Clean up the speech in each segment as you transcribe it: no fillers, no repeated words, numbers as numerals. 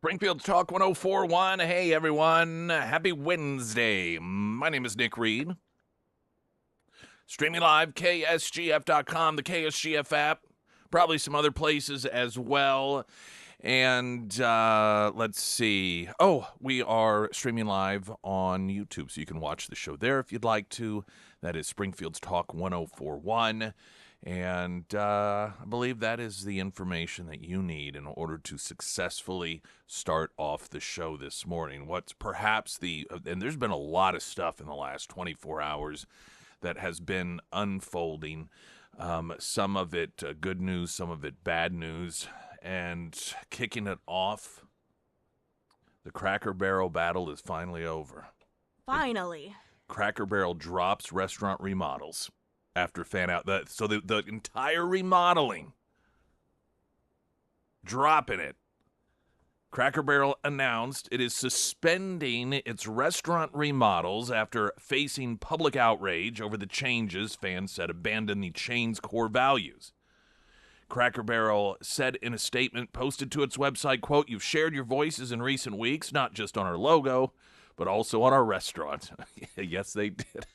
Springfield Talk 1041. Hey, everyone. Happy Wednesday. My name is Nick Reed. Streaming live, KSGF.com, the KSGF app, probably some other places as well. And let's see. Oh, we are streaming live on YouTube, so you can watch the show there if you'd like to. That is Springfield's Talk 1041. And I believe that is the information that you need in order to successfully start off the show this morning. What's perhaps and there's been a lot of stuff in the last 24 hours that has been unfolding. Some of it good news, some of it bad news. And kicking it off, the Cracker Barrel battle is finally over. Finally. Cracker Barrel drops restaurant remodels after fan out. So the entire remodeling, dropping it. Cracker Barrel announced it is suspending its restaurant remodels after facing public outrage over the changes fans said abandon the chain's core values. Cracker Barrel said in a statement posted to its website, quote, "You've shared your voices in recent weeks, not just on our logo, but also on our restaurant." Yes, they did.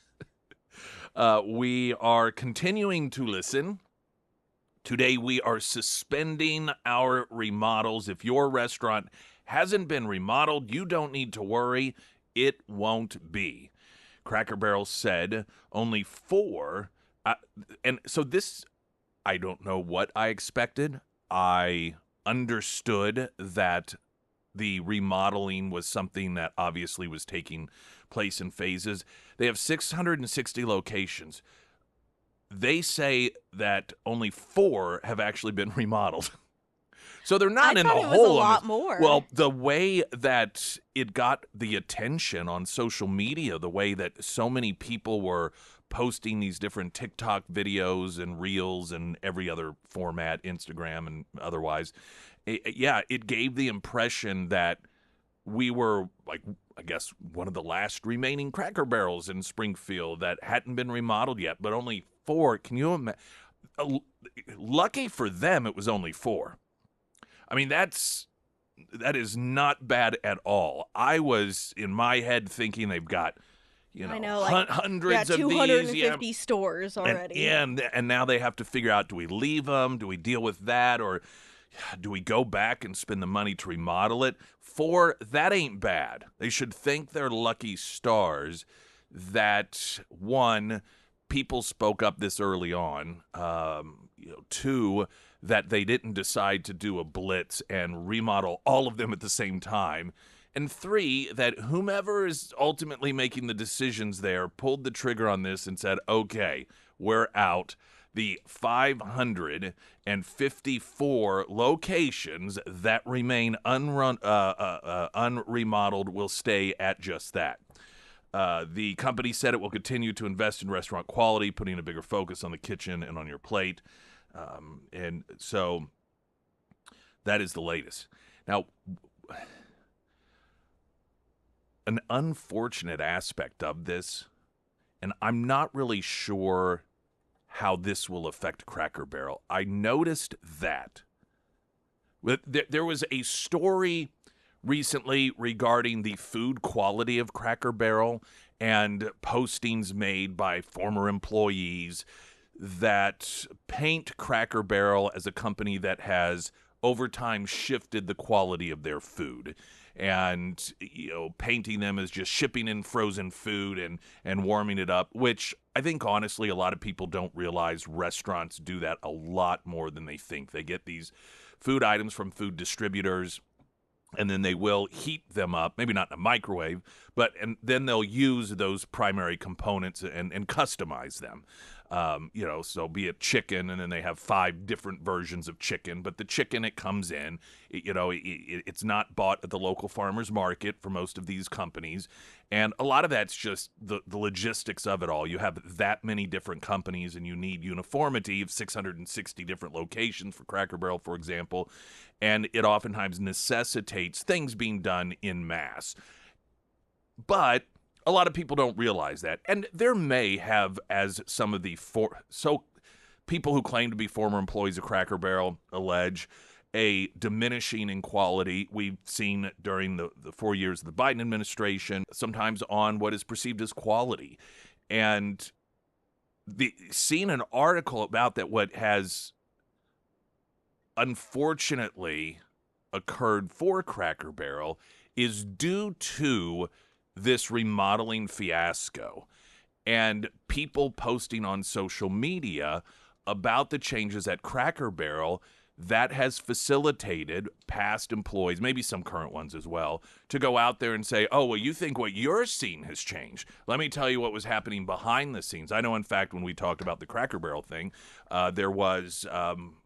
We are continuing to listen. Today, we are suspending our remodels. If your restaurant hasn't been remodeled, you don't need to worry. It won't be. Cracker Barrel said only 4. And so this, I don't know what I expected. I understood that the remodeling was something that obviously was taking place in phases. They have 660 locations. They say that only 4 have actually been remodeled. So they're not in the hole. I thought it was a lot more. Well, the way that it got the attention on social media, the way that so many people were posting these different TikTok videos and reels and every other format, Instagram and otherwise, it gave the impression that we were, like, I guess, one of the last remaining Cracker Barrels in Springfield that hadn't been remodeled yet, but only 4. Can you imagine? Lucky for them, it was only 4. I mean, that is not bad at all. I was, in my head, thinking they've got, hundreds of these. 250 stores already. And now they have to figure out, do we leave them? Do we deal with that? Or do we go back and spend the money to remodel it? 4, that ain't bad. They should thank their lucky stars that, 1, people spoke up this early on. 2, that they didn't decide to do a blitz and remodel all of them at the same time. And 3, that whomever is ultimately making the decisions there pulled the trigger on this and said, okay, we're out. The 554 locations that remain unremodeled will stay at just that. The company said it will continue to invest in restaurant quality, putting a bigger focus on the kitchen and on your plate. And so that is the latest. Now, an unfortunate aspect of this, and I'm not really sure how this will affect Cracker Barrel. I noticed that there was a story recently regarding the food quality of Cracker Barrel and postings made by former employees that paint Cracker Barrel as a company that has over time shifted the quality of their food, and painting them as just shipping in frozen food and warming it up, which I think honestly a lot of people don't realize restaurants do that a lot more than they think. They get these food items from food distributors, and then they will heat them up, maybe not in a microwave, and then they'll use those primary components and customize them. So be it chicken, and then they have 5 different versions of chicken, but the chicken it comes in, it's not bought at the local farmer's market for most of these companies. And a lot of that's just the logistics of it all. You have that many different companies, and you need uniformity of 660 different locations for Cracker Barrel, for example. And it oftentimes necessitates things being done en masse. But a lot of people don't realize that. And there may have, as some of the people who claim to be former employees of Cracker Barrel allege, a diminishing in quality. We've seen during the 4 years of the Biden administration, sometimes on what is perceived as quality. And seeing an article about that, what has unfortunately occurred for Cracker Barrel is due to this remodeling fiasco and people posting on social media about the changes at Cracker Barrel that has facilitated past employees, maybe some current ones as well, to go out there and say, oh, well, you think what you're seeing has changed. Let me tell you what was happening behind the scenes. I know, in fact, when we talked about the Cracker Barrel thing, there was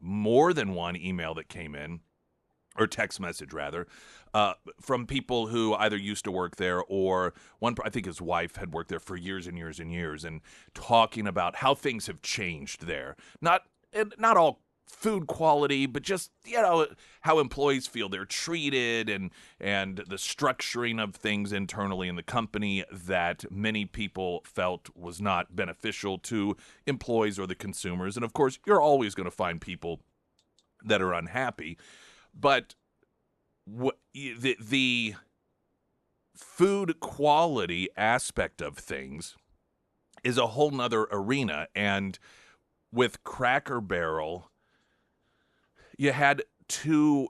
more than one email that came in, or text message rather, from people who either used to work there or one, I think his wife had worked there for years and years and years, and talking about how things have changed there. Not all food quality, but just, how employees feel they're treated, and the structuring of things internally in the company that many people felt was not beneficial to employees or the consumers. And of course, you're always going to find people that are unhappy. But the food quality aspect of things is a whole nother arena. And with Cracker Barrel, you had two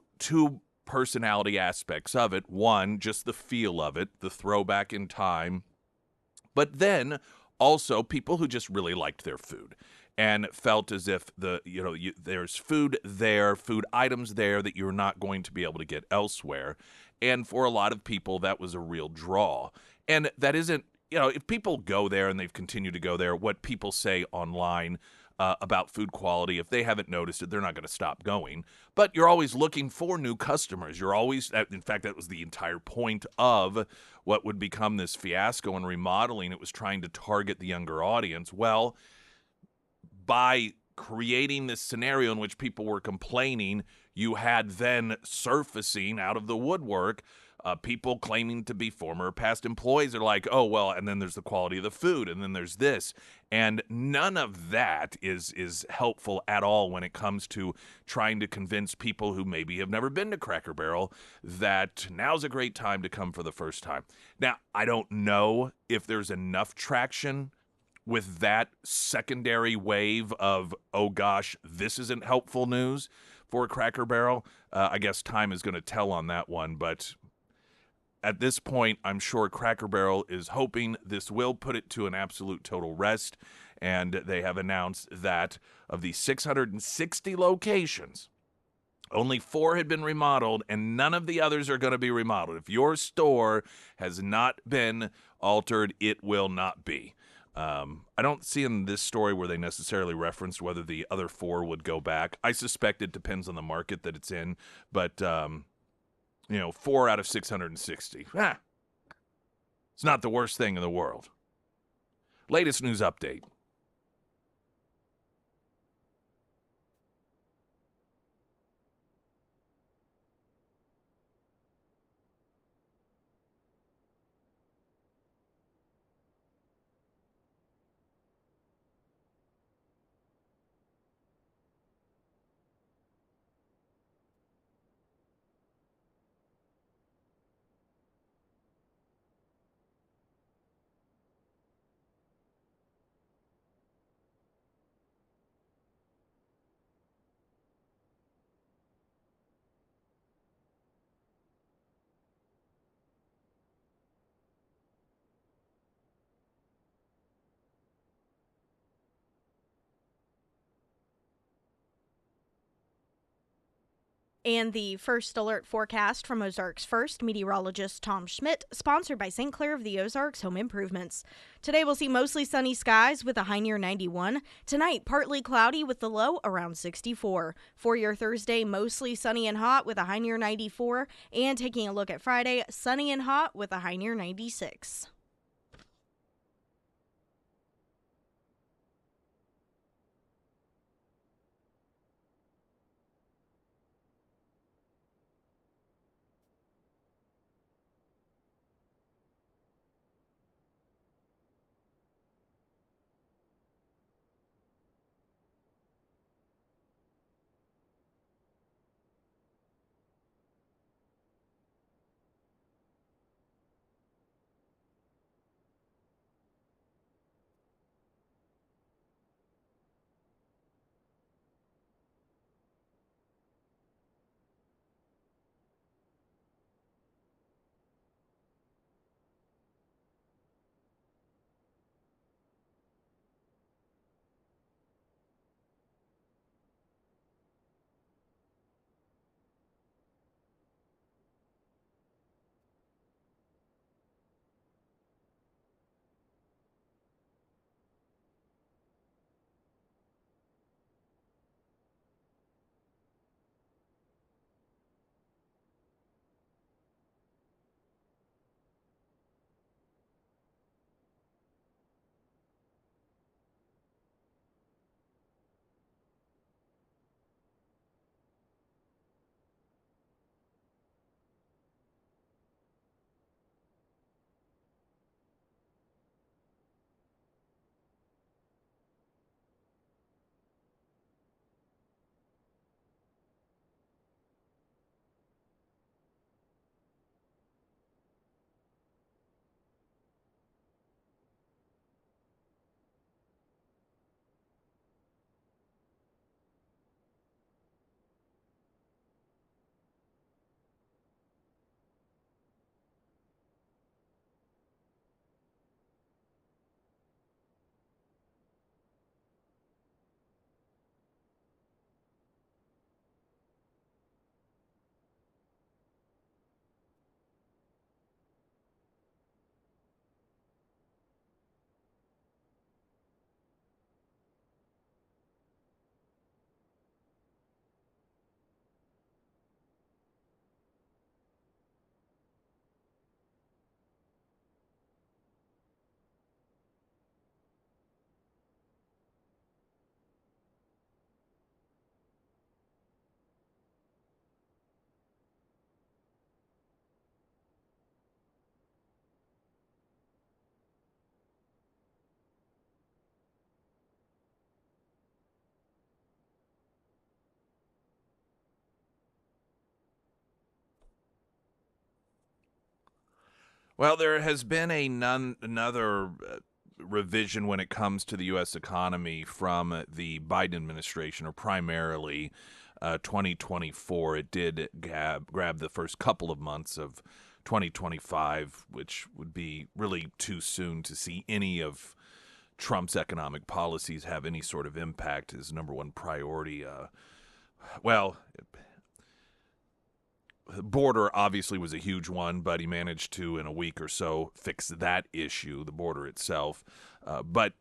personality aspects of it. One, just the feel of it, the throwback in time. But then also people who just really liked their food and felt as if there's food there, food items there that you're not going to be able to get elsewhere. And for a lot of people, that was a real draw. And that isn't, if people go there and they've continued to go there, what people say online about food quality, if they haven't noticed it, they're not going to stop going. But you're always looking for new customers. You're always, in fact, that was the entire point of what would become this fiasco and remodeling. It was trying to target the younger audience. Well, by creating this scenario in which people were complaining, you had then surfacing out of the woodwork people claiming to be former or past employees are like, oh, well, and then there's the quality of the food, and then there's this. And none of that is helpful at all when it comes to trying to convince people who maybe have never been to Cracker Barrel that now's a great time to come for the first time. Now, I don't know if there's enough traction with that secondary wave of, oh gosh, this isn't helpful news for Cracker Barrel. I guess time is going to tell on that one, but at this point, I'm sure Cracker Barrel is hoping this will put it to an absolute total rest, and they have announced that of the 660 locations, only 4 had been remodeled, and none of the others are going to be remodeled. If your store has not been altered, it will not be. I don't see in this story where they necessarily referenced whether the other 4 would go back. I suspect it depends on the market that it's in, but 4 out of 660. It's not the worst thing in the world. Latest news update. And the first alert forecast from Ozarks First meteorologist Tom Schmidt, sponsored by St. Clair of the Ozarks Home Improvements. Today we'll see mostly sunny skies with a high near 91. Tonight, partly cloudy with the low around 64. For your Thursday, mostly sunny and hot with a high near 94. And taking a look at Friday, sunny and hot with a high near 96. Well, there has been another revision when it comes to the U.S. economy from the Biden administration, or primarily 2024. It did grab the first couple of months of 2025, which would be really too soon to see any of Trump's economic policies have any sort of impact. His number one priority, well, border obviously was a huge one, but he managed to, in a week or so, fix that issue, the border itself. But,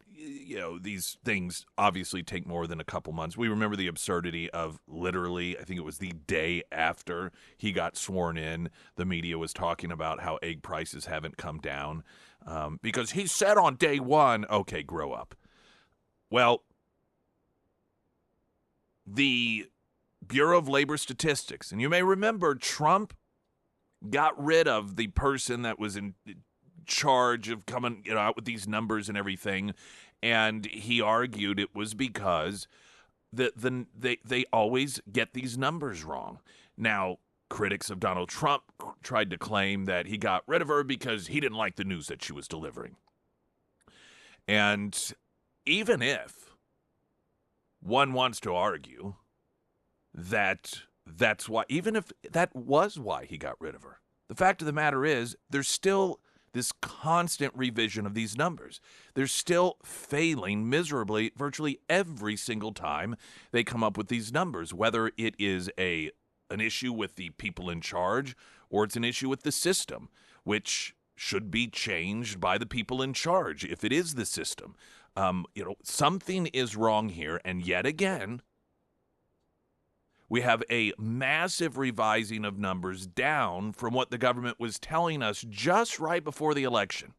these things obviously take more than a couple months. We remember the absurdity of literally, I think it was the day after he got sworn in, the media was talking about how egg prices haven't come down because he said on day one, okay, grow up. Well, the Bureau of Labor Statistics. And you may remember Trump got rid of the person that was in charge of coming out with these numbers and everything. And he argued it was because they always get these numbers wrong. Now, critics of Donald Trump tried to claim that he got rid of her because he didn't like the news that she was delivering. And even if one wants to argue that's why, even if that was why he got rid of her, the fact of the matter is there's still this constant revision of these numbers. They're still failing miserably virtually every single time they come up with these numbers, whether it is an issue with the people in charge or it's an issue with the system, which should be changed by the people in charge if it is the system. Something is wrong here, and yet again, we have a massive revising of numbers down from what the government was telling us just right before the election.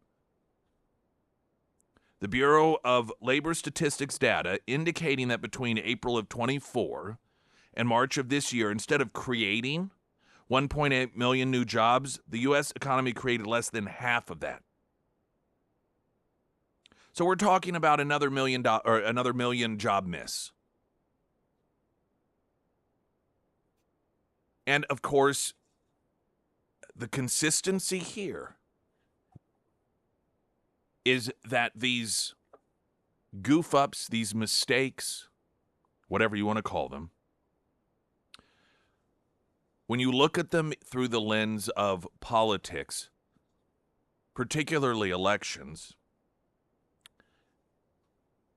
The Bureau of Labor Statistics data indicating that between April of 24 and March of this year, instead of creating 1.8 million new jobs, the U.S. economy created less than half of that. So we're talking about another million job miss. And, of course, the consistency here is that these goof-ups, these mistakes, whatever you want to call them, when you look at them through the lens of politics, particularly elections,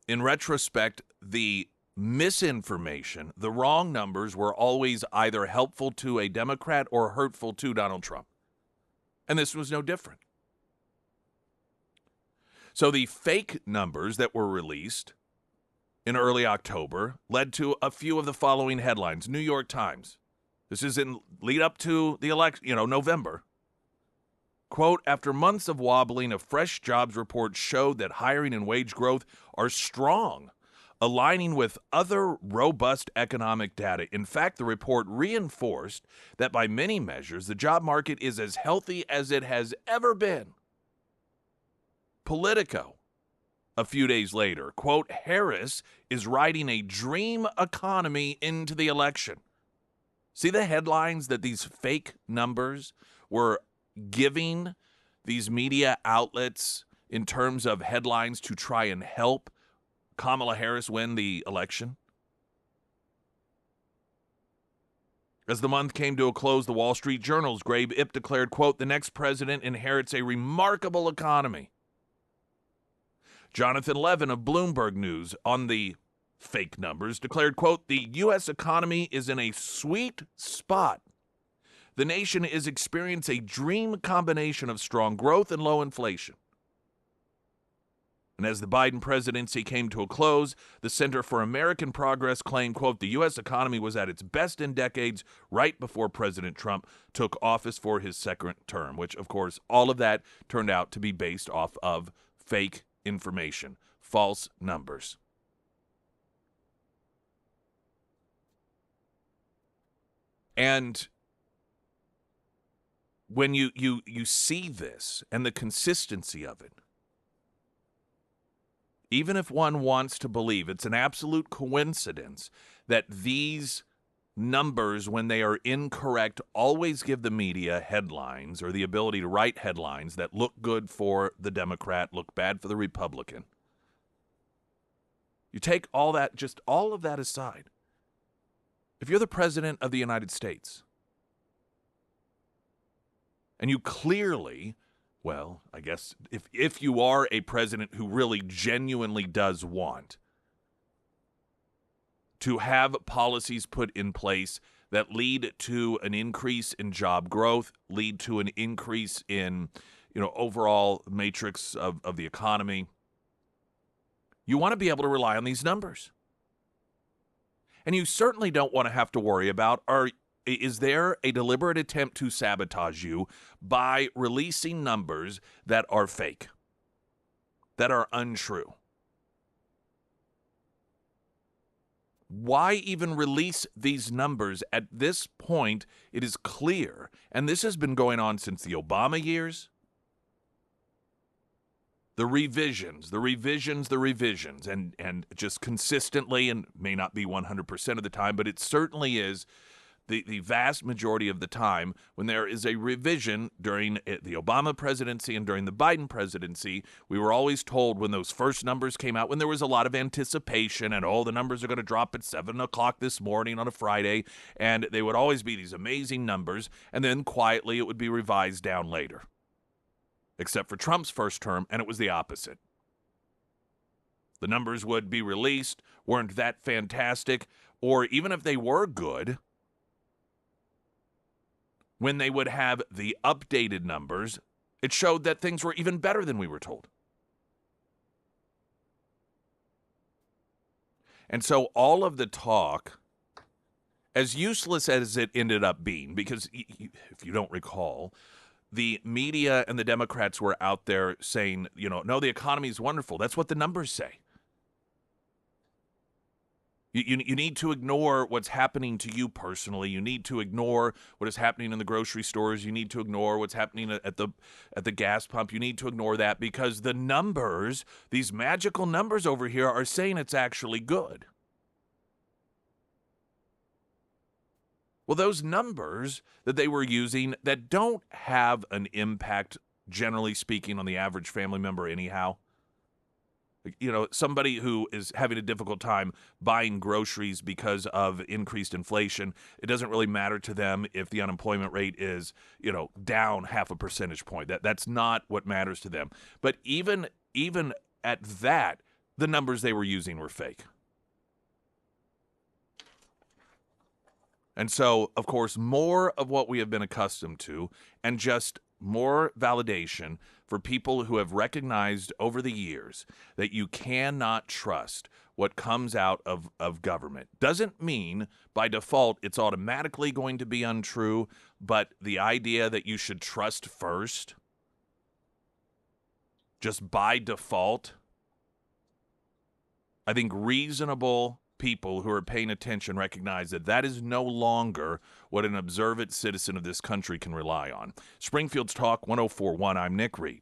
in retrospect, the misinformation, the wrong numbers were always either helpful to a Democrat or hurtful to Donald Trump. And this was no different. So the fake numbers that were released in early October led to a few of the following headlines. New York Times. This is in lead up to the election, November. Quote, after months of wobbling, a fresh jobs report showed that hiring and wage growth are strong, aligning with other robust economic data. In fact, the report reinforced that by many measures, the job market is as healthy as it has ever been. Politico, a few days later, quote, Harris is riding a dream economy into the election. See the headlines that these fake numbers were giving these media outlets in terms of headlines to try and help Kamala Harris win the election? As the month came to a close, the Wall Street Journal's Grabe Ip declared, quote, the next president inherits a remarkable economy. Jonathan Levin of Bloomberg News, on the fake numbers, declared, quote, the U.S. economy is in a sweet spot. The nation is experiencing a dream combination of strong growth and low inflation. And as the Biden presidency came to a close, the Center for American Progress claimed, quote, the U.S. economy was at its best in decades right before President Trump took office for his second term, which, of course, all of that turned out to be based off of fake information, false numbers. And when you see this and the consistency of it, even if one wants to believe it's an absolute coincidence that these numbers, when they are incorrect, always give the media headlines or the ability to write headlines that look good for the Democrat, look bad for the Republican. You take all that, just all of that aside. If you're the president of the United States, and you clearly, well, I guess if you are a president who really genuinely does want to have policies put in place that lead to an increase in job growth, lead to an increase in, overall matrix of the economy, you want to be able to rely on these numbers. And you certainly don't want to have to worry about, is there a deliberate attempt to sabotage you by releasing numbers that are fake, that are untrue? Why even release these numbers? At this point, it is clear, and this has been going on since the Obama years, the revisions, and just consistently, and may not be 100% of the time, but it certainly is the vast majority of the time when there is a revision during the Obama presidency and during the Biden presidency. We were always told when those first numbers came out, when there was a lot of anticipation and, the numbers are going to drop at 7 o'clock this morning on a Friday, and they would always be these amazing numbers, and then quietly it would be revised down later. Except for Trump's first term, and it was the opposite. The numbers would be released, weren't that fantastic, or even if they were good, when they would have the updated numbers, it showed that things were even better than we were told. And so all of the talk, as useless as it ended up being, because if you don't recall, the media and the Democrats were out there saying, no, the economy is wonderful. That's what the numbers say. You need to ignore what's happening to you personally. You need to ignore what is happening in the grocery stores. You need to ignore what's happening at the gas pump. You need to ignore that because the numbers, these magical numbers over here, are saying it's actually good. Well, those numbers that they were using that don't have an impact, generally speaking, on the average family member anyhow. Somebody who is having a difficult time buying groceries because of increased inflation, it doesn't really matter to them if the unemployment rate is, down half a percentage point. That's not what matters to them. But even at that, the numbers they were using were fake. And so, of course, more of what we have been accustomed to, and just more validation for people who have recognized over the years that you cannot trust what comes out of government. Doesn't mean by default it's automatically going to be untrue, but the idea that you should trust first, just by default, I think reasonable people who are paying attention recognize that is no longer what an observant citizen of this country can rely on. Springfield's Talk 104.1, I'm Nick Reed.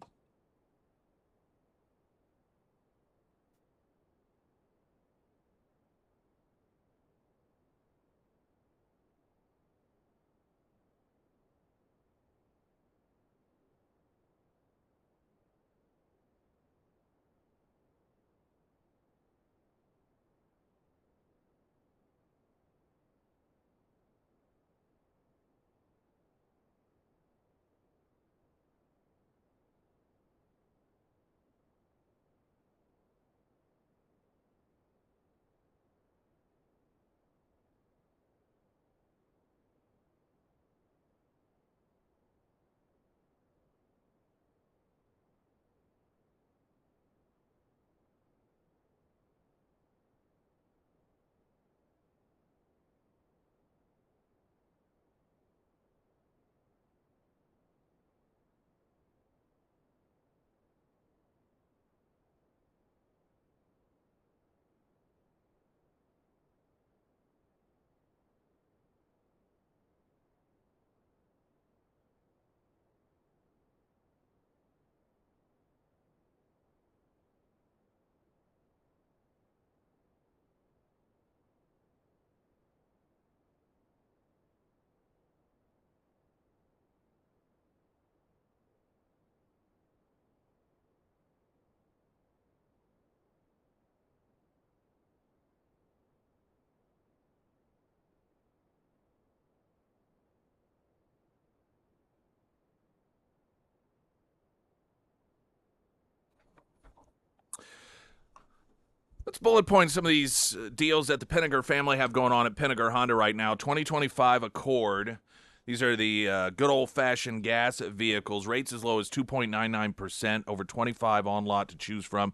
Let's bullet point some of these deals that the Pinniger family have going on at Pinniger Honda right now. 2025 Accord. These are the good old-fashioned gas vehicles. Rates as low as 2.99%, over 25 on lot to choose from.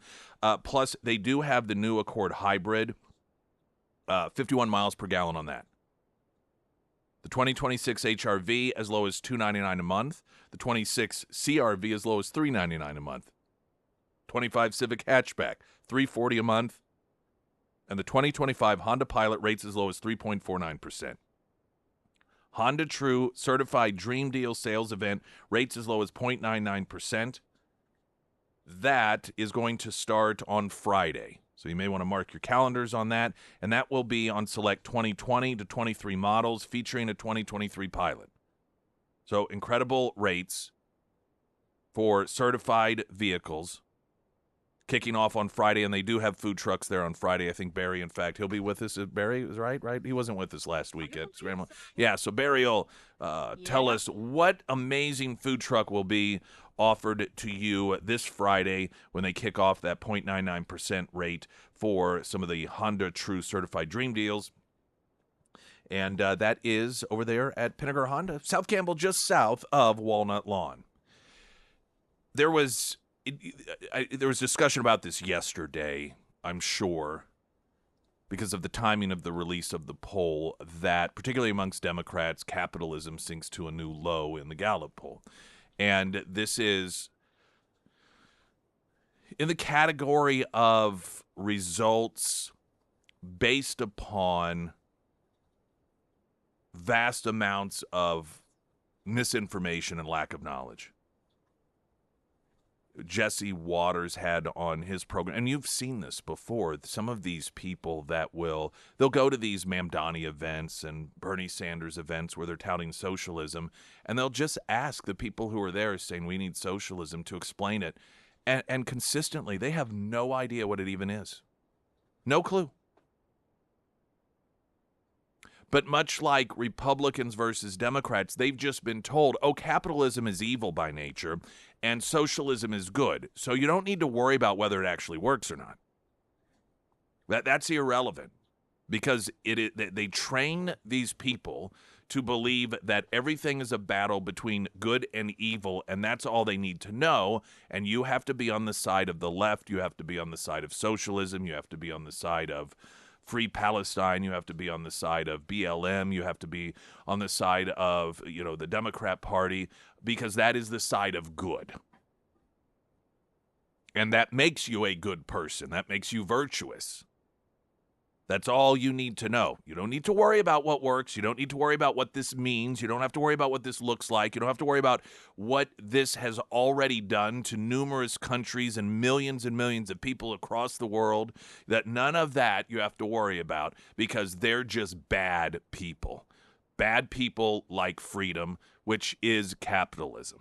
Plus, they do have the new Accord Hybrid, 51 miles per gallon on that. The 2026 HRV as low as $299 a month. The 26 CRV as low as $399 a month. 25 Civic hatchback, $340 a month. And the 2025 Honda Pilot rates as low as 3.49%. Honda True Certified Dream Deal sales event rates as low as 0.99%. That is going to start on Friday. So you may want to mark your calendars on that. And that will be on select 2020 to 23 models featuring a 2023 Pilot. So incredible rates for certified vehicles kicking off on Friday, and they do have food trucks there on Friday. I think Barry, in fact, he'll be with us. Barry is right? He wasn't with us last week at Scramble. Yeah, so Barry will tell us what amazing food truck will be offered to you this Friday when they kick off that 0.99% rate for some of the Honda True Certified Dream Deals. And that is over there at Pinniger Honda, South Campbell, just south of Walnut Lawn. There was discussion about this yesterday, I'm sure, because of the timing of the release of the poll, that particularly amongst Democrats, capitalism sinks to a new low in the Gallup poll. And this is in the category of results based upon vast amounts of misinformation and lack of knowledge. Jesse Waters had on his program, and you've seen this before, some of these people that they'll go to these Mamdani events and Bernie Sanders events where they're touting socialism, and they'll just ask the people who are there saying we need socialism to explain it. And consistently, they have no idea what it even is. No clue. But much like Republicans versus Democrats, they've just been told, oh, capitalism is evil by nature and socialism is good. So you don't need to worry about whether it actually works or not. That's irrelevant because they train these people to believe that everything is a battle between good and evil, and that's all they need to know. And you have to be on the side of the left. You have to be on the side of socialism. You have to be on the side of Free Palestine. You have to be on the side of BLM. You have to be on the side of, the Democrat Party, because that is the side of good. And that makes you a good person. That makes you virtuous. That's all you need to know. You don't need to worry about what works. You don't need to worry about what this means. You don't have to worry about what this looks like. You don't have to worry about what this has already done to numerous countries and millions of people across the world. That none of that you have to worry about because they're just bad people. Bad people like freedom, which is capitalism.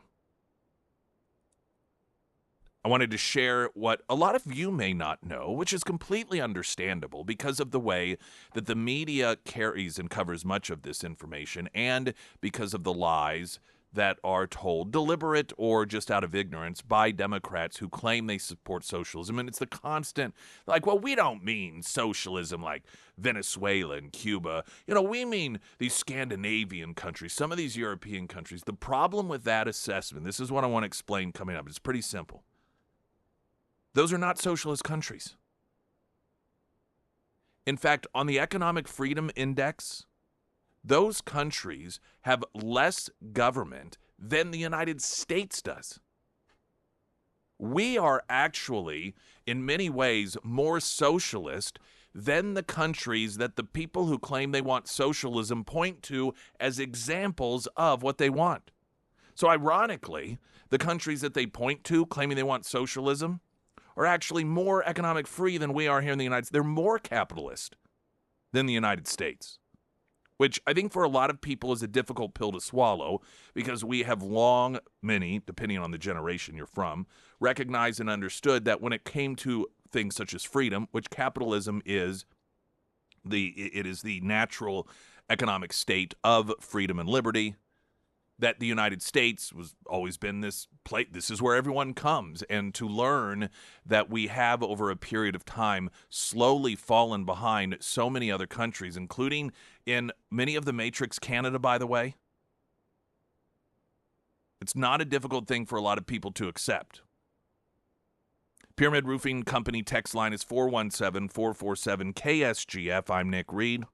I wanted to share what a lot of you may not know, which is completely understandable because of the way that the media carries and covers much of this information and because of the lies that are told, deliberate or just out of ignorance, by Democrats who claim they support socialism. And it's the constant, we don't mean socialism like Venezuela and Cuba. We mean these Scandinavian countries, some of these European countries. The problem with that assessment, this is what I want to explain coming up. It's pretty simple. Those are not socialist countries. In fact, on the Economic Freedom Index, those countries have less government than the United States does. We are actually, in many ways, more socialist than the countries that the people who claim they want socialism point to as examples of what they want. So ironically, the countries that they point to claiming they want socialism are actually more economic free than we are here in the United States. They're more capitalist than the United States, which I think for a lot of people is a difficult pill to swallow because we have long, many, depending on the generation you're from, recognized and understood that when it came to things such as freedom, which capitalism is the natural economic state of freedom and liberty, that the United States was always been this place. This is where everyone comes. And to learn that we have, over a period of time, slowly fallen behind so many other countries, including in many of the Matrix Canada, by the way. It's not a difficult thing for a lot of people to accept. Pyramid Roofing Company text line is 417-447-KSGF. I'm Nick Reed.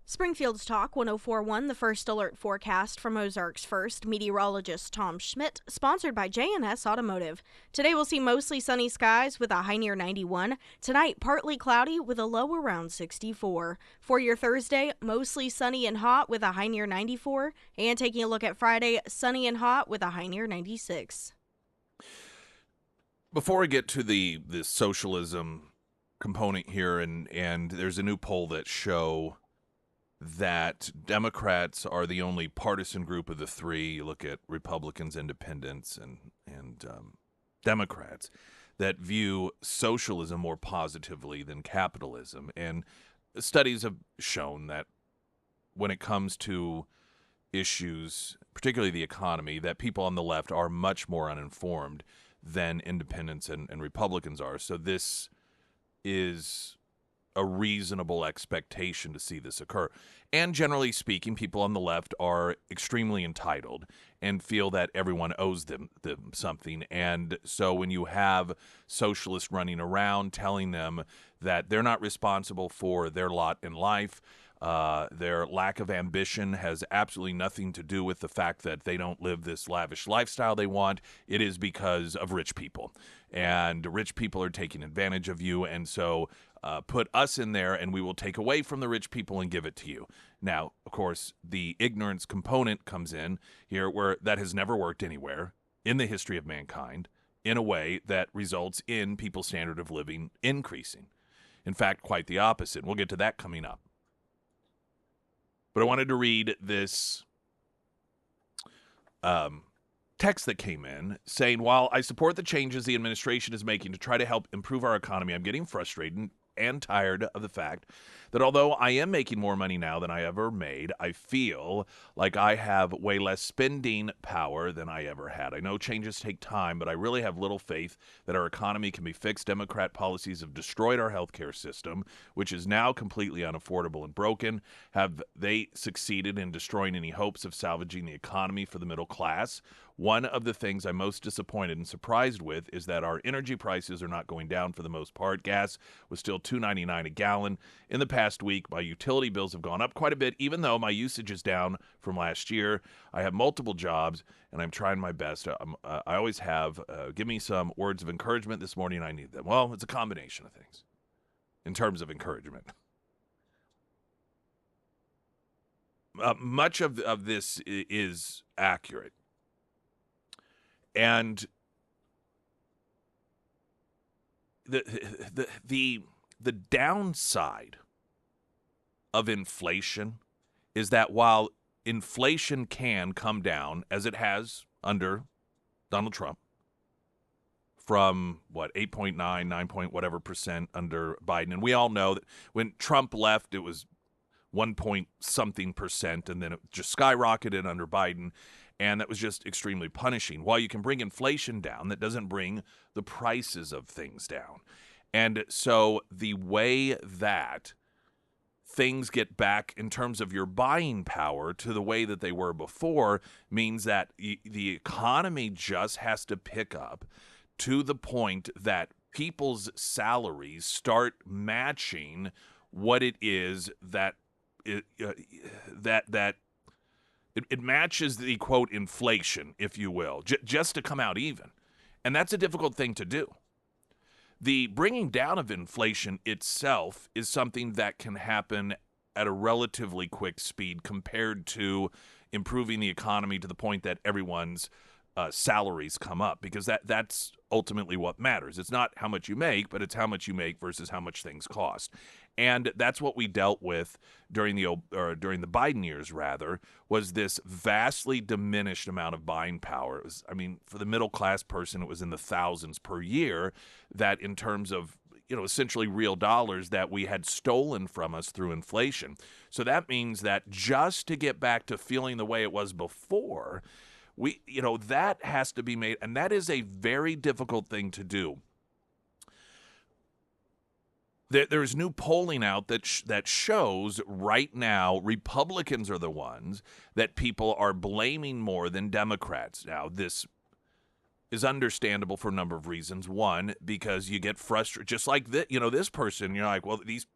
Springfield's Talk 1041, the first alert forecast from Ozarks First, meteorologist Tom Schmidt, sponsored by J&S Automotive. Today we'll see mostly sunny skies with a high near 91. Tonight, partly cloudy with a low around 64. For your Thursday, mostly sunny and hot with a high near 94. And taking a look at Friday, sunny and hot with a high near 96. Before I get to the socialism component here, and there's a new poll that show that Democrats are the only partisan group of the three. You look at Republicans, Independents, and Democrats that view socialism more positively than capitalism. And studies have shown that when it comes to issues, particularly the economy, that people on the left are much more uninformed than independents and Republicans are. So this is a reasonable expectation to see this occur. And generally speaking, people on the left are extremely entitled and feel that everyone owes them something. And so when you have socialists running around telling them that they're not responsible for their lot in life, Their lack of ambition has absolutely nothing to do with the fact that they don't live this lavish lifestyle they want. It is because of rich people. And rich people are taking advantage of you. And so put us in there and we will take away from the rich people and give it to you. Now, of course, the ignorance component comes in here where that has never worked anywhere in the history of mankind in a way that results in people's standard of living increasing. In fact, quite the opposite. We'll get to that coming up. But I wanted to read this text that came in saying, while I support the changes the administration is making to try to help improve our economy, I'm getting frustrated and tired of the fact that although I am making more money now than I ever made, I feel like I have way less spending power than I ever had. I know changes take time, but I really have little faith that our economy can be fixed. Democrat policies have destroyed our healthcare system, which is now completely unaffordable and broken. Have they succeeded in destroying any hopes of salvaging the economy for the middle class? One of the things I'm most disappointed and surprised with is that our energy prices are not going down for the most part. Gas was still $2.99 a gallon. In the past week, my utility bills have gone up quite a bit, even though my usage is down from last year. I have multiple jobs, and I'm trying my best. I always have. Give me some words of encouragement this morning. I need them. Well, it's a combination of things in terms of encouragement. Much of this is accurate. And the downside of inflation is that while inflation can come down, as it has under Donald Trump, from 8.9, 9 point whatever percent under Biden, and we all know that when Trump left, it was 1 point something percent, and then it just skyrocketed under Biden. And that was just extremely punishing. While you can bring inflation down, that doesn't bring the prices of things down. And so the way that things get back in terms of your buying power to the way that they were before means that the economy just has to pick up to the point that people's salaries start matching what it is that it matches the, quote, inflation, if you will, just to come out even. And that's a difficult thing to do. The bringing down of inflation itself is something that can happen at a relatively quick speed compared to improving the economy to the point that everyone's salaries come up, because that's ultimately what matters. It's not how much you make, but it's how much you make versus how much things cost. And that's what we dealt with during the Biden years, was this vastly diminished amount of buying power. It was, for the middle class person, it was in the thousands per year, that in terms of essentially real dollars that we had stolen from us through inflation. So that means that just to get back to feeling the way it was before, that has to be made, and that is a very difficult thing to do. There's new polling out that shows right now Republicans are the ones that people are blaming more than Democrats. Now, this is understandable for a number of reasons. One, because you get frustrated, just like this person. You're like, well, these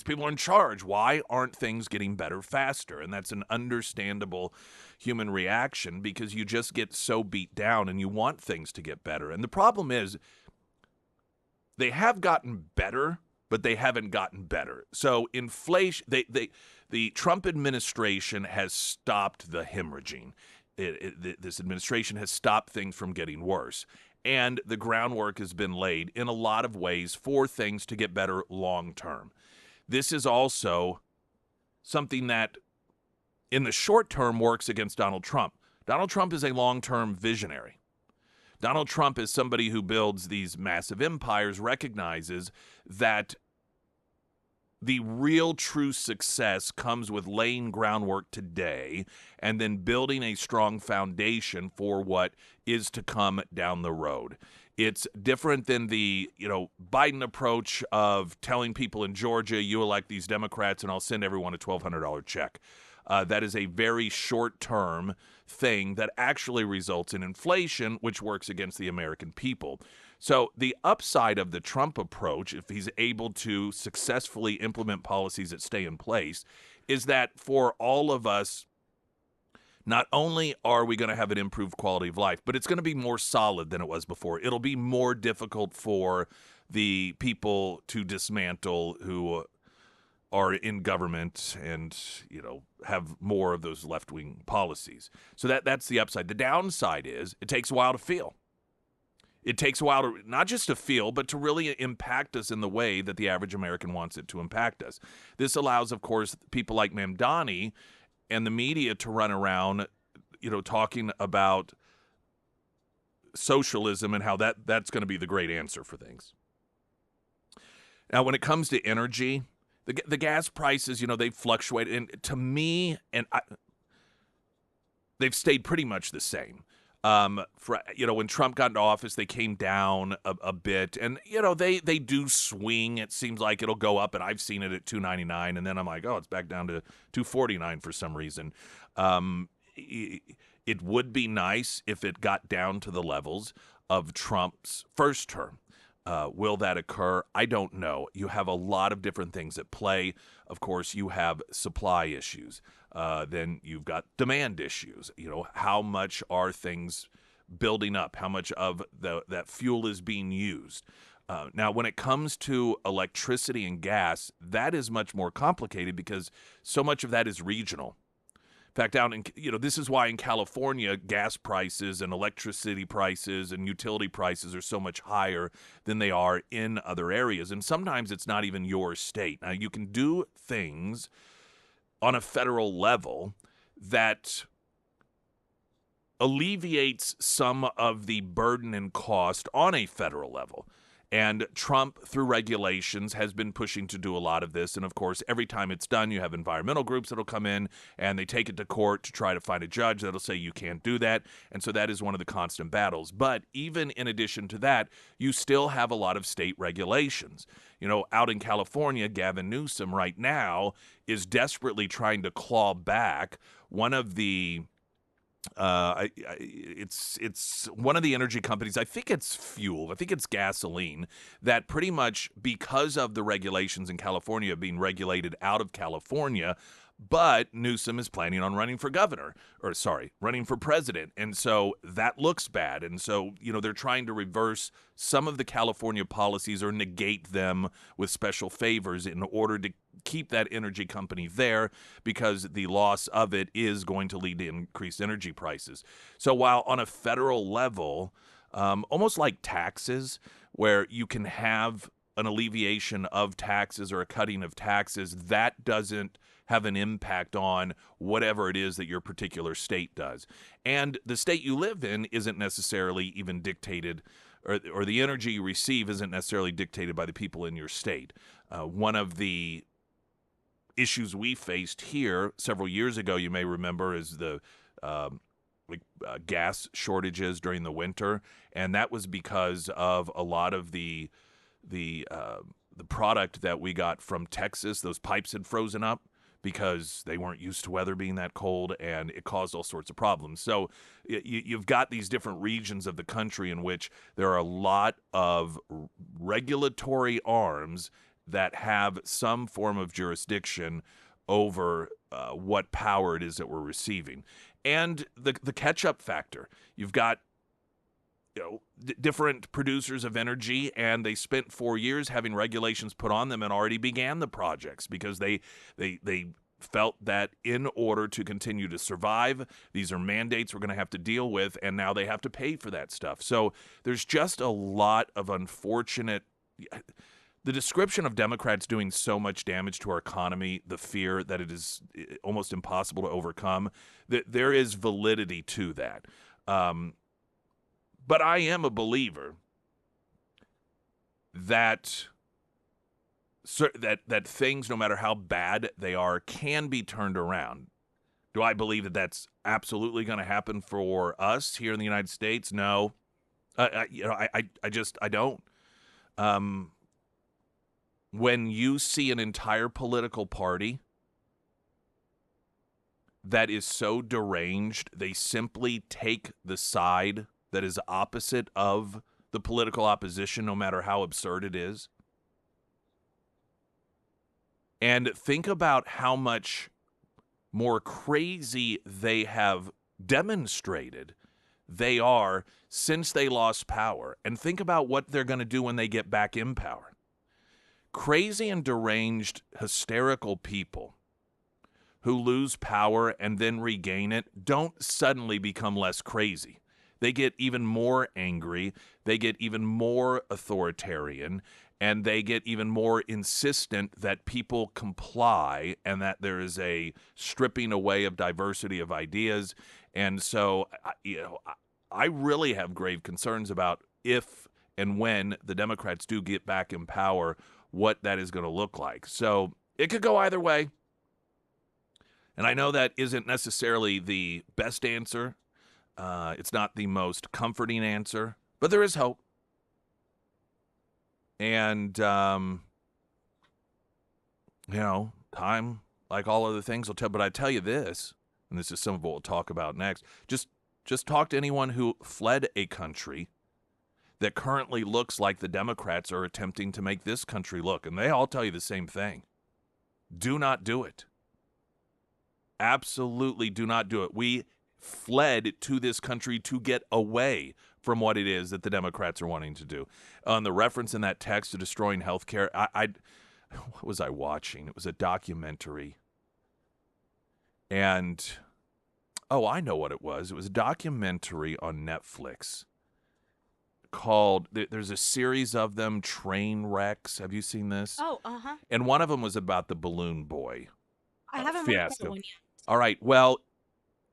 people are in charge. Why aren't things getting better faster? And that's an understandable human reaction, because you just get so beat down and you want things to get better. And the problem is they have gotten better, but they haven't gotten better. So inflation, the Trump administration has stopped the hemorrhaging. This administration has stopped things from getting worse. And the groundwork has been laid in a lot of ways for things to get better long term. This is also something that in the short term works against Donald Trump. Donald Trump is a long-term visionary. Donald Trump is somebody who builds these massive empires, recognizes that the real true success comes with laying groundwork today and then building a strong foundation for what is to come down the road. It's different than the, Biden approach of telling people in Georgia, you elect these Democrats and I'll send everyone a $1,200 check. That is a very short-term thing that actually results in inflation, which works against the American people. So the upside of the Trump approach, if he's able to successfully implement policies that stay in place, is that for all of us, not only are we going to have an improved quality of life, but it's going to be more solid than it was before. It'll be more difficult for the people to dismantle who are in government and, have more of those left-wing policies. So that's the upside. The downside is it takes a while to feel. It takes a while to not just to feel, but to really impact us in the way that the average American wants it to impact us. This allows, of course, people like Mamdani and the media to run around, talking about socialism and how that's going to be the great answer for things. Now, when it comes to energy, the gas prices, they've fluctuated, and to me, they've stayed pretty much the same. When Trump got into office, they came down a bit, and they do swing. It seems like it'll go up, and I've seen it at $2.99, and then I'm like, oh, it's back down to $2.49 for some reason. It would be nice if it got down to the levels of Trump's first term. Will that occur? I don't know. You have a lot of different things at play. Of course, you have supply issues. Then you've got demand issues. How much are things building up? How much of that fuel is being used? Now, when it comes to electricity and gas, that is much more complicated because so much of that is regional. In fact, this is why in California, gas prices and electricity prices and utility prices are so much higher than they are in other areas. And sometimes it's not even your state. Now, you can do things on a federal level that alleviates some of the burden and cost on a federal level. And Trump, through regulations, has been pushing to do a lot of this. And, of course, every time it's done, you have environmental groups that will come in and they take it to court to try to find a judge that'll say you can't do that. And so that is one of the constant battles. But even in addition to that, you still have a lot of state regulations. Out in California, Gavin Newsom right now is desperately trying to claw back one of the it's one of the energy companies. I think it's fuel. I think it's gasoline that pretty much, because of the regulations in California being regulated out of California, but Newsom is planning on running for running for president. And so that looks bad. And so, they're trying to reverse some of the California policies or negate them with special favors in order to keep that energy company there, because the loss of it is going to lead to increased energy prices. So while on a federal level, almost like taxes, where you can have an alleviation of taxes or a cutting of taxes, that doesn't have an impact on whatever it is that your particular state does. And the state you live in isn't necessarily even dictated, or the energy you receive isn't necessarily dictated by the people in your state. One of the issues we faced here several years ago, you may remember, is the gas shortages during the winter, and that was because of a lot of the product that we got from Texas. Those pipes had frozen up because they weren't used to weather being that cold, and it caused all sorts of problems. So you've got these different regions of the country in which there are a lot of regulatory arms that have some form of jurisdiction over what power it is that we're receiving. And the catch-up factor. You've got different producers of energy, and they spent 4 years having regulations put on them and already began the projects because they felt that in order to continue to survive, these are mandates we're going to have to deal with, and now they have to pay for that stuff. So there's just a lot of unfortunate... The description of Democrats doing so much damage to our economy, the fear that it is almost impossible to overcome, there is validity to that. But I am a believer that things, no matter how bad they are, can be turned around. Do I believe that that's absolutely going to happen for us here in the United States? No. I don't. When you see an entire political party that is so deranged, they simply take the side that is opposite of the political opposition, no matter how absurd it is. And think about how much more crazy they have demonstrated they are since they lost power. And think about what they're going to do when they get back in power. Crazy and deranged, hysterical people who lose power and then regain it don't suddenly become less crazy. They get even more angry, they get even more authoritarian, and they get even more insistent that people comply and that there is a stripping away of diversity of ideas. And so, I really have grave concerns about if and when the Democrats do get back in power, what that is going to look like. So it could go either way. And I know that isn't necessarily the best answer. It's not the most comforting answer, but there is hope. And, time, like all other things, will tell. But I tell you this, and this is some of what we'll talk about next. Just talk to anyone who fled a country that currently looks like the Democrats are attempting to make this country look, and they all tell you the same thing. Do not do it. Absolutely do not do it. We fled to this country to get away from what it is that the Democrats are wanting to do. On the reference in that text to destroying health care, what was I watching? It was a documentary. And, I know what it was. It was a documentary on Netflix called, there's a series of them, Train Wrecks. Have you seen this? Oh, uh-huh. And one of them was about the balloon boy I haven't watched fiasco. that one yet. All right, well,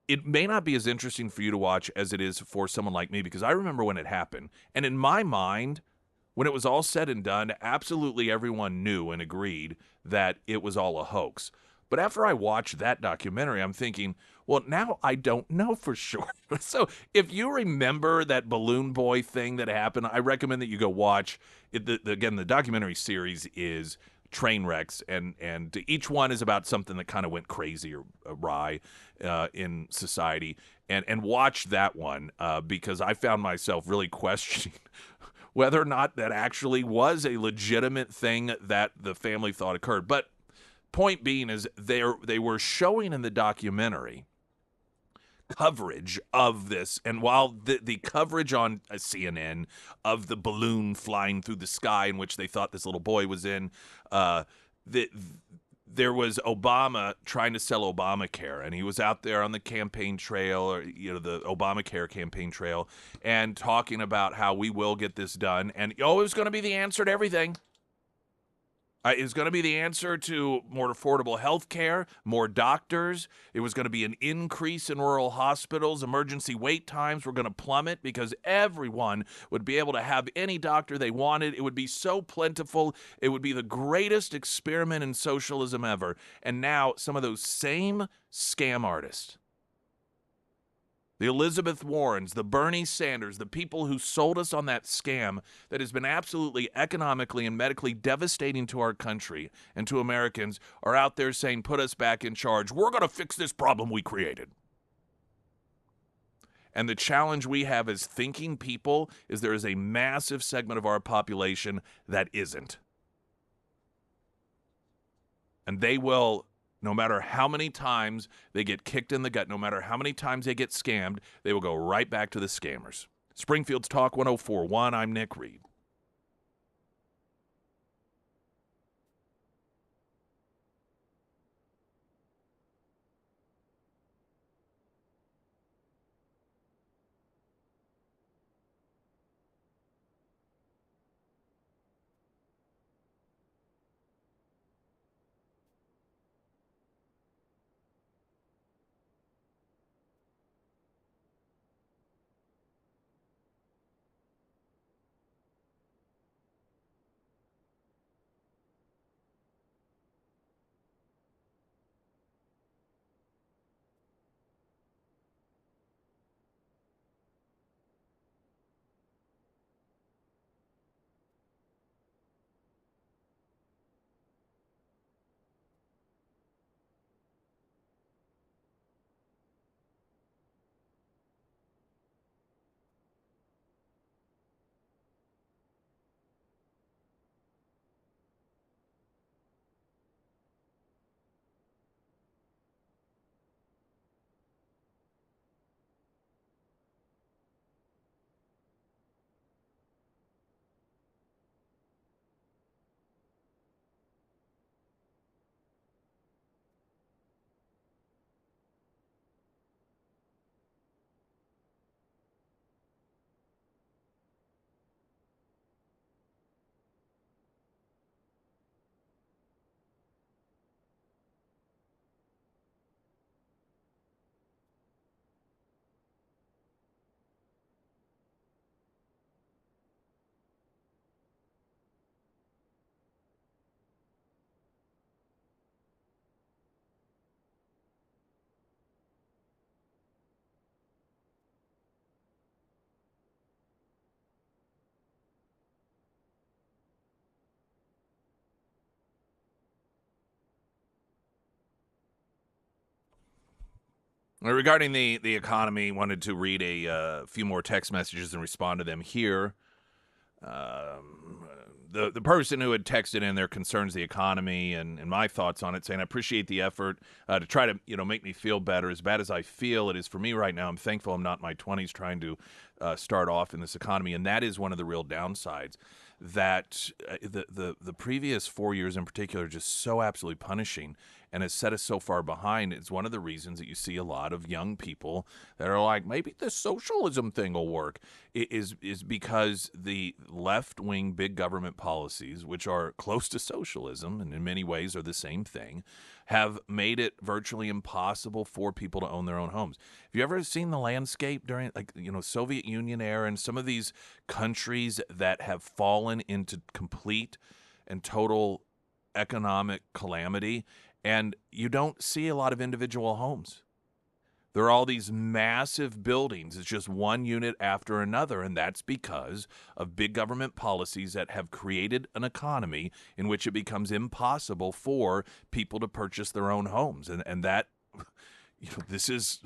it may not be as interesting for you to watch as it is for someone like me, because I remember when it happened. And in my mind, when it was all said and done, absolutely everyone knew and agreed that it was all a hoax. But after I watched that documentary, I'm thinking, well, now I don't know for sure. So if you remember that balloon boy thing that happened, I recommend that you go watch it. Again, the documentary series is train wrecks, and each one is about something that kind of went crazy or awry in society. And watch that one because I found myself really questioning whether or not that actually was a legitimate thing that the family thought occurred. But point being is they were showing in the documentary coverage of this, and while the coverage on CNN of the balloon flying through the sky in which they thought this little boy was in, there was Obama trying to sell Obamacare, and he was out there on the campaign trail, or the Obamacare campaign trail, and talking about how we will get this done, and it was going to be the answer to everything. It was going to be the answer to more affordable health care, more doctors. It was going to be an increase in rural hospitals. Emergency wait times were going to plummet because everyone would be able to have any doctor they wanted. It would be so plentiful. It would be the greatest experiment in socialism ever. And now some of those same scam artists, the Elizabeth Warrens, the Bernie Sanders, the people who sold us on that scam that has been absolutely economically and medically devastating to our country and to Americans, are out there saying, put us back in charge. We're going to fix this problem we created. And the challenge we have as thinking people is there is a massive segment of our population that isn't. And they will, no matter how many times they get kicked in the gut, no matter how many times they get scammed, they will go right back to the scammers. Springfield's Talk 104.1, I'm Nick Reed. Regarding the economy, wanted to read a few more text messages and respond to them here. The person who had texted in their concerns the economy and my thoughts on it, saying I appreciate the effort to try to make me feel better. As bad as I feel it is for me right now, I'm thankful I'm not in my 20s trying to start off in this economy, and that is one of the real downsides. That the previous 4 years in particular are just so absolutely punishing and has set us so far behind. It's one of the reasons that you see a lot of young people that are like, maybe the socialism thing will work. It is because the left-wing big government policies, which are close to socialism and in many ways are the same thing, have made it virtually impossible for people to own their own homes. Have you ever seen the landscape during, Soviet Union era and some of these countries that have fallen into complete and total economic calamity? And you don't see a lot of individual homes. There are all these massive buildings. It's just one unit after another, and that's because of big government policies that have created an economy in which it becomes impossible for people to purchase their own homes. And that, this is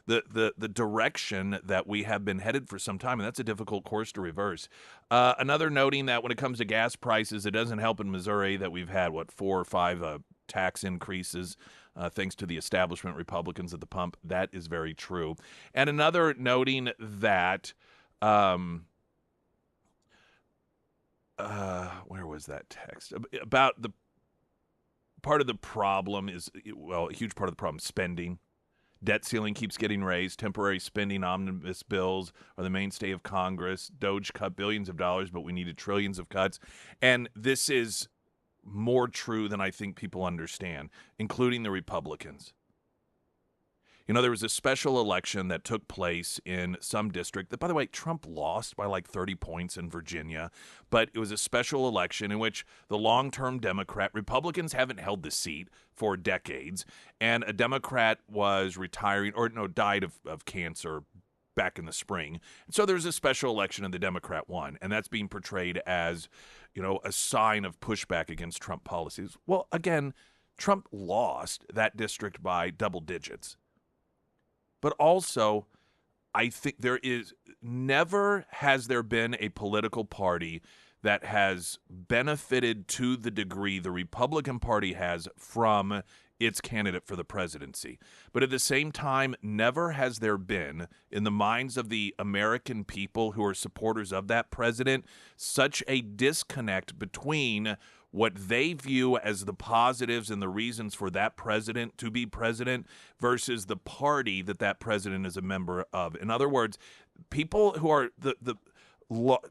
the direction that we have been headed for some time, and that's a difficult course to reverse. Another noting that when it comes to gas prices, it doesn't help in Missouri that we've had, 4 or 5 tax increases thanks to the establishment Republicans at the pump. That is very true. And another noting that, where was that text? About the part of the problem is, a huge part of the problem, spending. Debt ceiling keeps getting raised. Temporary spending omnibus bills are the mainstay of Congress. Doge cut billions of dollars, but we needed trillions of cuts. And this is more true than I think people understand, including the Republicans. There was a special election that took place in some district that, by the way, Trump lost by 30 points in Virginia, but it was a special election in which the long-term Democrat, Republicans haven't held the seat for decades, and a Democrat was retiring, died of cancer back in the spring. And so there's a special election and the Democrat won, and that's being portrayed as, a sign of pushback against Trump policies. Well, again, Trump lost that district by double digits. But also, I think never has there been a political party that has benefited to the degree the Republican Party has from its candidate for the presidency. But at the same time, never has there been, in the minds of the American people who are supporters of that president, such a disconnect between what they view as the positives and the reasons for that president to be president versus the party that president is a member of. In other words, people who are the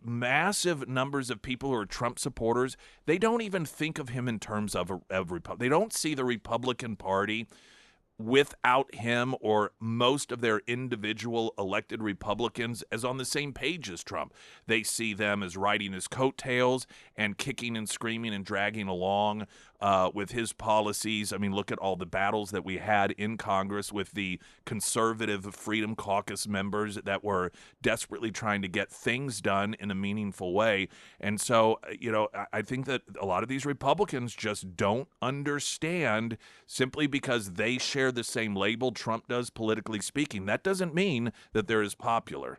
massive numbers of people who are Trump supporters, they don't even think of him in terms of they don't see the Republican Party without him or most of their individual elected Republicans as on the same page as Trump. They see them as riding his coattails and kicking and screaming and dragging along with his policies. I mean, look at all the battles that we had in Congress with the conservative Freedom Caucus members that were desperately trying to get things done in a meaningful way. And so, I think that a lot of these Republicans just don't understand, simply because they share the same label Trump does, politically speaking. That doesn't mean that they're as popular.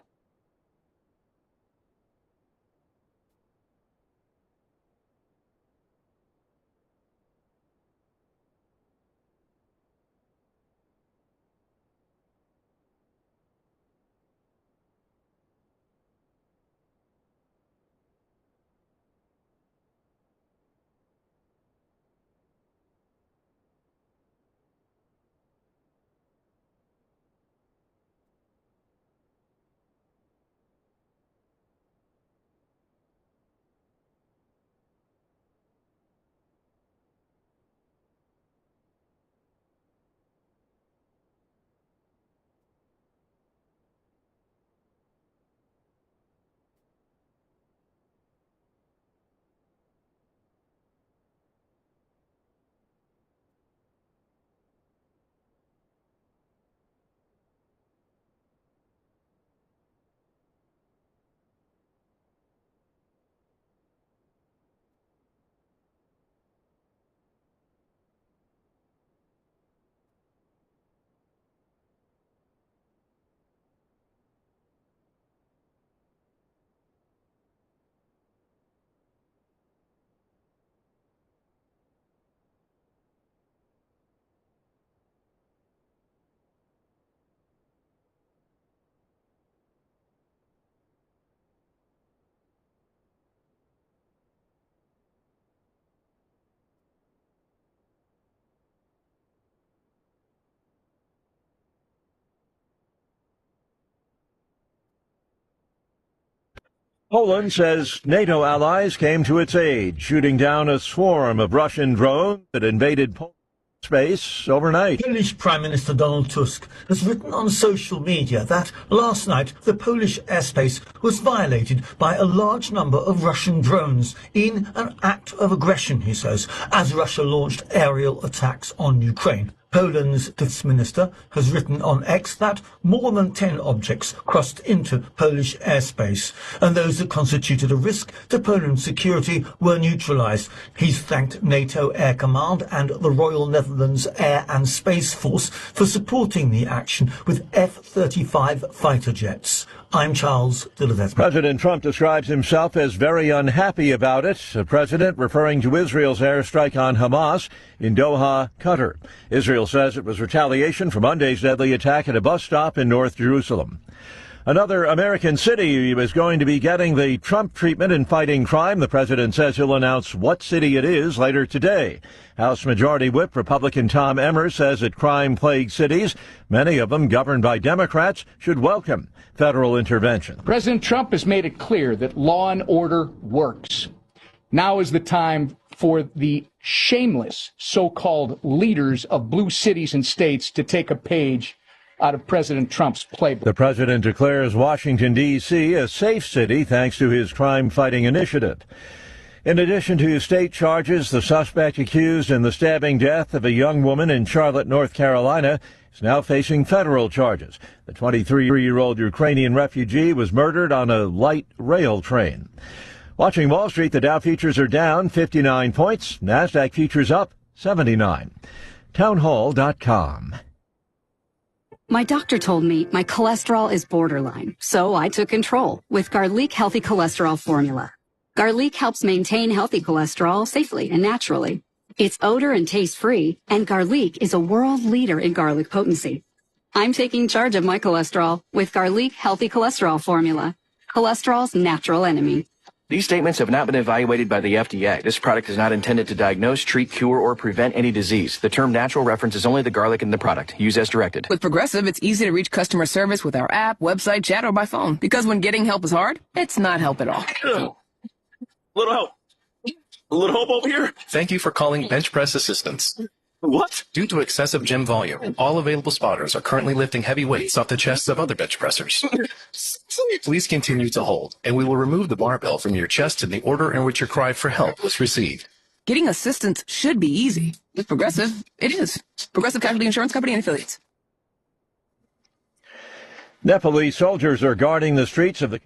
Poland says NATO allies came to its aid, shooting down a swarm of Russian drones that invaded Poland space overnight. Polish Prime Minister Donald Tusk has written on social media that last night the Polish airspace was violated by a large number of Russian drones in an act of aggression, he says, as Russia launched aerial attacks on Ukraine. Poland's defense minister has written on X that more than 10 objects crossed into Polish airspace, and those that constituted a risk to Poland's security were neutralized. He's thanked NATO Air Command and the Royal Netherlands Air and Space Force for supporting the action with F-35 fighter jets. I'm Charles Dillard. President Trump describes himself as very unhappy about it. The president referring to Israel's airstrike on Hamas in Doha, Qatar. Israel says it was retaliation for Monday's deadly attack at a bus stop in North Jerusalem. Another American city is going to be getting the Trump treatment in fighting crime. The president says he'll announce what city it is later today. House Majority Whip Republican Tom Emmer says that crime-plagued cities, many of them governed by Democrats, should welcome federal intervention. President Trump has made it clear that law and order works. Now is the time for the shameless so-called leaders of blue cities and states to take a page out of President Trump's playbook. The president declares Washington, D.C. a safe city thanks to his crime-fighting initiative. In addition to state charges, the suspect accused in the stabbing death of a young woman in Charlotte, North Carolina, is now facing federal charges. The 23-year-old Ukrainian refugee was murdered on a light rail train. Watching Wall Street, the Dow futures are down 59 points. NASDAQ futures up 79. Townhall.com. My doctor told me my cholesterol is borderline, so I took control with Garlic Healthy Cholesterol Formula. Garlic helps maintain healthy cholesterol safely and naturally. It's odor and taste-free, and Garlic is a world leader in garlic potency. I'm taking charge of my cholesterol with Garlic Healthy Cholesterol Formula, cholesterol's natural enemy. These statements have not been evaluated by the FDA. This product is not intended to diagnose, treat, cure, or prevent any disease. The term natural references only the garlic in the product. Use as directed. With Progressive, it's easy to reach customer service with our app, website, chat, or by phone. Because when getting help is hard, it's not help at all. Ugh. Little help. A little help over here. Thank you for calling Bench Press Assistance. What? Due to excessive gym volume, all available spotters are currently lifting heavy weights off the chests of other bench pressers. Please continue to hold, and we will remove the barbell from your chest in the order in which your cry for help was received. Getting assistance should be easy. With Progressive, it is. Progressive Casualty Insurance Company and Affiliates. Nepalese soldiers are guarding the streets of the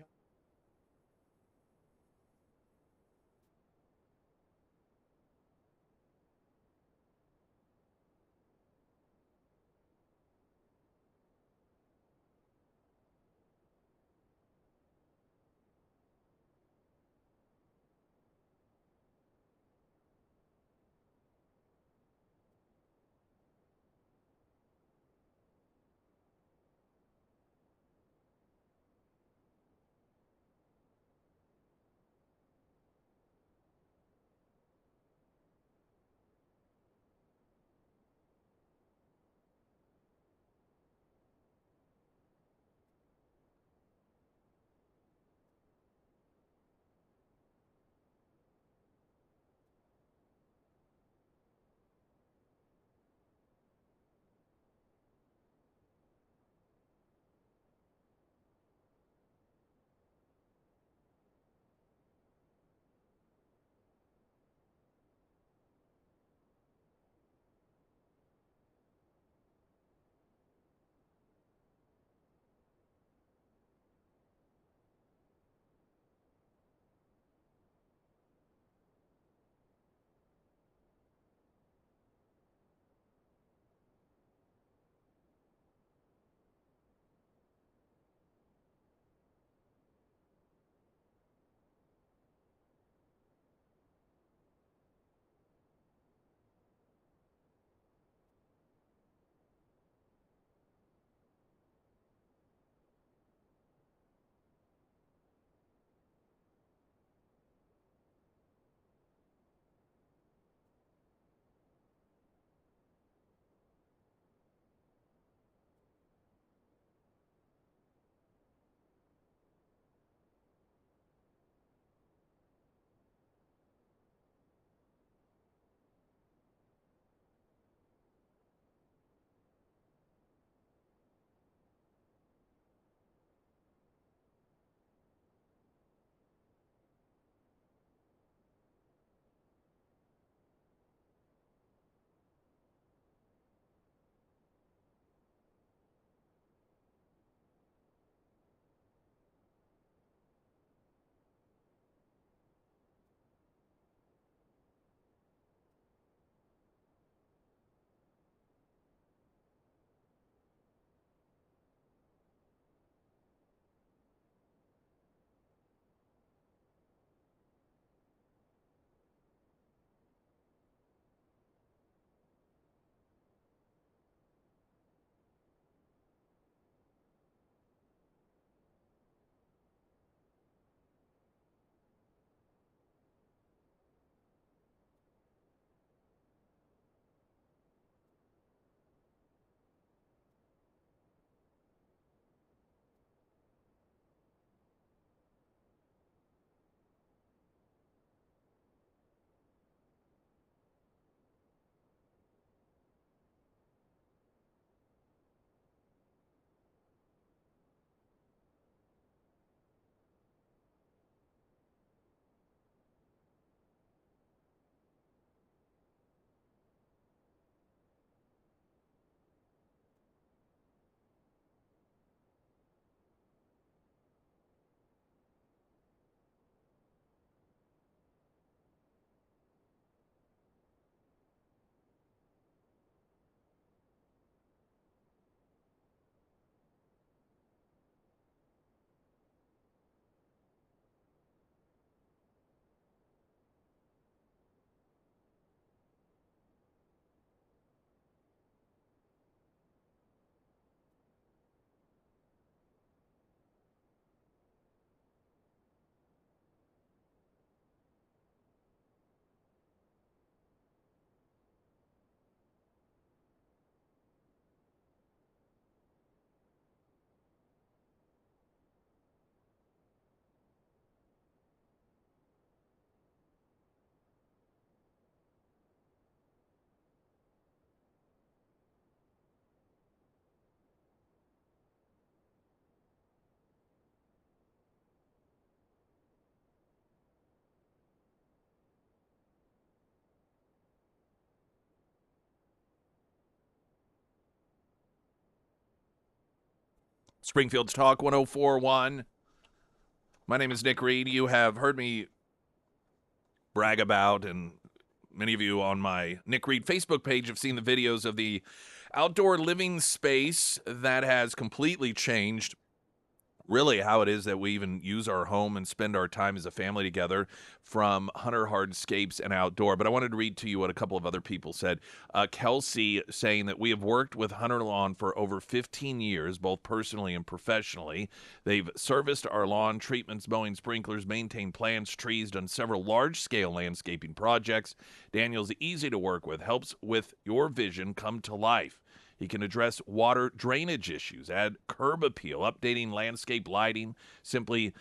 Springfield's Talk 104.1. My name is Nick Reed. You have heard me brag about, and many of you on my Nick Reed Facebook page have seen the videos of the outdoor living space that has completely changed really how it is that we even use our home and spend our time as a family together from Hunter Hardscapes and Outdoor. But I wanted to read to you what a couple of other people said. Kelsey saying that we have worked with Hunter Lawn for over 15 years, both personally and professionally. They've serviced our lawn, treatments, mowing, sprinklers, maintained plants, trees, done several large-scale landscaping projects. Daniel's easy to work with, helps with your vision come to life. He can address water drainage issues, add curb appeal, updating landscape lighting, simply,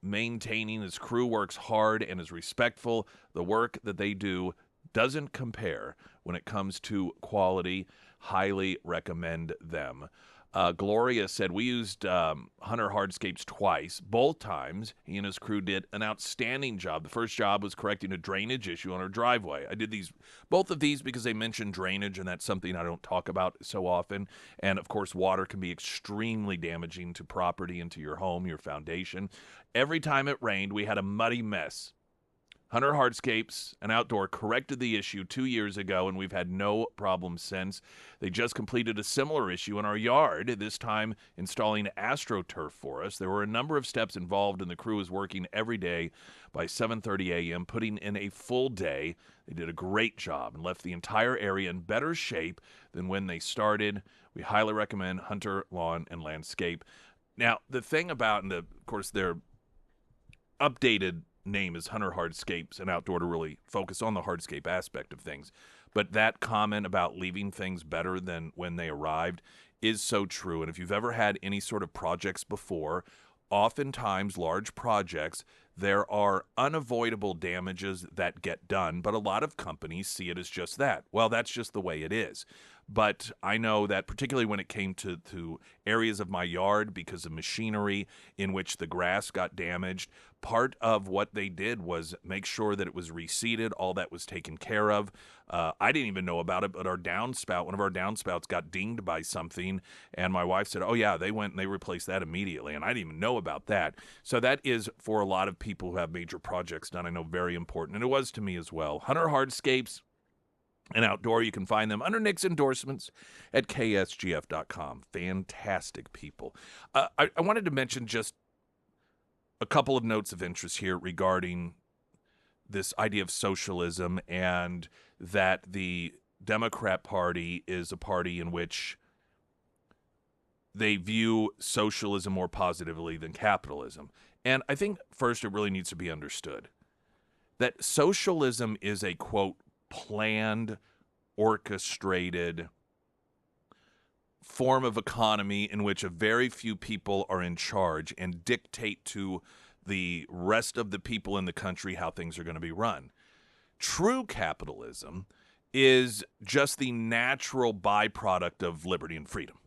maintaining. His crew works hard and is respectful. The work that they do doesn't compare when it comes to quality. Highly recommend them. Gloria said, we used Hunter Hardscapes twice. Both times, he and his crew did an outstanding job. The first job was correcting a drainage issue on our driveway. I did both of these because they mentioned drainage, and that's something I don't talk about so often. And, of course, water can be extremely damaging to property and to your home, your foundation. Every time it rained, we had a muddy mess. Hunter Hardscapes and Outdoor corrected the issue 2 years ago, and we've had no problems since. They just completed a similar issue in our yard, this time installing AstroTurf for us. There were a number of steps involved, and the crew is working every day by 7:30 a.m., putting in a full day. They did a great job and left the entire area in better shape than when they started. We highly recommend Hunter Lawn and Landscape. Now, the thing about, and of course, their updated name is Hunter Hardscapes and Outdoor to really focus on the hardscape aspect of things. But that comment about leaving things better than when they arrived is so true. And if you've ever had any sort of projects before, oftentimes large projects, there are unavoidable damages that get done, but a lot of companies see it as just that. Well, that's just the way it is. But I know that particularly when it came to areas of my yard because of machinery in which the grass got damaged, part of what they did was make sure that it was reseeded, all that was taken care of. I didn't even know about it, but one of our downspouts got dinged by something, and my wife said, oh yeah, they went and they replaced that immediately, and I didn't even know about that. So that is, for a lot of people who have major projects done, I know, very important, and it was to me as well. Hunter Hardscapes and Outdoor, you can find them under Nick's endorsements at ksgf.com. Fantastic people. I wanted to mention just a couple of notes of interest here regarding this idea of socialism, and that the Democrat Party is a party in which they view socialism more positively than capitalism. And I think first it really needs to be understood that socialism is a, quote, planned, orchestrated form of economy in which a very few people are in charge and dictate to the rest of the people in the country how things are going to be run. True capitalism is just the natural byproduct of liberty and freedom.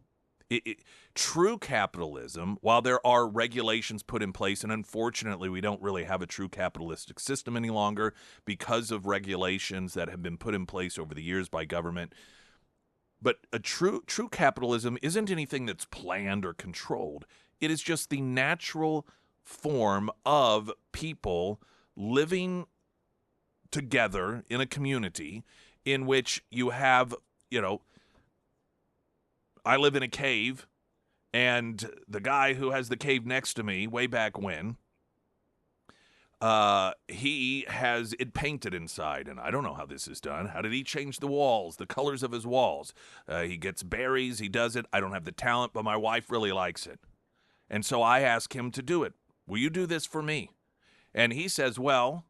True capitalism, while there are regulations put in place, and unfortunately we don't really have a true capitalistic system any longer because of regulations that have been put in place over the years by government, but a true capitalism isn't anything that's planned or controlled. It is just the natural form of people living together in a community in which you have, I live in a cave, and the guy who has the cave next to me way back when, he has it painted inside, and I don't know how this is done. How did he change the walls, the colors of his walls? He gets berries, he does it. I don't have the talent, but my wife really likes it. And so I ask him to do it. Will you do this for me? And he says, well,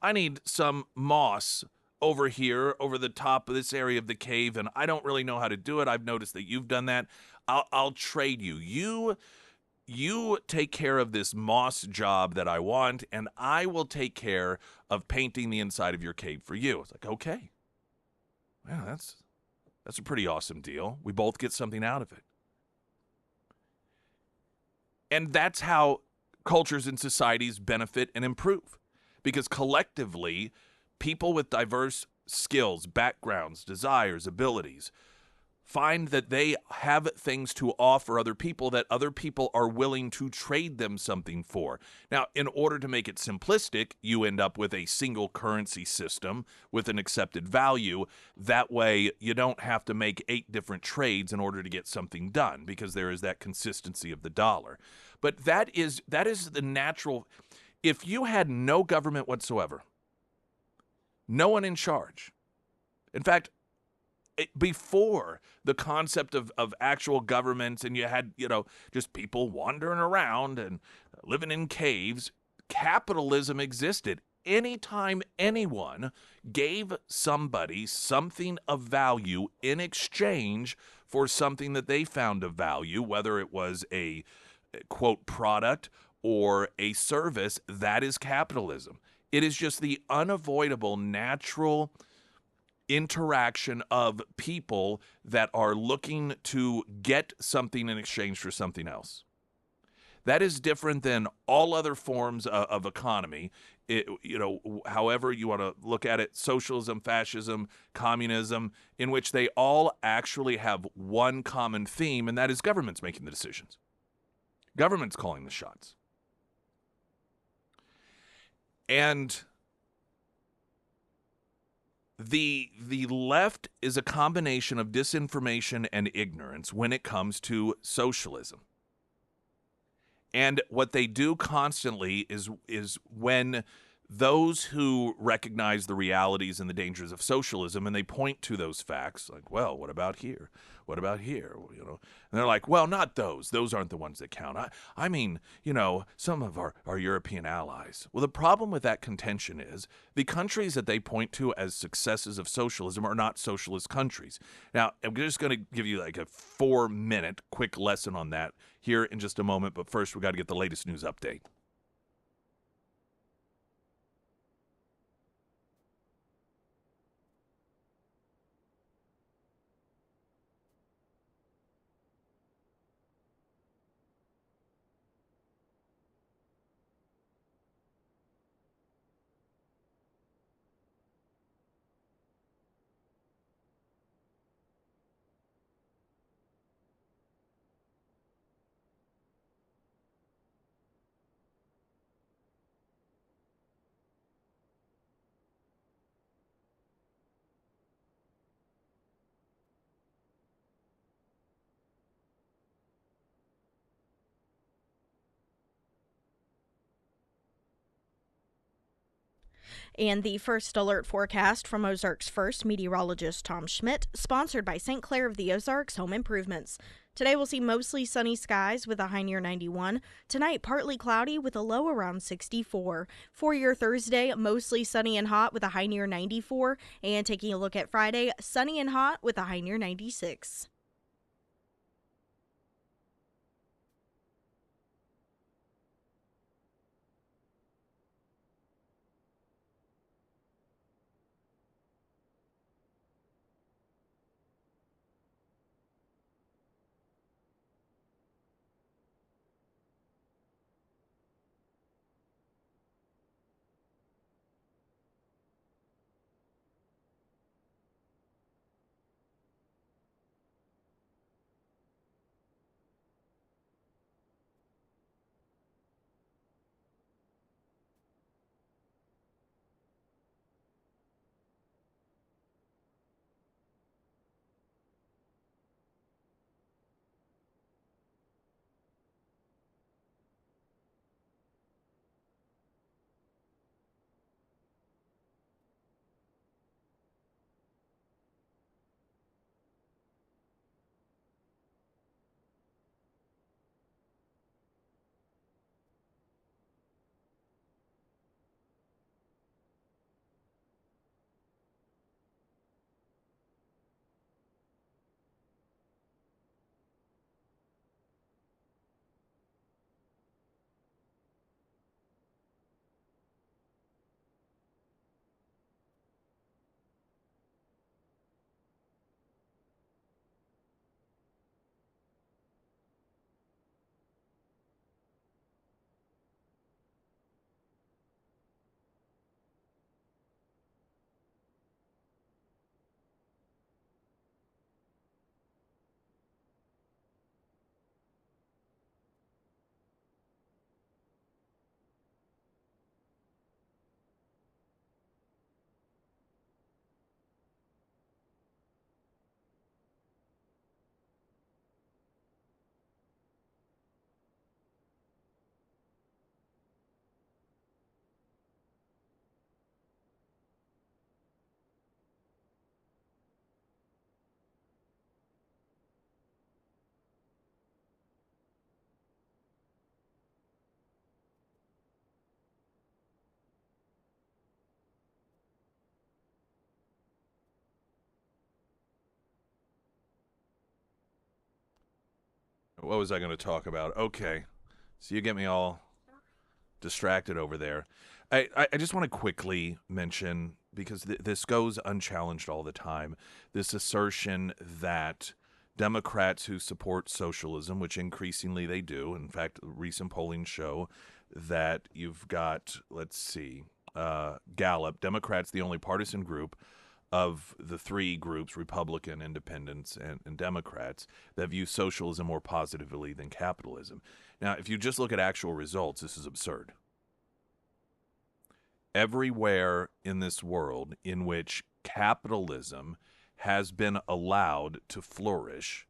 I need some moss over here, over the top of this area of the cave, and I don't really know how to do it. I've noticed that you've done that. I'll trade you. You take care of this moss job that I want, and I will take care of painting the inside of your cave for you. It's like, okay. Well, that's a pretty awesome deal. We both get something out of it. And that's how cultures and societies benefit and improve. Because collectively, people with diverse skills, backgrounds, desires, abilities find that they have things to offer other people that other people are willing to trade them something for. Now, in order to make it simplistic, you end up with a single currency system with an accepted value. That way, you don't have to make 8 different trades in order to get something done, because there is that consistency of the dollar. But that is the natural. If you had no government whatsoever, no one in charge. In fact, before the concept of actual government, and you had, just people wandering around and living in caves, capitalism existed. Anytime anyone gave somebody something of value in exchange for something that they found of value, whether it was a, quote, product or a service, that is capitalism. It is just the unavoidable, natural interaction of people that are looking to get something in exchange for something else. That is different than all other forms of economy. However you want to look at it, socialism, fascism, communism, in which they all actually have one common theme, and that is government's making the decisions. Government's calling the shots. And the left is a combination of disinformation and ignorance when it comes to socialism. And what they do constantly is when those who recognize the realities and the dangers of socialism, and they point to those facts, like, well, what about here? What about here? And they're like, well, not those. Those aren't the ones that count. I mean, some of our European allies. Well, the problem with that contention is the countries that they point to as successes of socialism are not socialist countries. Now, I'm just going to give you like a 4-minute quick lesson on that here in just a moment, but first we got to get the latest news update. And the first alert forecast from Ozarks First meteorologist Tom Schmidt, sponsored by St. Clair of the Ozarks Home Improvements. Today we'll see mostly sunny skies with a high near 91. Tonight, partly cloudy with a low around 64. For your Thursday, mostly sunny and hot with a high near 94. And taking a look at Friday, sunny and hot with a high near 96. What was I going to talk about? Okay. So you get me all distracted over there. I just want to quickly mention, because this goes unchallenged all the time, this assertion that Democrats who support socialism, which increasingly they do, in fact, recent polling show that you've got, let's see, Gallup, Democrats, the only partisan group of the three groups, Republican, Independents, and Democrats, that view socialism more positively than capitalism. Now, if you just look at actual results, this is absurd. Everywhere in this world in which capitalism has been allowed to flourish,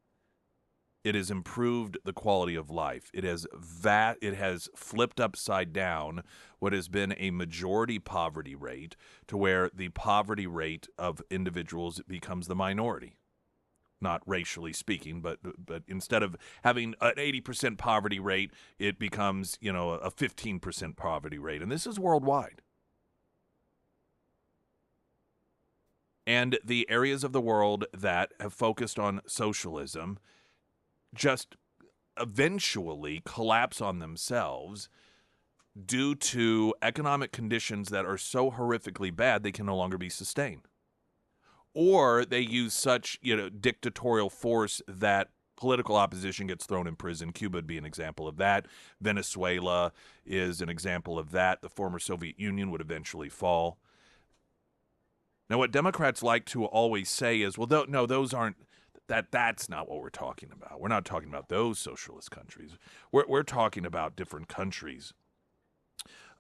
it has improved the quality of life. It has flipped upside down what has been a majority poverty rate to where the poverty rate of individuals becomes the minority. Not racially speaking, but instead of having an 80% poverty rate, it becomes, a 15% poverty rate. And this is worldwide. And the areas of the world that have focused on socialism just eventually collapse on themselves due to economic conditions that are so horrifically bad they can no longer be sustained. Or they use such, dictatorial force that political opposition gets thrown in prison. Cuba would be an example of that. Venezuela is an example of that. The former Soviet Union would eventually fall. Now, what Democrats like to always say is, well, no, those aren't, that's not what we're talking about. We're not talking about those socialist countries. We're talking about different countries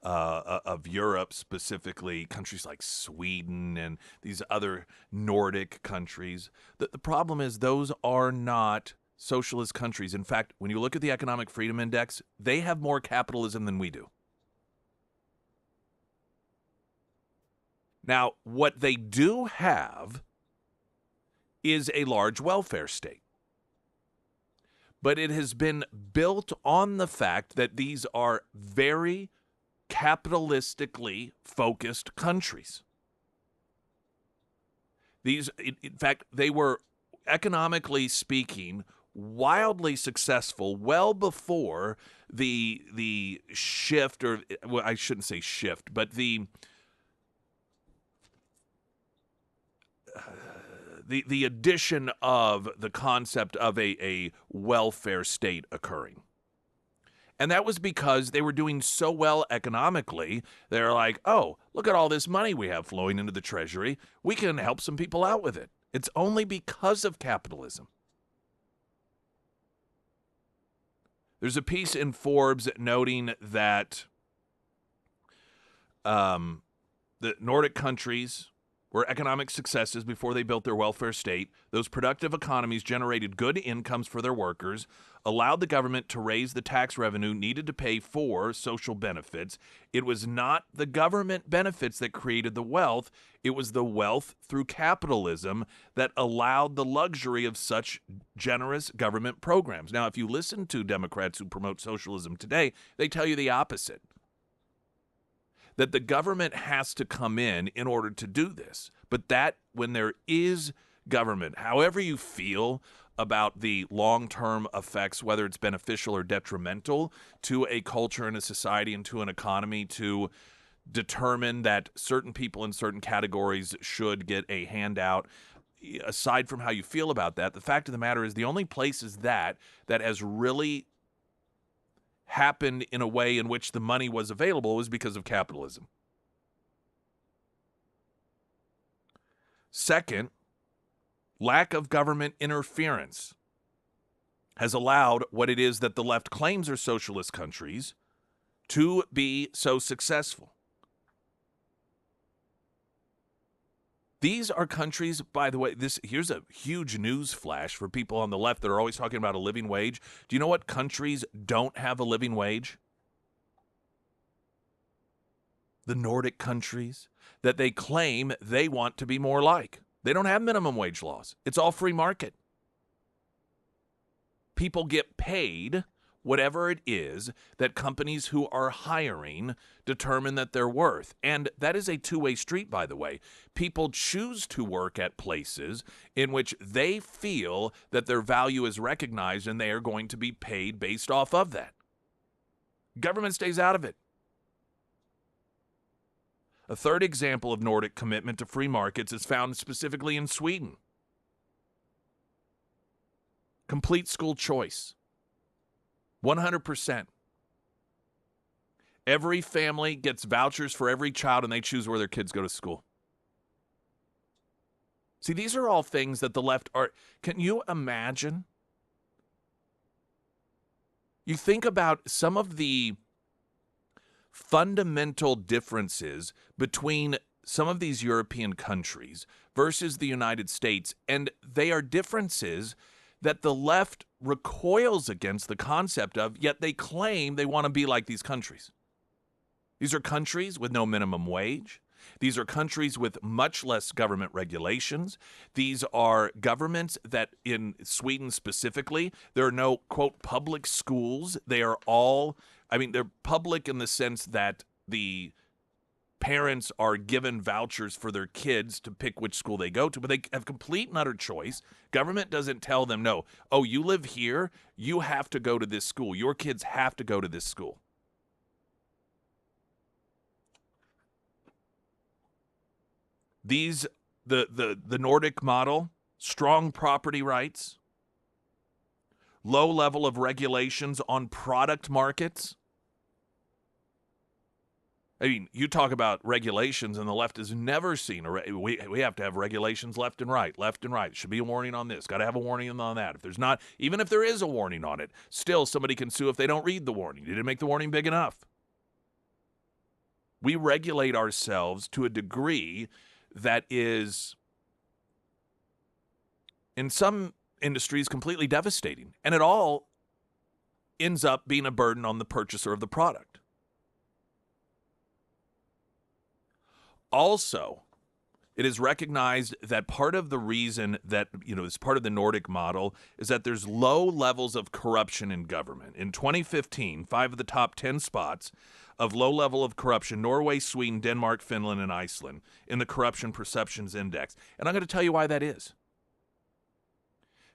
of Europe, specifically countries like Sweden and these other Nordic countries. The problem is those are not socialist countries. In fact, when you look at the Economic Freedom Index, they have more capitalism than we do. Now, what they do have is a large welfare state. But it has been built on the fact that these are very capitalistically focused countries. In fact, they were, economically speaking, wildly successful well before the shift, or well, I shouldn't say shift, but the addition of the concept of a welfare state occurring. And that was because they were doing so well economically. They're like, oh, look at all this money we have flowing into the treasury. We can help some people out with it. It's only because of capitalism. There's a piece in Forbes noting that the Nordic countries were economic successes before they built their welfare state. Those productive economies generated good incomes for their workers, allowed the government to raise the tax revenue needed to pay for social benefits. It was not the government benefits that created the wealth. It was the wealth through capitalism that allowed the luxury of such generous government programs. Now, if you listen to Democrats who promote socialism today, they tell you the opposite. That the government has to come in order to do this. But that when there is government, however you feel about the long-term effects, whether it's beneficial or detrimental to a culture and a society and to an economy, to determine that certain people in certain categories should get a handout, aside from how you feel about that, the fact of the matter is the only places that has really happened in a way in which the money was available was because of capitalism. Second, lack of government interference has allowed what it is that the left claims are socialist countries to be so successful. These are countries, by the way, here's a huge news flash for people on the left that are always talking about a living wage. Do you know what countries don't have a living wage? The Nordic countries that they claim they want to be more like. They don't have minimum wage laws. It's all free market. People get paid whatever it is that companies who are hiring determine that they're worth. And that is a two-way street, by the way. People choose to work at places in which they feel that their value is recognized and they are going to be paid based off of that. Government stays out of it. A third example of Nordic commitment to free markets is found specifically in Sweden. Complete school choice. 100%. Every family gets vouchers for every child, and they choose where their kids go to school. See, these are all things that the left are. Can you imagine? You think about some of the fundamental differences between some of these European countries versus the United States, and they are differences that the left recoils against the concept of, yet they claim they want to be like these countries. These are countries with no minimum wage. These are countries with much less government regulations. These are governments that, in Sweden specifically, there are no, quote, public schools. They are all, they're public in the sense that the parents are given vouchers for their kids to pick which school they go to, but they have complete and utter choice. Government doesn't tell them, no, oh, you live here, you have to go to this school. Your kids have to go to this school. The Nordic model, strong property rights, low level of regulations on product markets. You talk about regulations, and the left has never seen we have to have regulations left and right. Should be a warning on this. Got to have a warning on that. If there's not, even if there is a warning on it, still somebody can sue if they don't read the warning. You didn't make the warning big enough. We regulate ourselves to a degree that is, in some industries, completely devastating, and it all ends up being a burden on the purchaser of the product. Also, it is recognized that part of the reason that, is part of the Nordic model is that there's low levels of corruption in government. In 2015, 5 of the top 10 spots of low level of corruption, Norway, Sweden, Denmark, Finland, and Iceland in the Corruption Perceptions Index. And I'm going to tell you why that is.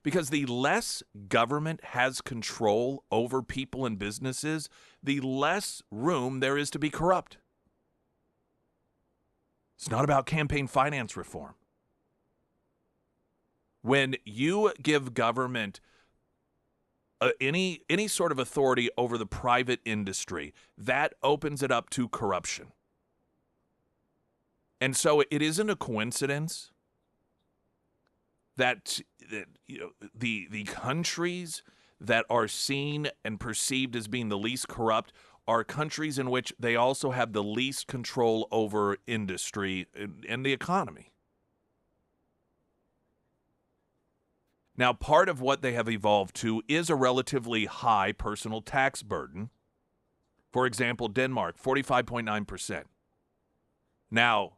Because the less government has control over people and businesses, the less room there is to be corrupt. It's not about campaign finance reform. When you give government any sort of authority over the private industry, that opens it up to corruption. And so it isn't a coincidence that the countries that are seen and perceived as being the least corrupt are countries in which they also have the least control over industry and the economy. Now, part of what they have evolved to is a relatively high personal tax burden. For example, Denmark, 45.9%. Now,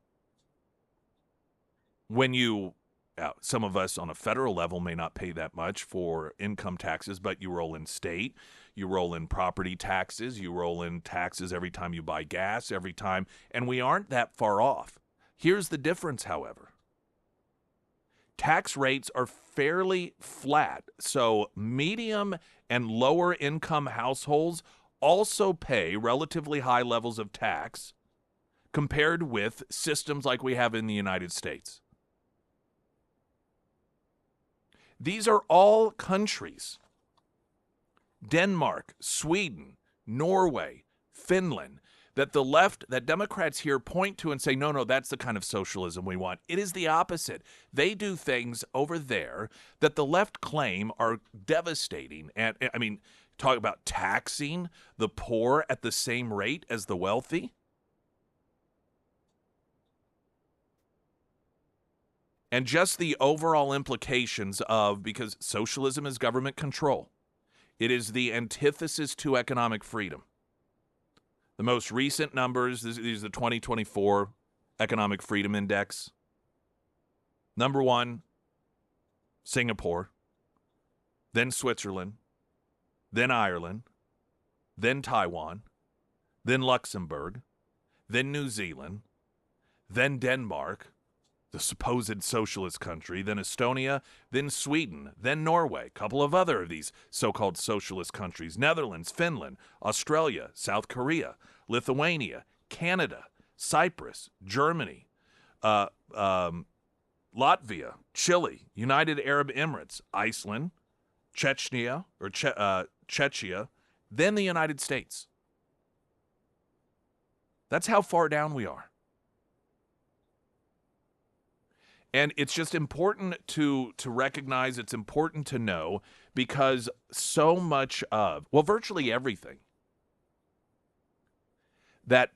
when some of us on a federal level may not pay that much for income taxes, but you roll in state, you roll in property taxes, you roll in taxes every time you buy gas, every time, and we aren't that far off. Here's the difference, however. Tax rates are fairly flat, so medium and lower income households also pay relatively high levels of tax compared with systems like we have in the United States. These are all countries, Denmark, Sweden, Norway, Finland, that Democrats here point to and say, no, that's the kind of socialism we want. It is the opposite. They do things over there that the left claim are devastating. And talk about taxing the poor at the same rate as the wealthy. And just the overall implications of, because socialism is government control. It is the antithesis to economic freedom. The most recent numbers, these are the 2024 Economic Freedom Index. Number 1, Singapore, then Switzerland, then Ireland, then Taiwan, then Luxembourg, then New Zealand, then Denmark, the supposed socialist country, then Estonia, then Sweden, then Norway, a couple of other of these so-called socialist countries, Netherlands, Finland, Australia, South Korea, Lithuania, Canada, Cyprus, Germany, Latvia, Chile, United Arab Emirates, Iceland, Chechnya, then the United States. That's how far down we are. And it's just important to recognize, it's important to know, because so much of, well, virtually everything that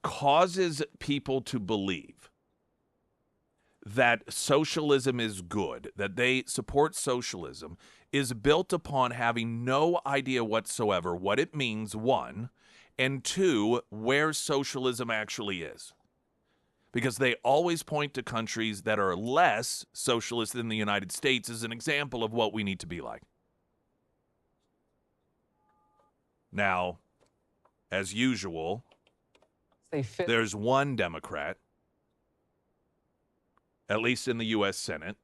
causes people to believe that socialism is good, that they support socialism, is built upon having no idea whatsoever what it means, one, and two, where socialism actually is. Because they always point to countries that are less socialist than the United States as an example of what we need to be like. Now, as usual, there's one Democrat, at least in the U.S. Senate,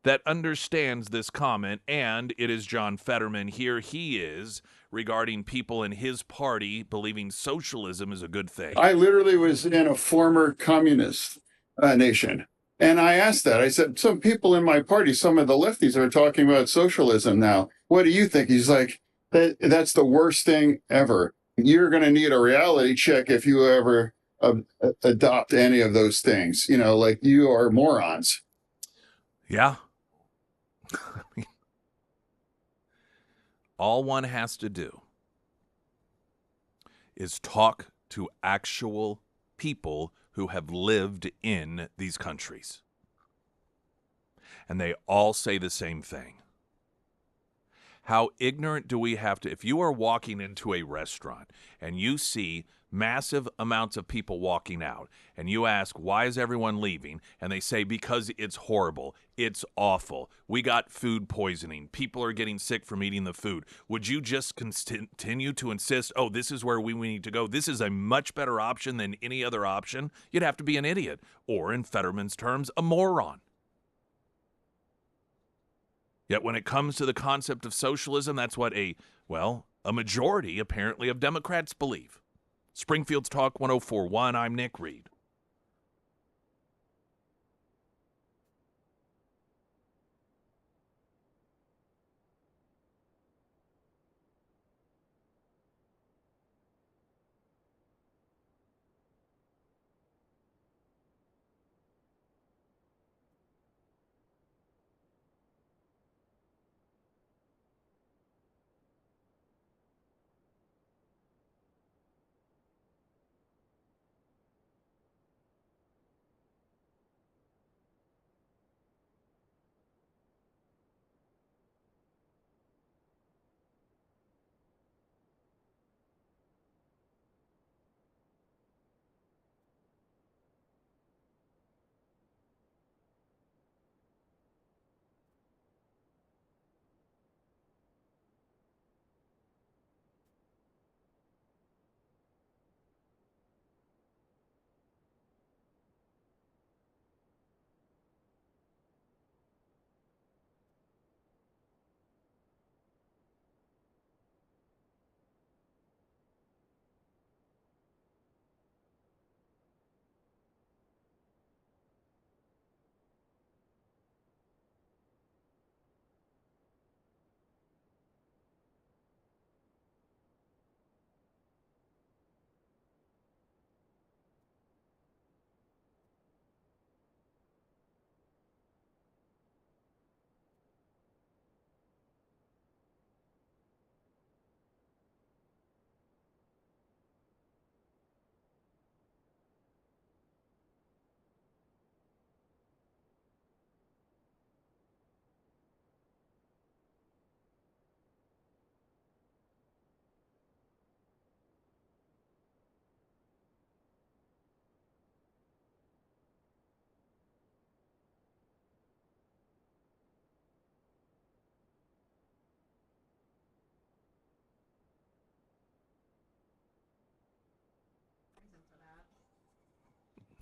that understands this comment, and it is John Fetterman. Here he is regarding people in his party believing socialism is a good thing. I literally was in a former communist nation. And I asked that. I said, some people in my party, some of the lefties are talking about socialism now. What do you think? He's like, that's the worst thing ever. You're going to need a reality check if you ever adopt any of those things. You know, like, you are morons. Yeah. All one has to do is talk to actual people who have lived in these countries. And they all say the same thing. How ignorant do we have to, if you are walking into a restaurant and you see massive amounts of people walking out and you ask, why is everyone leaving? And they say, because it's horrible. It's awful. We got food poisoning. People are getting sick from eating the food. Would you just continue to insist, oh, this is where we need to go? This is a much better option than any other option? You'd have to be an idiot, or in Fetterman's terms, a moron. Yet when it comes to the concept of socialism, that's what a majority, apparently, of Democrats believe. Springfield's Talk 104.1, I'm Nick Reed.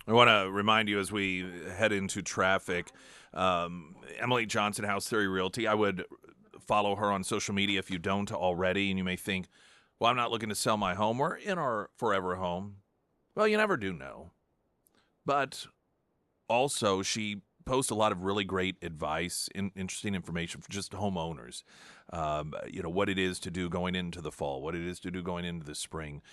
I want to remind you as we head into traffic, Emily Johnson, House Theory Realty, I would follow her on social media if you don't already, and you may think, well, I'm not looking to sell my home. We're in our forever home. Well, you never do know. But also, she posts a lot of really great advice, interesting information for just homeowners. What it is to do going into the fall, what it is to do going into the spring,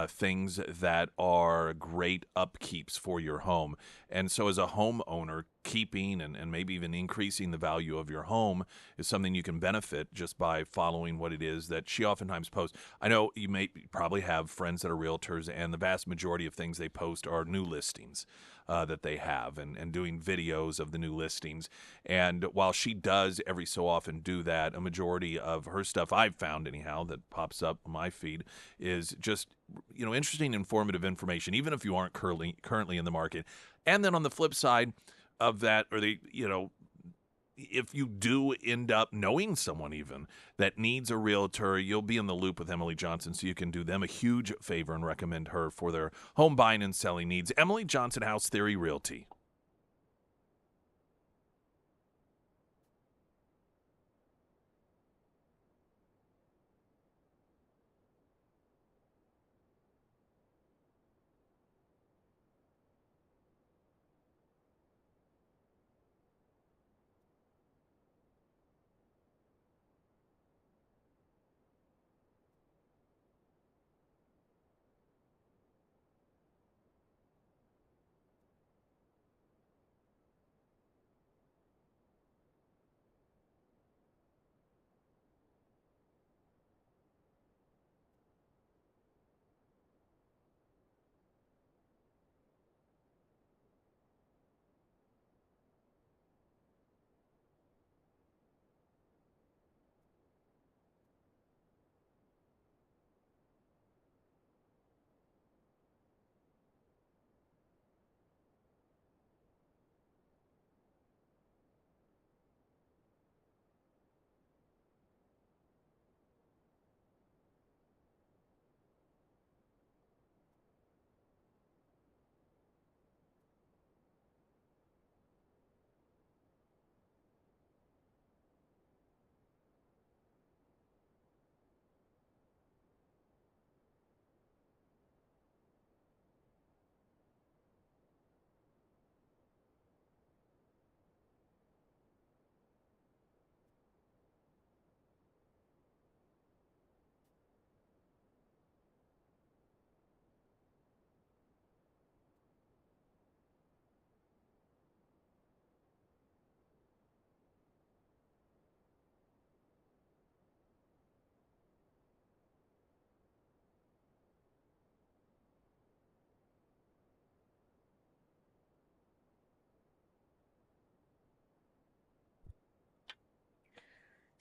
things that are great upkeeps for your home. And so as a homeowner, keeping and maybe even increasing the value of your home is something you can benefit just by following what it is that she oftentimes posts. I know you may probably have friends that are realtors, and the vast majority of things they post are new listings that they have and doing videos of the new listings. And while she does every so often do that, a majority of her stuff I've found anyhow that pops up on my feed is just, interesting, informative information, even if you aren't currently in the market. And then on the flip side of that, if you do end up knowing someone even that needs a realtor, you'll be in the loop with Emily Johnson, so you can do them a huge favor and recommend her for their home buying and selling needs. Emily Johnson, House Theory Realty.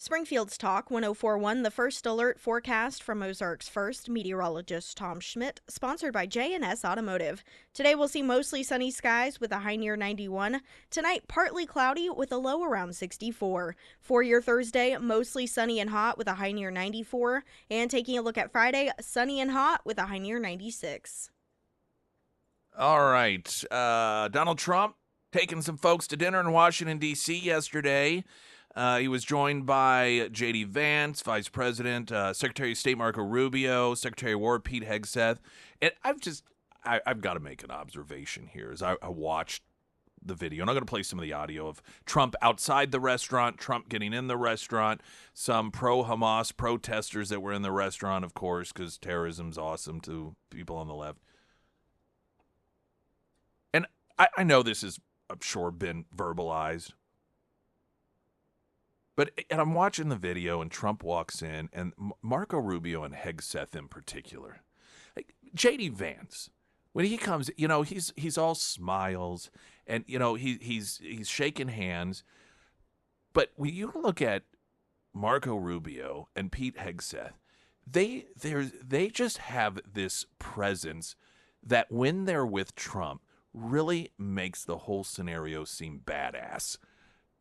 Springfield's Talk 1041, the first alert forecast from Ozarks First meteorologist Tom Schmidt, sponsored by J&S Automotive. Today we'll see mostly sunny skies with a high near 91. Tonight, partly cloudy with a low around 64. For your Thursday, mostly sunny and hot with a high near 94. And taking a look at Friday, sunny and hot with a high near 96. All right. Donald Trump taking some folks to dinner in Washington, D.C. yesterday. He was joined by J.D. Vance, Vice President, Secretary of State Marco Rubio, Secretary of War Pete Hegseth. And I've got to make an observation here as I watched the video. And I'm going to play some of the audio of Trump outside the restaurant, Trump getting in the restaurant, some pro-Hamas protesters that were in the restaurant, of course, because terrorism's awesome to people on the left. And I know this has, I'm sure, been verbalized. And I'm watching the video, and Trump walks in, and Marco Rubio and Hegseth in particular. Like, J.D. Vance, when he comes, he's all smiles, and, he's shaking hands. But when you look at Marco Rubio and Pete Hegseth, they just have this presence that when they're with Trump really makes the whole scenario seem badass.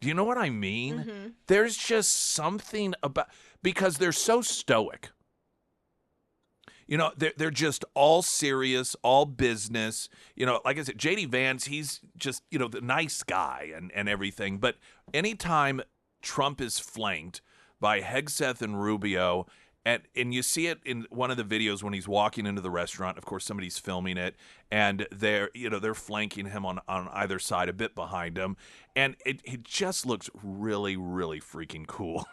Do you know what I mean? Mm-hmm. There's just something about, because they're so stoic. You know, they're just all serious, all business. You know, like I said, J.D. Vance, he's just, you know, the nice guy and everything. But anytime Trump is flanked by Hegseth and Rubio, and you see it in one of the videos when he's walking into the restaurant. Of course, somebody's filming it, and they're flanking him on either side, a bit behind him, and it just looks really, really freaking cool.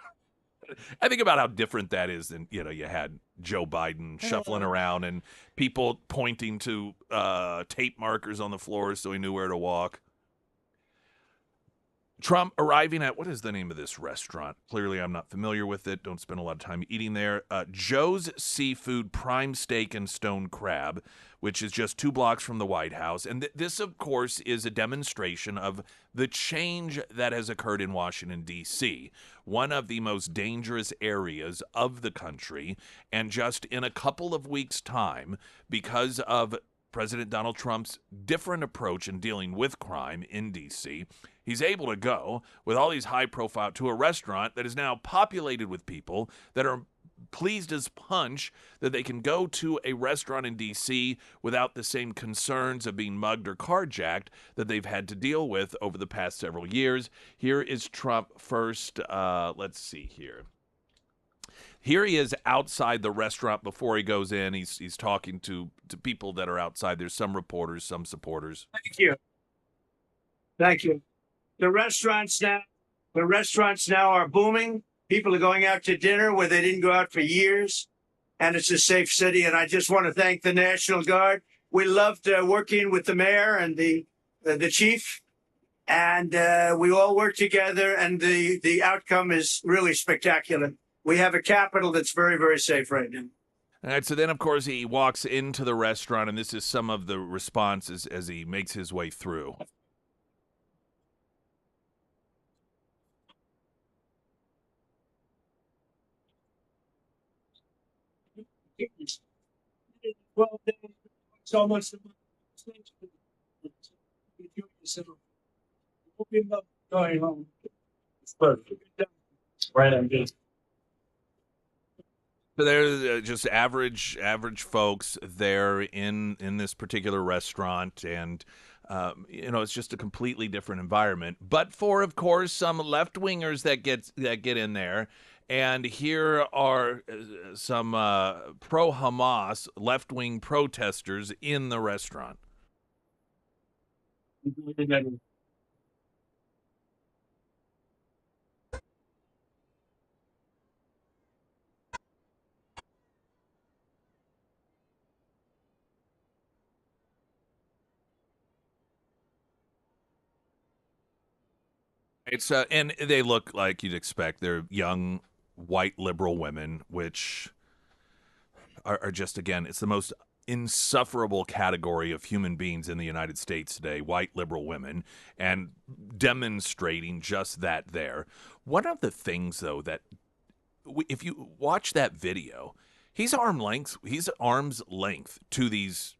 I think about how different that is than, you know, you had Joe Biden shuffling around and people pointing to tape markers on the floor so he knew where to walk. Trump arriving at, what is the name of this restaurant? Clearly, I'm not familiar with it. Don't spend a lot of time eating there. Joe's Seafood Prime Steak and Stone Crab, which is just 2 blocks from the White House. And this, of course, is a demonstration of the change that has occurred in Washington, D.C., one of the most dangerous areas of the country. And just in a couple of weeks' time, because of President Donald Trump's different approach in dealing with crime in D.C., he's able to go with all these high profile to a restaurant that is now populated with people that are pleased as punch that they can go to a restaurant in D.C. without the same concerns of being mugged or carjacked that they've had to deal with over the past several years. Here is Trump first. Let's see here. Here he is outside the restaurant before he goes in. He's talking to people that are outside. There's some reporters, some supporters. Thank you. Thank you. The restaurants now are booming. People are going out to dinner where they didn't go out for years, and it's a safe city. And I just want to thank the National Guard. We loved working with the mayor and the chief, and we all work together, and the outcome is really spectacular. We have a capital that's very, very safe right now. All right, so then, of course, he walks into the restaurant, and this is some of the responses as he makes his way through. Well, so much. Going home. It's perfect. Right, I'm good. So they're just average folks there in this particular restaurant, and you know, it's just a completely different environment. But for, of course, some left wingers that get in there, and here are some pro Hamas left wing protesters in the restaurant. It's and they look like you'd expect. They're young, white liberal women, which are just, again, it's the most insufferable category of human beings in the United States today, white liberal women, and demonstrating just that there. One of the things, though, that if you watch that video, he's arm's length to these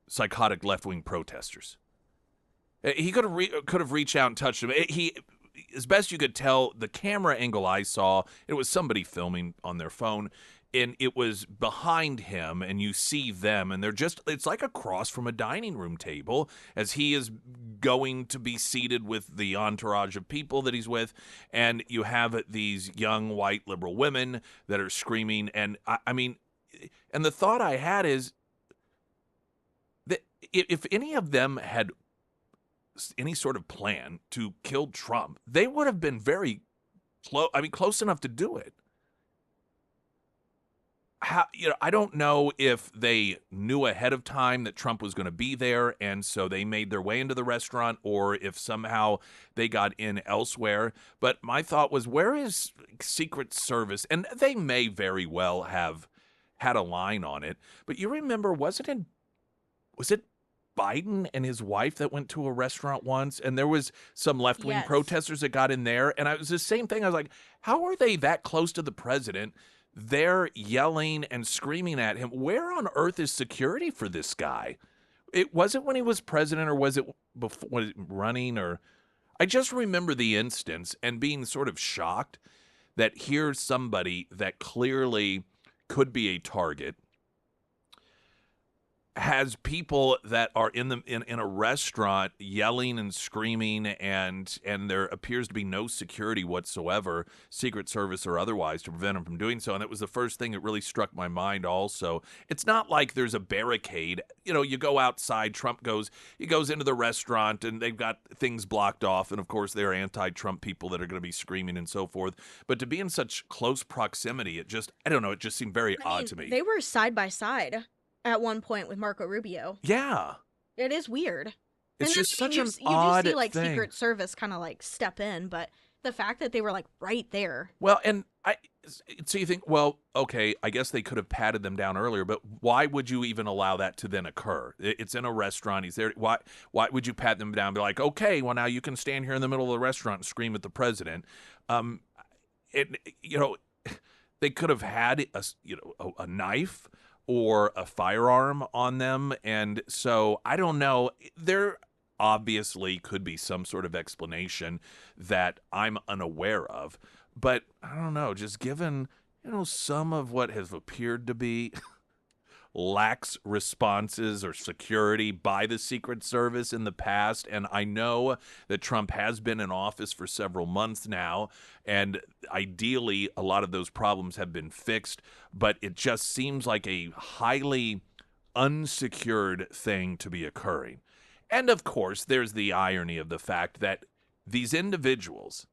psychotic left-wing protesters. He could have reached out and touched him. He, as best you could tell, the camera angle I saw, it was somebody filming on their phone, and it was behind him, and you see them, and it's like across from a dining room table as he is going to be seated with the entourage of people that he's with, and you have these young white liberal women that are screaming, and I mean, and the thought I had is that if any of them had any sort of plan to kill Trump, they would have been very close enough to do it. I don't know if they knew ahead of time that Trump was going to be there, and so they made their way into the restaurant, or if somehow they got in elsewhere. But my thought was, where is Secret Service? And they may very well have had a line on it. But you remember, was it Biden and his wife that went to a restaurant once, and there was some left-wing protesters that got in there, and it was the same thing. I was like, how are they that close to the president? They're yelling and screaming at him. Where on earth is security for this guy? It wasn't when he was president, or was it before, was it running? Or I just remember the instance and being sort of shocked that here's somebody that clearly could be a target has people that are in a restaurant yelling and screaming, and there appears to be no security whatsoever, Secret Service or otherwise, to prevent them from doing so. And that was the first thing that really struck my mind also. It's not like there's a barricade. You know, you go outside, he goes into the restaurant, and they've got things blocked off, and of course there are anti-Trump people that are going to be screaming and so forth. But to be in such close proximity, it just seemed very odd to me. They were side by side at one point with Marco Rubio. Yeah. It is weird. It's just such an You odd do see, like, thing. Secret Service kind of, like, step in, but the fact that they were, like, right there. Well, and so you think, well, okay, I guess they could have patted them down earlier, but why would you even allow that to then occur? It's in a restaurant. He's there. Why would you pat them down and be like, okay, well, now you can stand here in the middle of the restaurant and scream at the president? They could have had a knife or a firearm on them. And so I don't know. There obviously could be some sort of explanation that I'm unaware of. But I don't know, just given, some of what has appeared to be lax responses or security by the Secret Service in the past. And I know that Trump has been in office for several months now, and ideally a lot of those problems have been fixed, but it just seems like a highly unsecured thing to be occurring. And of course, there's the irony of the fact that these individuals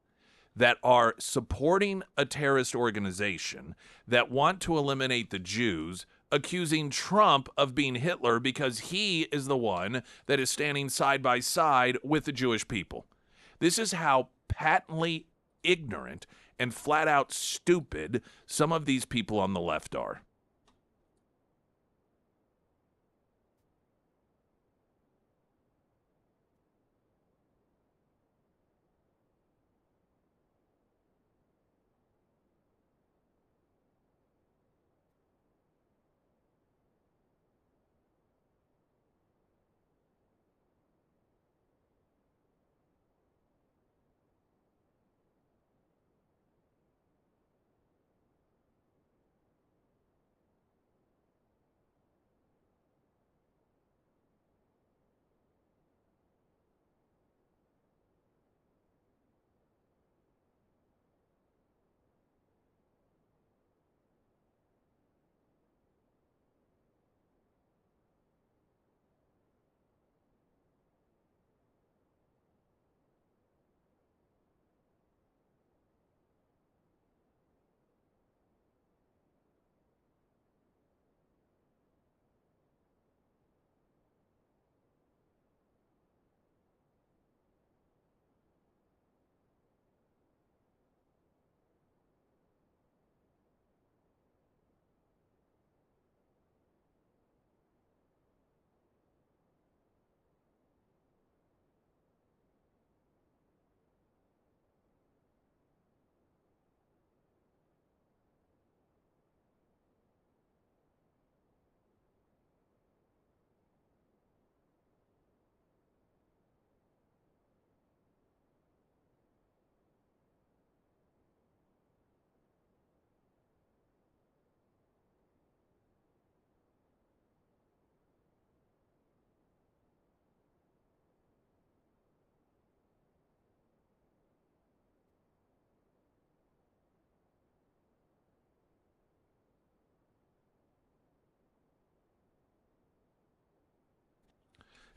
that are supporting a terrorist organization that want to eliminate the Jews, accusing Trump of being Hitler because he is the one that is standing side by side with the Jewish people. This is how patently ignorant and flat out stupid some of these people on the left are.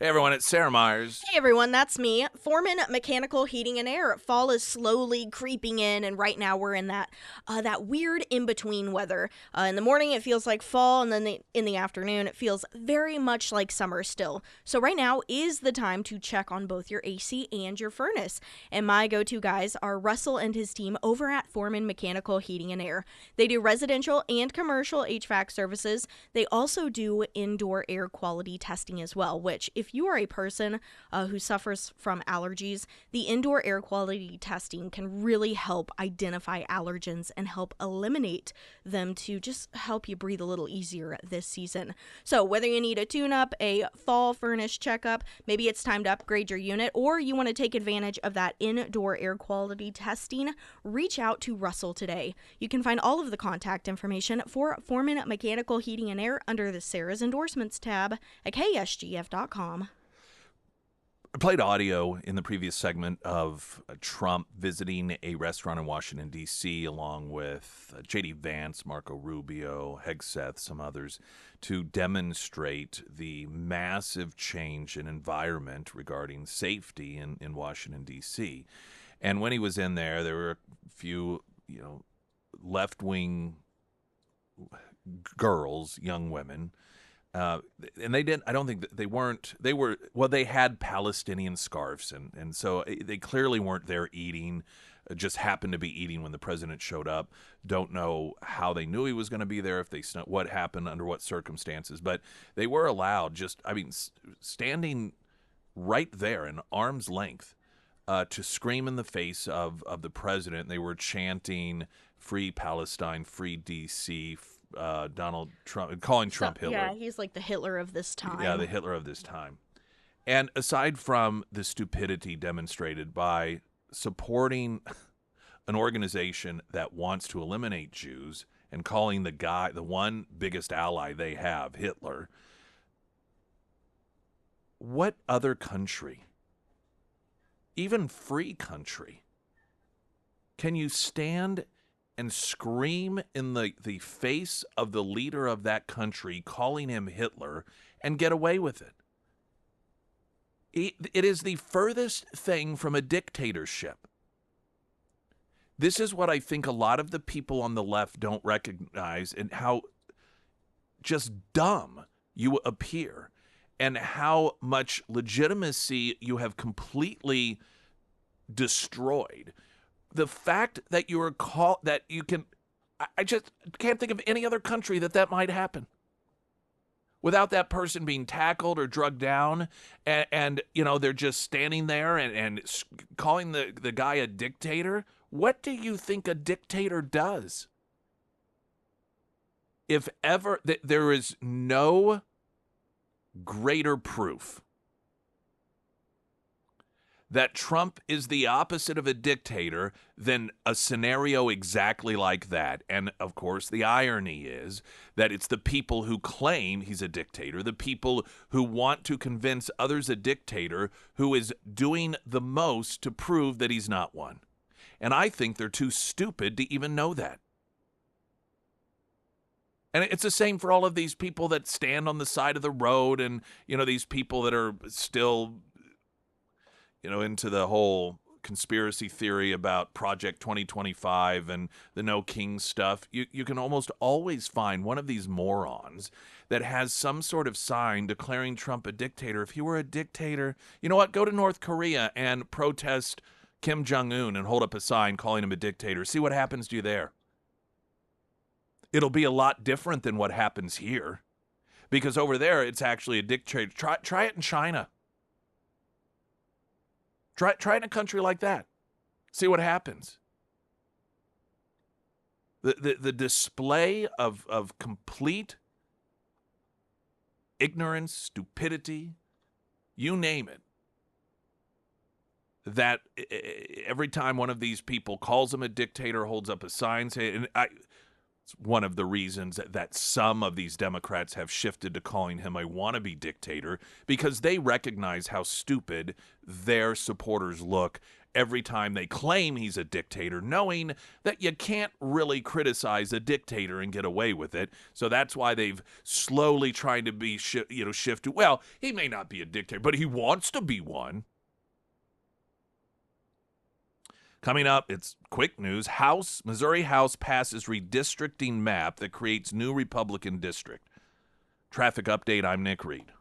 Hey everyone, it's Sarah Myers. Hey everyone, that's me. Foreman Mechanical Heating and Air. Fall is slowly creeping in, and right now we're in that weird in-between weather. In the morning it feels like fall, and then in the afternoon it feels very much like summer still. So right now is the time to check on both your AC and your furnace. And my go-to guys are Russell and his team over at Foreman Mechanical Heating and Air. They do residential and commercial HVAC services. They also do indoor air quality testing as well, which if if you are a person who suffers from allergies, the indoor air quality testing can really help identify allergens and help eliminate them to just help you breathe a little easier this season. So whether you need a tune-up, a fall furnace checkup, maybe it's time to upgrade your unit, or you want to take advantage of that indoor air quality testing, reach out to Russell today. You can find all of the contact information for Foreman Mechanical Heating and Air under the Sarah's Endorsements tab at ksgf.com. I played audio in the previous segment of Trump visiting a restaurant in Washington, D.C., along with J.D. Vance, Marco Rubio, Hegseth, some others, to demonstrate the massive change in environment regarding safety in Washington, D.C. And when he was in there, there were a few, left-wing girls, young women, and they didn't, I don't think that they had Palestinian scarves, and so they clearly weren't there eating, just happened to be eating when the president showed up. Don't know how they knew he was going to be there, what happened, under what circumstances, but they were allowed standing right there in arm's length to scream in the face of the president. They were chanting "Free Palestine, Free DC," Donald Trump, calling Trump Hitler. Yeah, he's like the Hitler of this time. Yeah, the Hitler of this time. And aside from the stupidity demonstrated by supporting an organization that wants to eliminate Jews and calling the one biggest ally they have, Hitler, what other country, even free country, can you stand and scream in the face of the leader of that country, calling him Hitler, and get away with it? It is the furthest thing from a dictatorship. This is what I think a lot of the people on the left don't recognize, and how just dumb you appear, and how much legitimacy you have completely destroyed. The fact that you are I just can't think of any other country that might happen without that person being tackled or drugged down, and they're just standing there and calling the guy a dictator. What do you think a dictator does? If ever, there is no greater proof that Trump is the opposite of a dictator than a scenario exactly like that. And, of course, the irony is that it's the people who claim he's a dictator, the people who want to convince others a dictator, who is doing the most to prove that he's not one. And I think they're too stupid to even know that. And it's the same for all of these people that stand on the side of the road, and, these people that are still into the whole conspiracy theory about Project 2025 and the No King stuff. You can almost always find one of these morons that has some sort of sign declaring Trump a dictator. If he were a dictator, you know what? Go to North Korea and protest Kim Jong-un and hold up a sign calling him a dictator. See what happens to you there. It'll be a lot different than what happens here, because over there it's actually a dictator. Try it in China. Try it in a country like that. See what happens. The display of complete ignorance, stupidity, you name it, that every time one of these people calls him a dictator, holds up a sign, it's one of the reasons that some of these Democrats have shifted to calling him a wannabe dictator, because they recognize how stupid their supporters look every time they claim he's a dictator, knowing that you can't really criticize a dictator and get away with it. So that's why they've slowly tried to shift to, well, he may not be a dictator, but he wants to be one. Coming up, it's quick news. Missouri House passes redistricting map that creates new Republican district. Traffic update, I'm Nick Reed.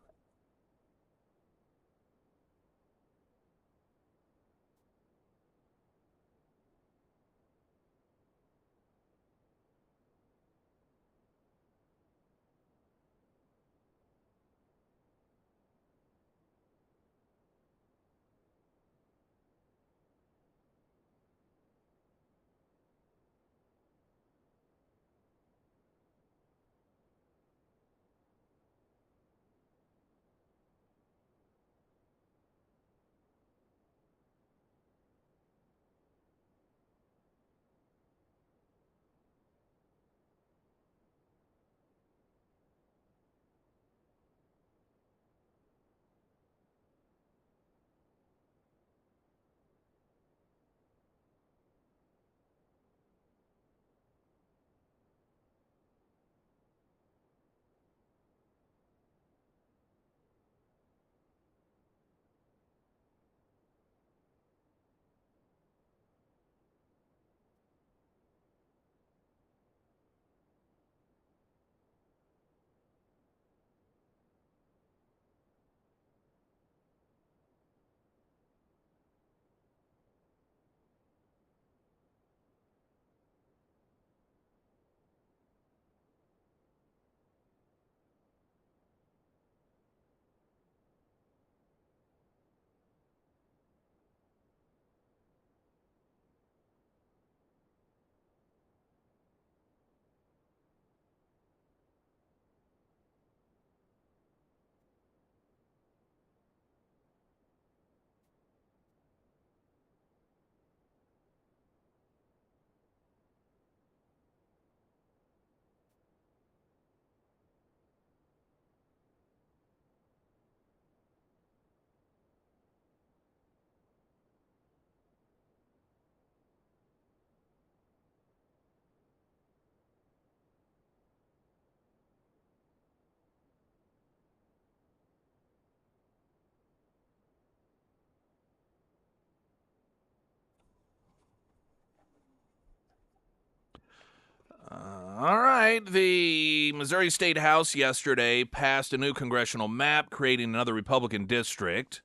right. The Missouri State House yesterday passed a new congressional map creating another Republican district.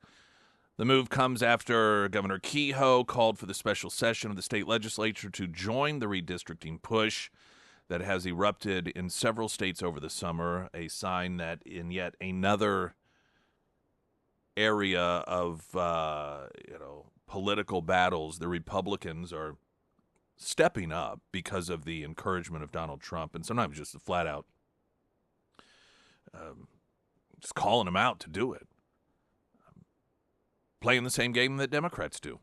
The move comes after Governor Kehoe called for the special session of the state legislature to join the redistricting push that has erupted in several states over the summer, a sign that in yet another area of political battles, the Republicans are stepping up because of the encouragement of Donald Trump, and sometimes just flat out just calling him out to do it. Playing the same game that Democrats do.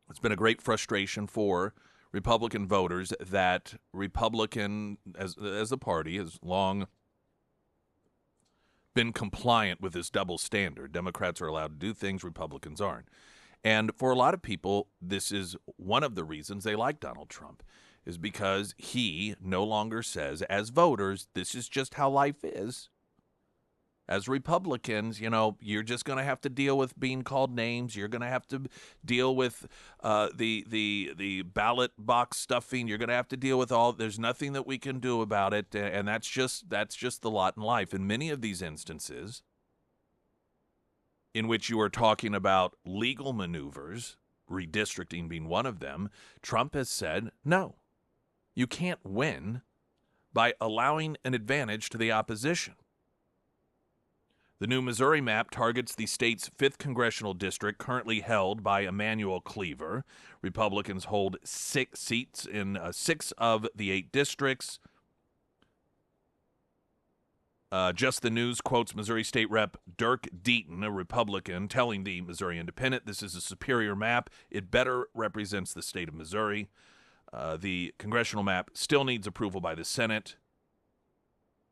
It's been a great frustration for Republican voters that Republican, as a party, has long been compliant with this double standard. Democrats are allowed to do things, Republicans aren't. And for a lot of people, this is one of the reasons they like Donald Trump, is because he no longer says, as voters, this is just how life is. As Republicans, you're just going to have to deal with being called names. You're going to have to deal with the ballot box stuffing. You're going to have to deal with all. There's nothing that we can do about it, and that's just the lot in life. In many of these instances, in which you are talking about legal maneuvers, redistricting being one of them, Trump has said, no, you can't win by allowing an advantage to the opposition. The new Missouri map targets the state's 5th congressional district, currently held by Emanuel Cleaver. Republicans hold 6 seats in 6 of the 8 districts. Just the News quotes Missouri State Rep Dirk Deaton, a Republican, telling the Missouri Independent, this is a superior map. It better represents the state of Missouri. The congressional map still needs approval by the Senate.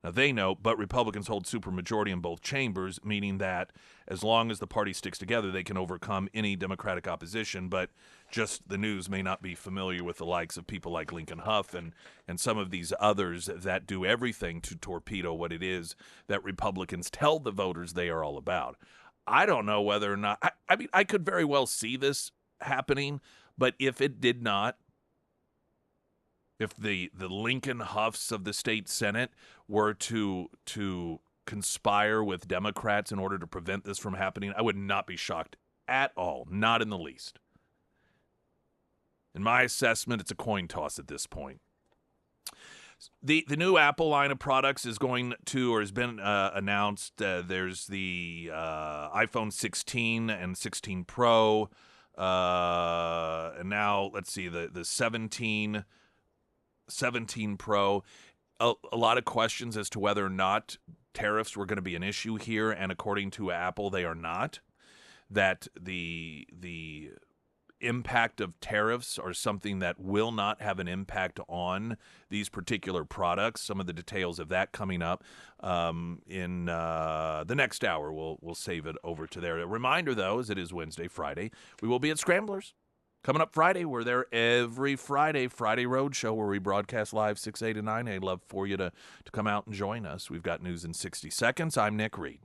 Now, they know, but Republicans hold supermajority in both chambers, meaning that as long as the party sticks together, they can overcome any Democratic opposition. But Just the News may not be familiar with the likes of people like Lincoln Huff and some of these others that do everything to torpedo what it is that Republicans tell the voters they are all about. I don't know whether or not – I mean, I could very well see this happening, but if it did not, if the Lincoln Huffs of the state Senate were to conspire with Democrats in order to prevent this from happening, I would not be shocked at all, not in the least. In my assessment, it's a coin toss at this point. The new Apple line of products is going to, or has been announced. There's the iPhone 16 and 16 Pro, and now let's see the 17 Pro. A lot of questions as to whether or not tariffs were going to be an issue here, and according to Apple, they are not. That the impact of tariffs are something that will not have an impact on these particular products. Some of the details of that coming up in the next hour. We'll save it over to there. A reminder, though, as it is Wednesday, Friday, we will be at Scramblers. Coming up Friday, we're there every Friday Roadshow, where we broadcast live 6, 8, and 9. I'd love for you to come out and join us. We've got news in 60 seconds. I'm Nick Reed.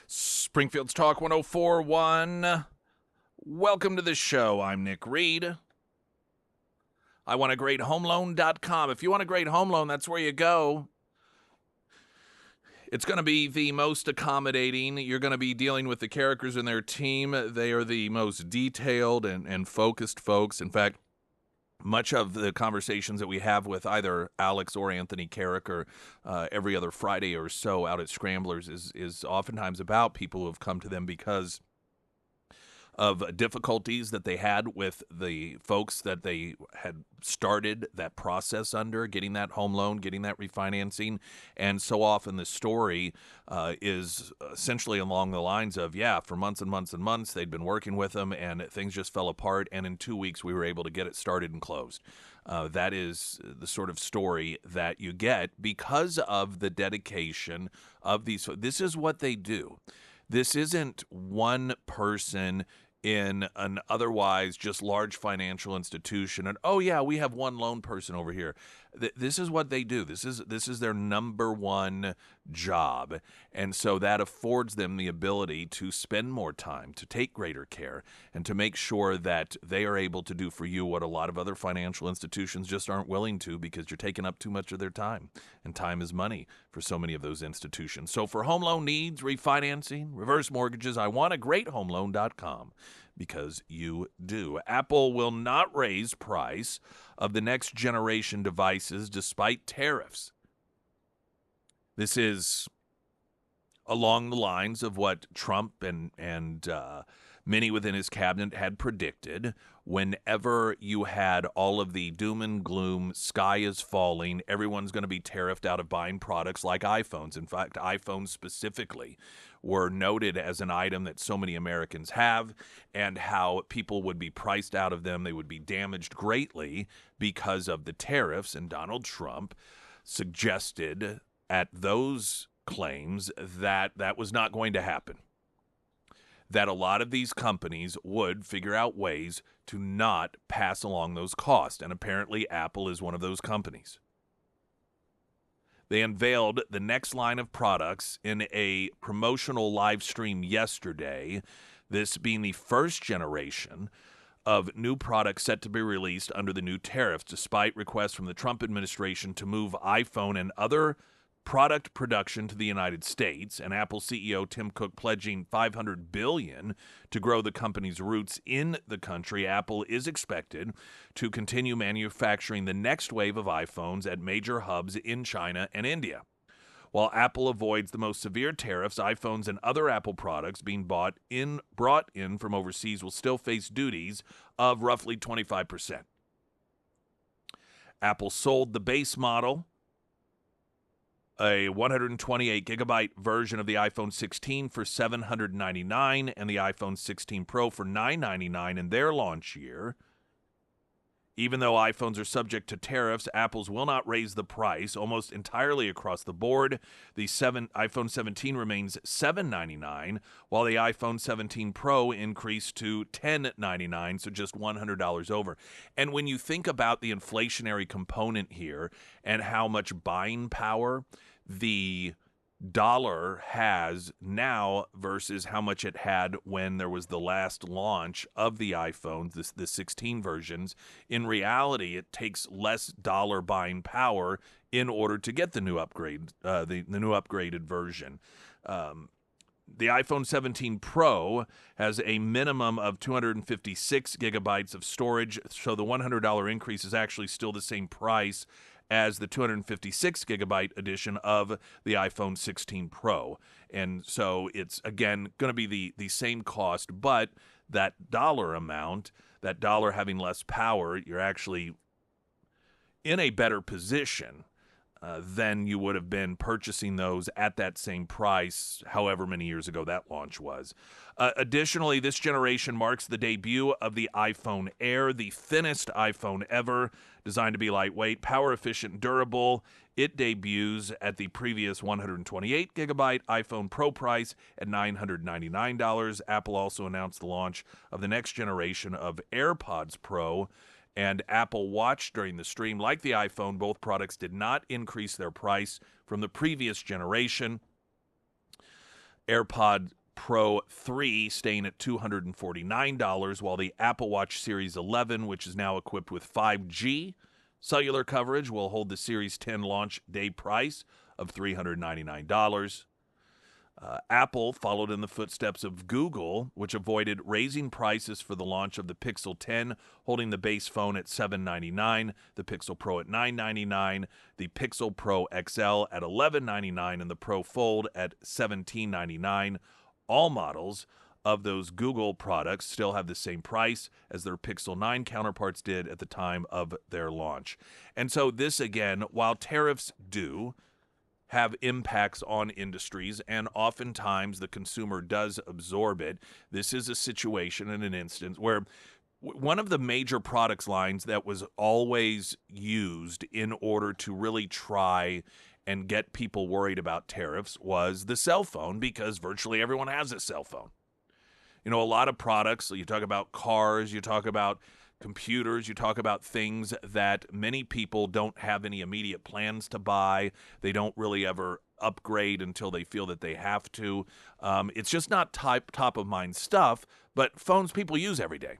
Springfield's Talk 104.1. Welcome to the show. I'm Nick Reed. I want a great homeloan.com. If you want a great home loan, that's where you go. It's going to be the most accommodating. You're going to be dealing with the characters in their team. They are the most detailed and focused folks. In fact, much of the conversations that we have with either Alex or Anthony Carricker every other Friday or so out at Scramblers is oftentimes about people who have come to them because of difficulties that they had with the folks that they had started that process under, getting that home loan, getting that refinancing. And so often the story is essentially along the lines of, for months and months and months, they'd been working with them and things just fell apart. And in 2 weeks, we were able to get it started and closed. That is the sort of story that you get because of the dedication of these. This is what they do. This isn't one person in an otherwise just large financial institution and we have one loan person over here. This is what they do. This is their number one job. And so that affords them the ability to spend more time, to take greater care, and to make sure that they are able to do for you what a lot of other financial institutions just aren't willing to because you're taking up too much of their time. And time is money for so many of those institutions. So for home loan needs, refinancing, reverse mortgages, I want a great homeloan.com because you do. Apple will not raise price of the next generation devices despite tariffs. This is along the lines of what Trump and many within his cabinet had predicted. Whenever you had all of the doom and gloom, sky is falling, everyone's going to be tariffed out of buying products like iPhones. In fact, iPhones specifically were noted as an item that so many Americans have, and how people would be priced out of them. They would be damaged greatly because of the tariffs. And Donald Trump suggested at those claims that that was not going to happen, that a lot of these companies would figure out ways to not pass along those costs. And apparently Apple is one of those companies. They unveiled the next line of products in a promotional live stream yesterday, this being the first generation of new products set to be released under the new tariffs, despite requests from the Trump administration to move iPhone and other product production to the United States, and Apple CEO Tim Cook pledging $500 billion to grow the company's roots in the country. Apple is expected to continue manufacturing the next wave of iPhones at major hubs in China and India. While Apple avoids the most severe tariffs, iPhones and other Apple products being brought in from overseas will still face duties of roughly 25%. Apple sold the base model, a 128 gigabyte version of the iPhone 16 for $799 and the iPhone 16 Pro for $999 in their launch year. Even though iPhones are subject to tariffs, Apple's will not raise the price almost entirely across the board. The iPhone 17 remains $799, while the iPhone 17 Pro increased to $1099, so just $100 over. And when you think about the inflationary component here and how much buying power the dollar has now versus how much it had when there was the last launch of the iPhones, the 16 versions, in reality, it takes less dollar buying power in order to get the new upgrade, the new upgraded version. The iPhone 17 Pro has a minimum of 256 gigabytes of storage, so the $100 increase is actually still the same price as the 256 gigabyte edition of the iPhone 16 Pro. And so it's, again, going to be the same cost, but that dollar amount, that dollar having less power, you're actually in a better position than you would have been purchasing those at that same price however many years ago that launch was. Additionally, this generation marks the debut of the iPhone Air, the thinnest iPhone ever, designed to be lightweight, power efficient, and durable. It debuts at the previous 128 gigabyte iPhone Pro price at $999. Apple also announced the launch of the next generation of AirPods Pro and Apple Watch during the stream. Like the iPhone, both products did not increase their price from the previous generation. AirPod Pro 3 staying at $249, while the Apple Watch Series 11, which is now equipped with 5G cellular coverage, will hold the Series 10 launch day price of $399. Apple followed in the footsteps of Google, which avoided raising prices for the launch of the Pixel 10, holding the base phone at $799, the Pixel Pro at $999, the Pixel Pro XL at $1199, and the Pro Fold at $1799. All models of those Google products still have the same price as their Pixel 9 counterparts did at the time of their launch. And so this, again, while tariffs do have impacts on industries, and oftentimes the consumer does absorb it, this is a situation in an instance where one of the major products lines that was always used in order to really try and get people worried about tariffs was the cell phone, because virtually everyone has a cell phone. You know, a lot of products, you talk about cars, you talk about computers, you talk about things that many people don't have any immediate plans to buy. They don't really ever upgrade until they feel that they have to. It's just not top of mind stuff, but phones people use every day.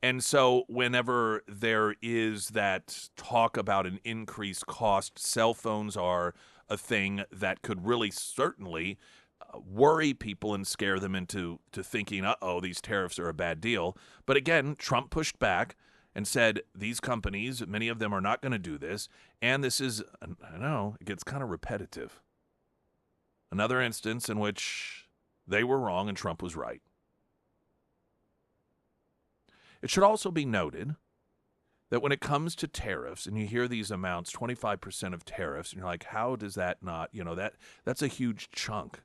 And so whenever there is that talk about an increased cost, cell phones are a thing that could really certainly worry people and scare them into thinking, uh-oh, these tariffs are a bad deal. But again, Trump pushed back and said these companies, many of them are not going to do this. And this is, I know, it gets kind of repetitive. Another instance in which they were wrong and Trump was right. It should also be noted that when it comes to tariffs, and you hear these amounts, 25% of tariffs, and you're like, how does that not, that's a huge chunk.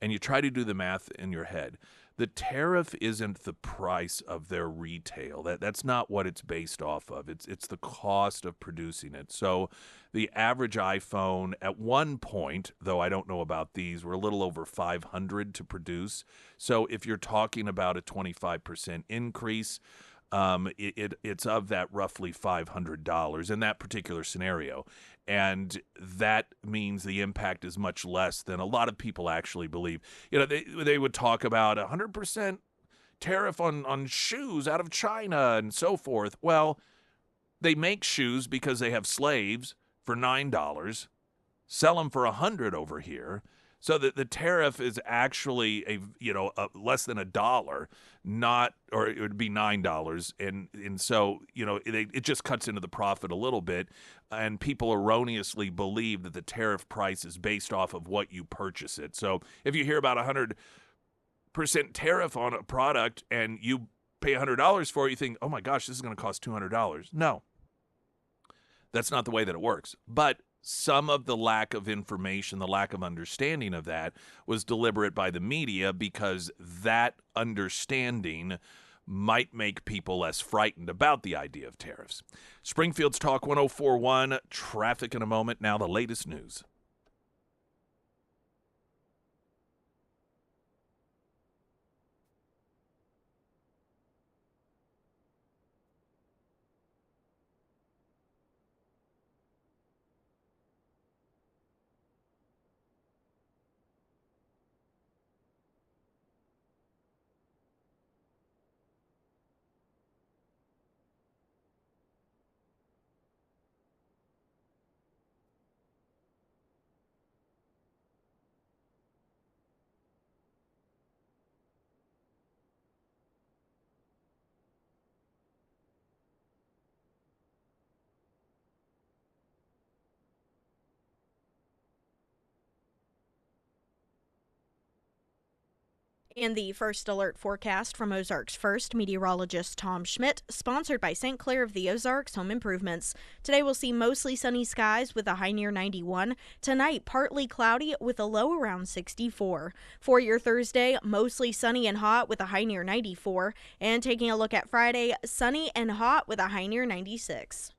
And you try to do the math in your head. The tariff isn't the price of their retail. That's not what it's based off of. It's the cost of producing it. So the average iPhone at one point, though I don't know about these, were a little over $500 to produce. So if you're talking about a 25% increase, it's of that roughly $500 in that particular scenario. And that means the impact is much less than a lot of people actually believe. They would talk about 100% tariff on shoes out of China and so forth. Well, they make shoes because they have slaves for $9, sell them for $100 over here. So that the tariff is actually a less than $1, or it would be $9, and so it just cuts into the profit a little bit, and people erroneously believe that the tariff price is based off of what you purchase it. So if you hear about 100% tariff on a product and you pay $100 for it, you think, oh my gosh, this is going to cost $200. No, that's not the way that it works. But some of the lack of information, the lack of understanding of that was deliberate by the media, because that understanding might make people less frightened about the idea of tariffs. Springfield's Talk 104.1, traffic in a moment. Now the latest news. In the first alert forecast from Ozarks First, meteorologist Tom Schmidt, sponsored by St. Clair of the Ozarks Home Improvements. Today we'll see mostly sunny skies with a high near 91. Tonight, partly cloudy with a low around 64. For your Thursday, mostly sunny and hot with a high near 94. And taking a look at Friday, sunny and hot with a high near 96.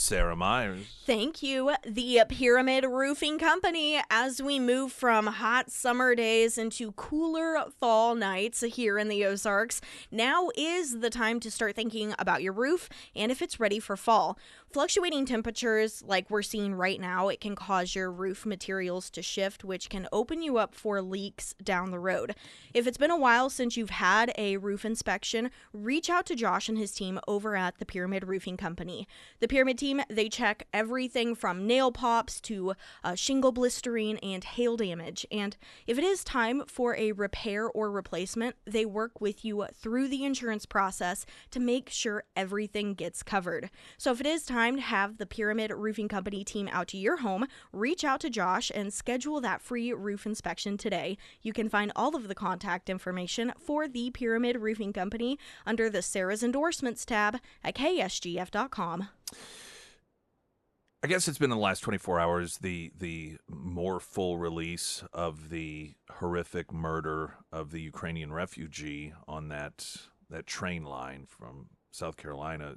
Sarah Myers. Thank you. The Pyramid Roofing Company, as we move from hot summer days into cooler fall nights here in the Ozarks, now is the time to start thinking about your roof and if it's ready for fall. Fluctuating temperatures like we're seeing right now, it can cause your roof materials to shift, which can open you up for leaks down the road. If it's been a while since you've had a roof inspection, reach out to Josh and his team over at the Pyramid Roofing Company. The Pyramid team, they check everything from nail pops to shingle blistering and hail damage. And if it is time for a repair or replacement, they work with you through the insurance process to make sure everything gets covered. So if it is time to have the Pyramid Roofing Company team out to your home, reach out to Josh and schedule that free roof inspection today. You can find all of the contact information for the Pyramid Roofing Company under the Sarah's Endorsements tab at ksgf.com. I guess it's been in the last 24 hours, the more full release of the horrific murder of the Ukrainian refugee on that train line from South Carolina.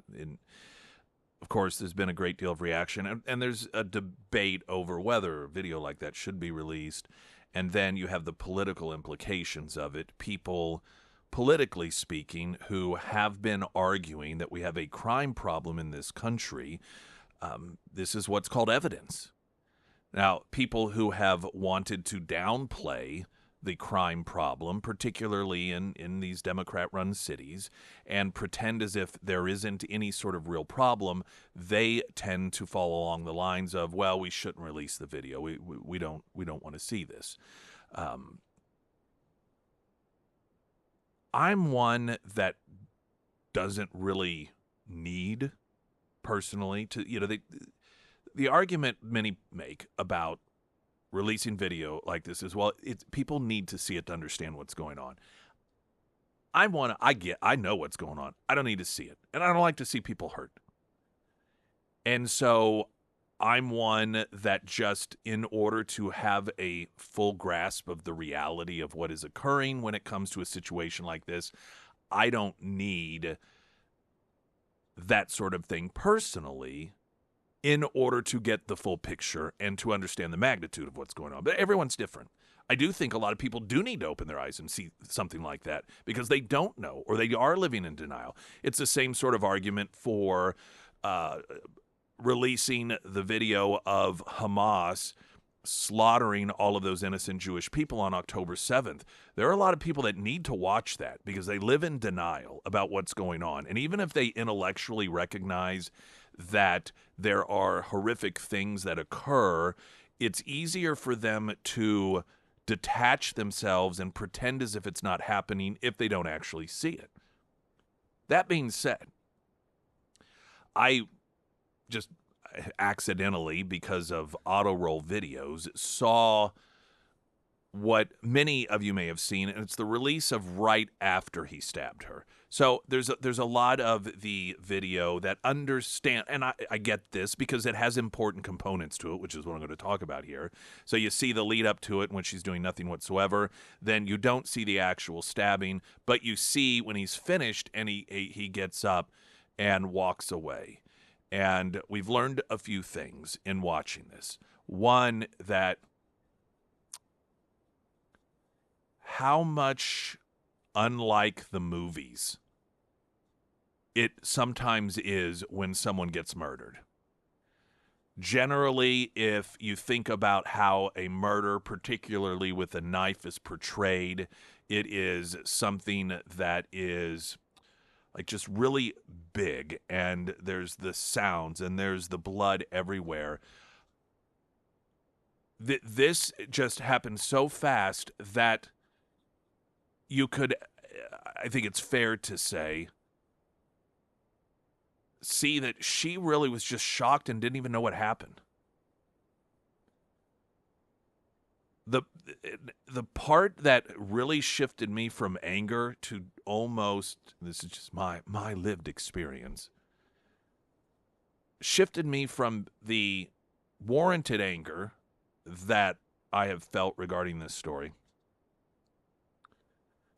Of course, there's been a great deal of reaction, and there's a debate over whether a video like that should be released. And then you have the political implications of it. People, politically speaking, who have been arguing that we have a crime problem in this country. This is what's called evidence. Now, people who have wanted to downplay the crime problem, particularly in these Democrat-run cities, and pretend as if there isn't any sort of real problem, they tend to fall along the lines of, well, we shouldn't release the video. We don't want to see this. I'm one that doesn't really need, personally, to, the argument many make about releasing video like this is, well, people need to see it to understand what's going on. I know what's going on. I don't need to see it. And I don't like to see people hurt. And so I'm one that just, in order to have a full grasp of the reality of what is occurring when it comes to a situation like this, I don't need that sort of thing personally in order to get the full picture and to understand the magnitude of what's going on. But everyone's different. I do think a lot of people do need to open their eyes and see something like that because they don't know or they are living in denial. It's the same sort of argument for releasing the video of Hamas slaughtering all of those innocent Jewish people on October 7th. There are a lot of people that need to watch that because they live in denial about what's going on. And even if they intellectually recognize that there are horrific things that occur, it's easier for them to detach themselves and pretend as if it's not happening if they don't actually see it. That being said, I just accidentally, because of auto roll videos, saw what many of you may have seen, and it's the release of right after he stabbed her. So there's a lot of the video that understand, and I get this because it has important components to it, which is what I'm going to talk about here. So you see the lead up to it when she's doing nothing whatsoever. Then you don't see the actual stabbing, but you see when he's finished and he gets up and walks away. And we've learned a few things in watching this. One, that how much unlike the movies it sometimes is when someone gets murdered. Generally, if you think about how a murder, particularly with a knife, is portrayed, it is something that is like just really big, and there's the sounds and there's the blood everywhere. This just happened so fast that you could, I think it's fair to say, see that she really was just shocked and didn't even know what happened. The part that really shifted me from anger to almost, this is just my lived experience, shifted me from the warranted anger that I have felt regarding this story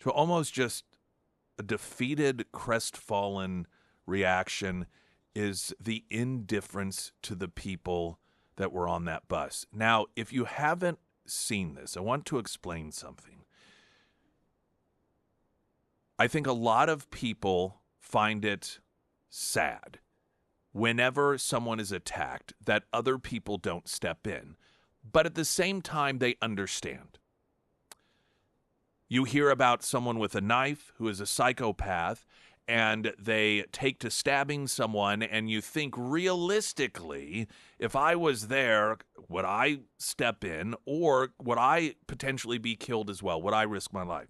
to almost just a defeated, crestfallen reaction is the indifference to the people that were on that bus. Now, if you haven't seen this, I want to explain something. I think a lot of people find it sad whenever someone is attacked that other people don't step in. But at the same time, they understand. You hear about someone with a knife who is a psychopath, and they take to stabbing someone, and you think realistically, if I was there, would I step in, or would I potentially be killed as well? Would I risk my life?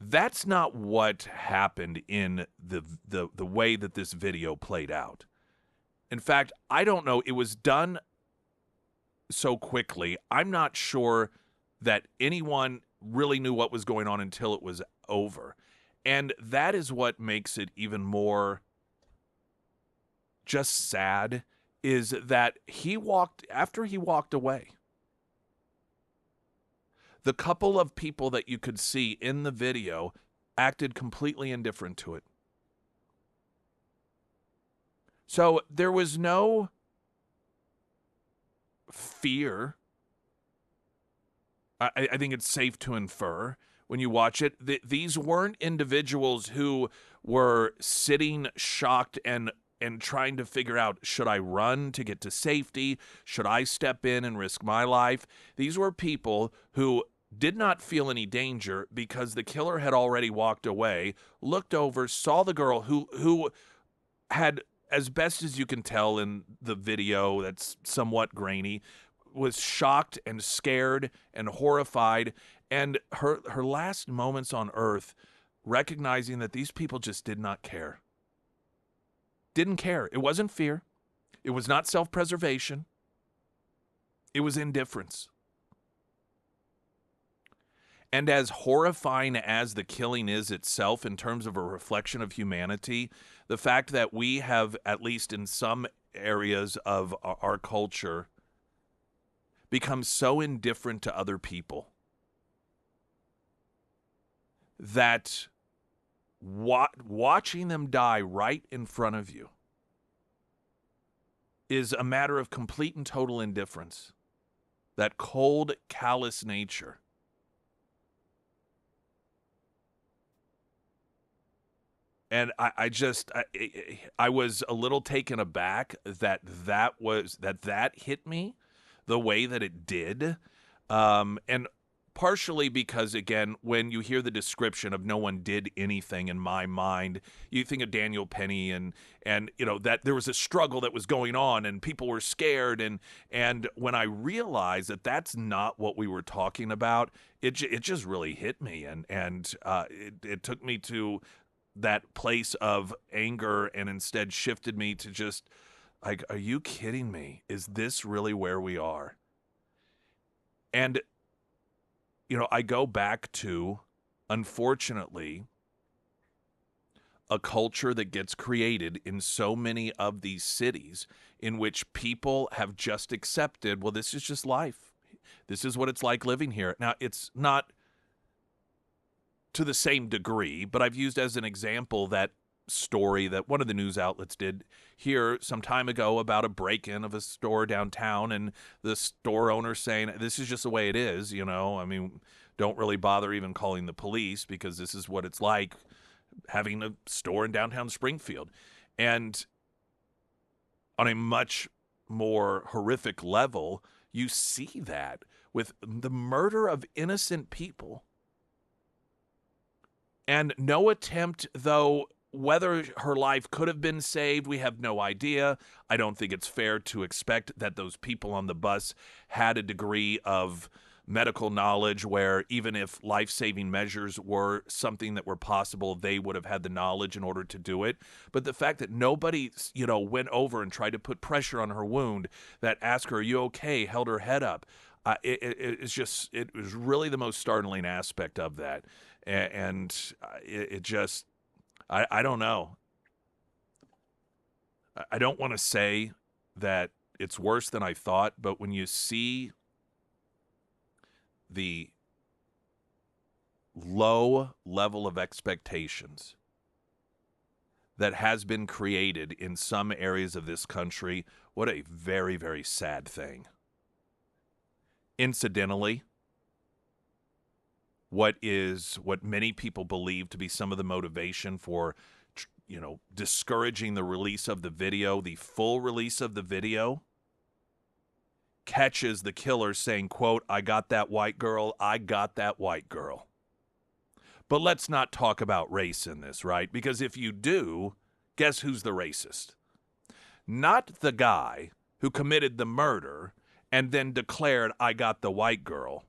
That's not what happened in the way that this video played out. In fact, I don't know. It was done so quickly. I'm not sure that anyone really knew what was going on until it was over. And that is what makes it even more just sad, is that after he walked away, the couple of people that you could see in the video acted completely indifferent to it. So there was no fear. I think it's safe to infer when you watch it. These weren't individuals who were sitting shocked and trying to figure out, should I run to get to safety? Should I step in and risk my life? These were people who did not feel any danger because the killer had already walked away, looked over, saw the girl who had, as best as you can tell in the video that's somewhat grainy, was shocked and scared and horrified, and her last moments on earth, recognizing that these people just did not care. Didn't care. It wasn't fear. It was not self-preservation. It was indifference. And as horrifying as the killing is itself in terms of a reflection of humanity, the fact that we have, at least in some areas of our culture, become so indifferent to other people that watching them die right in front of you is a matter of complete and total indifference. That cold, callous nature. And I was a little taken aback that hit me the way that it did. And partially because, again, when you hear the description of no one did anything, in my mind, you think of Daniel Penny and you know, that there was a struggle that was going on and people were scared. And when I realized that that's not what we were talking about, it just really hit me. And it took me to that place of anger and instead shifted me to just like, are you kidding me? Is this really where we are? And, you know, I go back to, unfortunately, a culture that gets created in so many of these cities in which people have just accepted, well, this is just life. This is what it's like living here. Now, it's not to the same degree, but I've used as an example that story that one of the news outlets did here some time ago about a break-in of a store downtown, and the store owner saying, this is just the way it is, you know, I mean, don't really bother even calling the police because this is what it's like having a store in downtown Springfield. And on a much more horrific level, you see that with the murder of innocent people. And no attempt, though, whether her life could have been saved, we have no idea. I don't think it's fair to expect that those people on the bus had a degree of medical knowledge where even if life-saving measures were something that were possible, they would have had the knowledge in order to do it. But the fact that nobody, you know, went over and tried to put pressure on her wound, that asked her, are you okay, held her head up, it was really the most startling aspect of that. And it just, I don't know. I don't want to say that it's worse than I thought, but when you see the low level of expectations that has been created in some areas of this country. What a very, very sad thing. Incidentally, what many people believe to be some of the motivation for, discouraging the release of the video, the full release of the video, catches the killer saying, quote, "I got that white girl, I got that white girl." But let's not talk about race in this, right? Because if you do, guess who's the racist? Not the guy who committed the murder and then declared, "I got the white girl."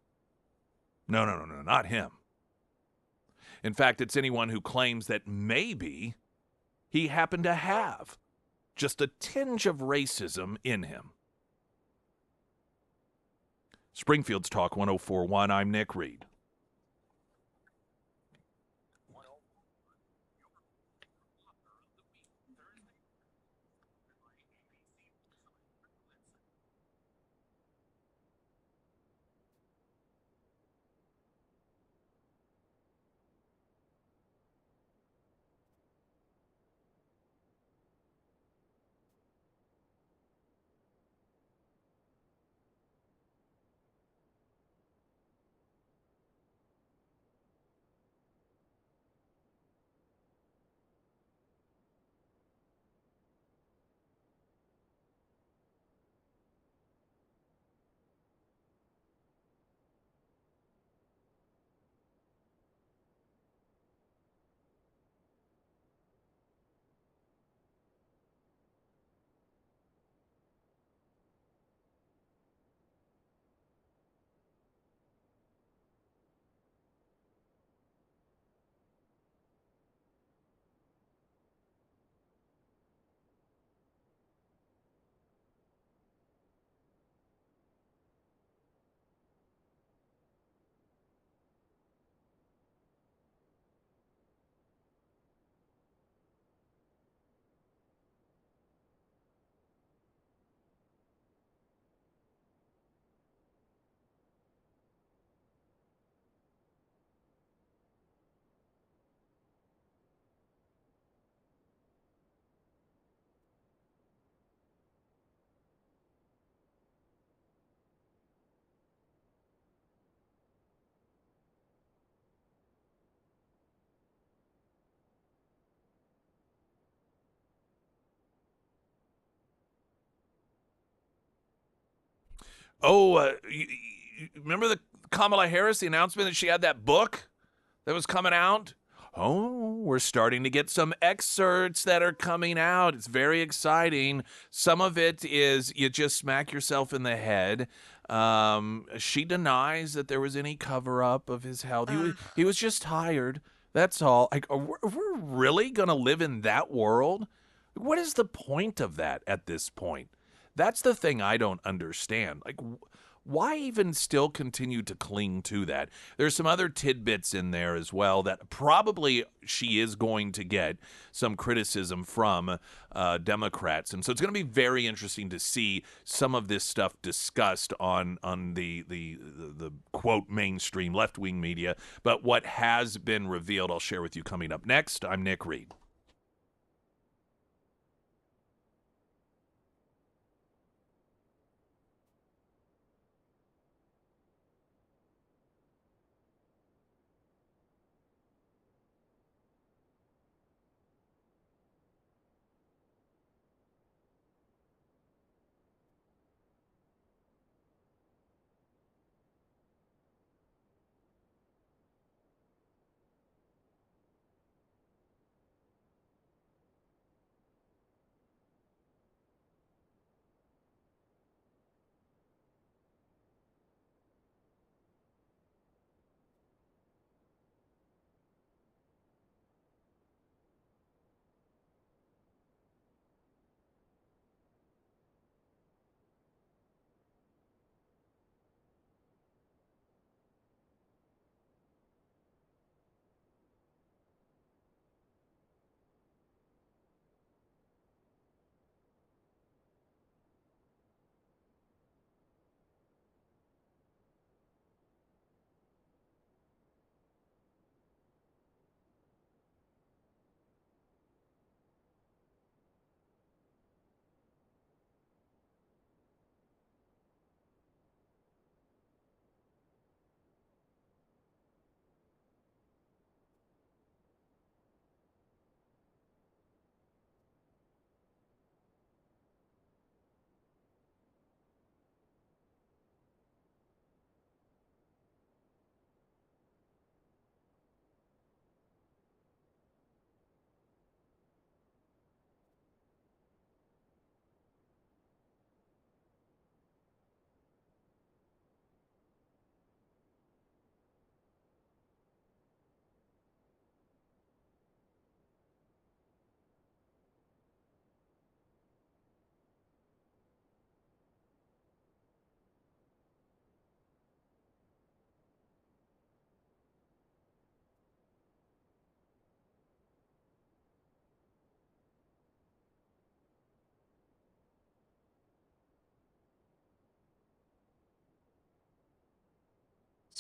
No, not him. In fact, it's anyone who claims that maybe he happened to have just a tinge of racism in him. Springfield's Talk 104.1, I'm Nick Reed. Oh, you remember the Kamala Harris, the announcement that she had that book that was coming out? Oh, we're starting to get some excerpts that are coming out. It's very exciting. Some of it is you just smack yourself in the head. She denies that there was any cover-up of his health. He was just tired. That's all. Like, are we really going to live in that world? What is the point of that at this point? That's the thing I don't understand. Like, why even still continue to cling to that? There's some other tidbits in there as well that probably she is going to get some criticism from Democrats. And so it's going to be very interesting to see some of this stuff discussed on the quote mainstream left-wing media. But what has been revealed, I'll share with you coming up next. I'm Nick Reed.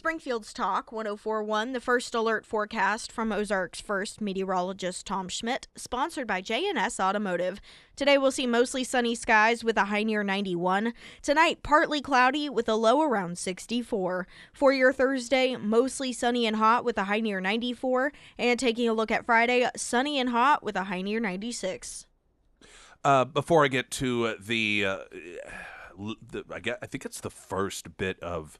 Springfield's Talk 104.1, the first alert forecast from Ozarks First meteorologist Tom Schmidt, sponsored by J&S Automotive. Today we'll see mostly sunny skies with a high near 91. Tonight, partly cloudy with a low around 64. For your Thursday, mostly sunny and hot with a high near 94. And taking a look at Friday, sunny and hot with a high near 96. Before I get to I think it's the first bit of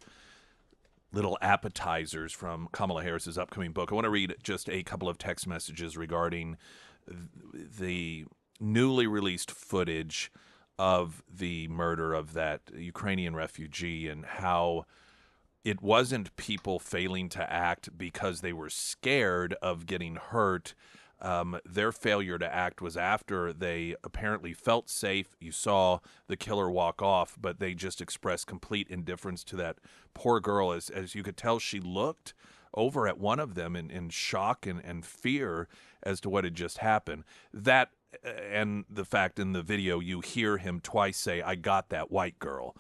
little appetizers from Kamala Harris's upcoming book, I want to read just a couple of text messages regarding the newly released footage of the murder of that Ukrainian refugee and how it wasn't people failing to act because they were scared of getting hurt. Their failure to act was after they apparently felt safe. You saw the killer walk off, but they just expressed complete indifference to that poor girl. As you could tell, she looked over at one of them in shock and fear as to what had just happened. That and the fact in the video you hear him twice say, "I got that white girl."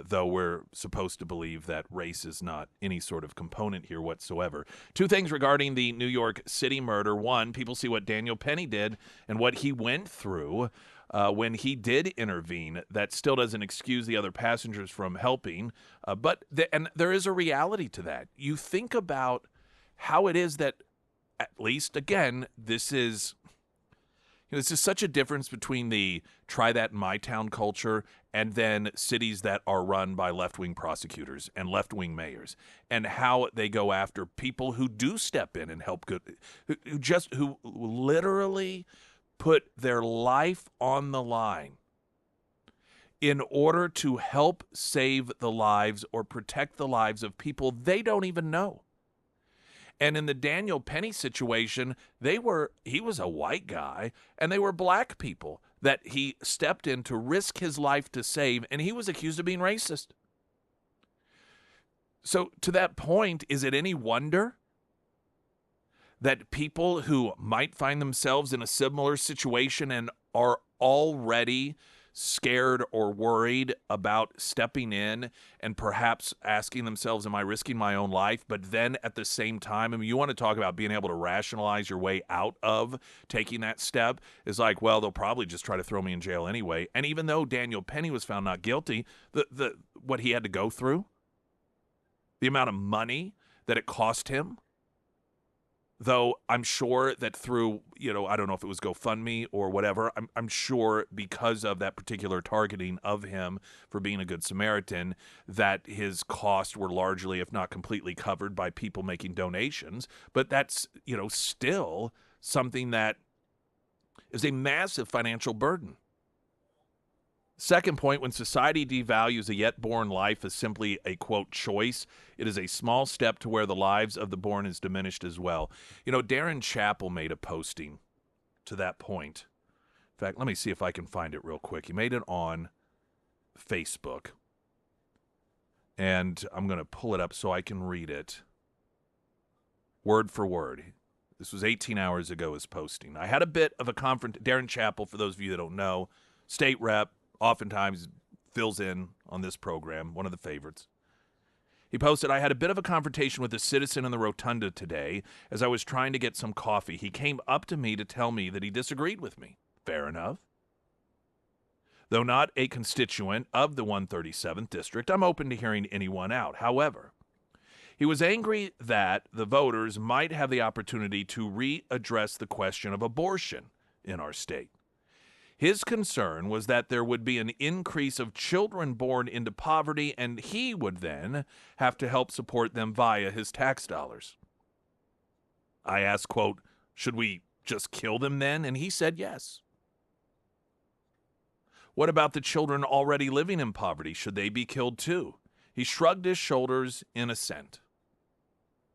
Though we're supposed to believe that race is not any sort of component here whatsoever. Two things regarding the New York City murder. One, people see what Daniel Penny did and what he went through when he did intervene. That still doesn't excuse the other passengers from helping. But there is a reality to that. You think about how it is that, at least, again, this is such a difference between the try that in my town culture and then cities that are run by left-wing prosecutors and left-wing mayors, and how they go after people who do step in and help who literally put their life on the line in order to help save the lives or protect the lives of people they don't even know. And in the Daniel Penny situation, he was a white guy, and they were black people that he stepped in to risk his life to save, and he was accused of being racist. So to that point, is it any wonder that people who might find themselves in a similar situation and are already scared or worried about stepping in and perhaps asking themselves, am I risking my own life? But then at the same time, I mean, you want to talk about being able to rationalize your way out of taking that step is like, well, they'll probably just try to throw me in jail anyway. And even though Daniel Penny was found not guilty, what he had to go through, the amount of money that it cost him, though I'm sure that through, I don't know if it was GoFundMe or whatever, I'm sure because of that particular targeting of him for being a good Samaritan, that his costs were largely, if not completely, covered by people making donations. But that's, still something that is a massive financial burden. Second point, when society devalues a yet-born life as simply a, quote, choice, it is a small step to where the lives of the born is diminished as well. Darren Chappell made a posting to that point. In fact, let me see if I can find it real quick. He made it on Facebook. And I'm going to pull it up so I can read it word for word. This was 18 hours ago, his posting. I had a bit of a Darren Chappell, for those of you that don't know, state rep, oftentimes fills in on this program, one of the favorites. He posted, I had a bit of a confrontation with a citizen in the rotunda today as I was trying to get some coffee. He came up to me to tell me that he disagreed with me. Fair enough. Though not a constituent of the 137th District, I'm open to hearing anyone out. However, he was angry that the voters might have the opportunity to readdress the question of abortion in our state. His concern was that there would be an increase of children born into poverty, and he would then have to help support them via his tax dollars. I asked, quote, should we just kill them then? And he said yes. What about the children already living in poverty? Should they be killed too? He shrugged his shoulders in assent.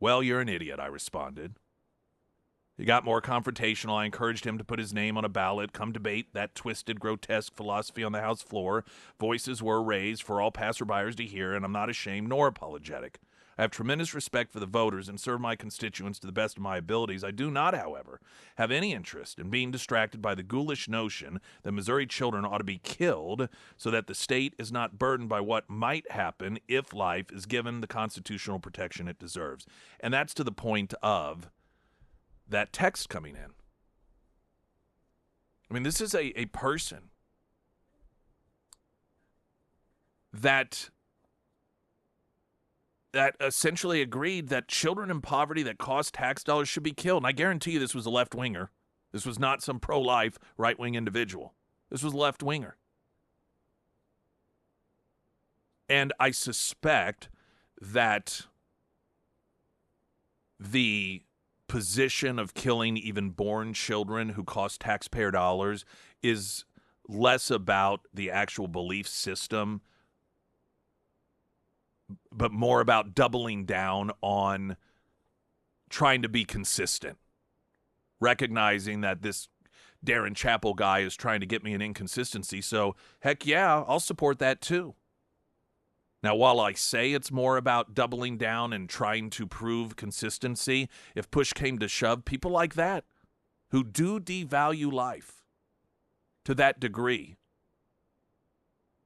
Well, you're an idiot, I responded. He got more confrontational. I encouraged him to put his name on a ballot, come debate that twisted, grotesque philosophy on the House floor. Voices were raised for all passerbyers to hear, and I'm not ashamed nor apologetic. I have tremendous respect for the voters and serve my constituents to the best of my abilities. I do not, however, have any interest in being distracted by the ghoulish notion that Missouri children ought to be killed so that the state is not burdened by what might happen if life is given the constitutional protection it deserves. And that's to the point of that text coming in. I mean, this is a person that essentially agreed that children in poverty that cost tax dollars should be killed. And I guarantee you this was a left-winger. This was not some pro-life, right-wing individual. This was a left-winger. And I suspect that the position of killing even born children who cost taxpayer dollars is less about the actual belief system, but more about doubling down on trying to be consistent, recognizing that this Darren Chappell guy is trying to get me an inconsistency. So, heck yeah, I'll support that too. Now, while I say it's more about doubling down and trying to prove consistency, if push came to shove, people like that who do devalue life to that degree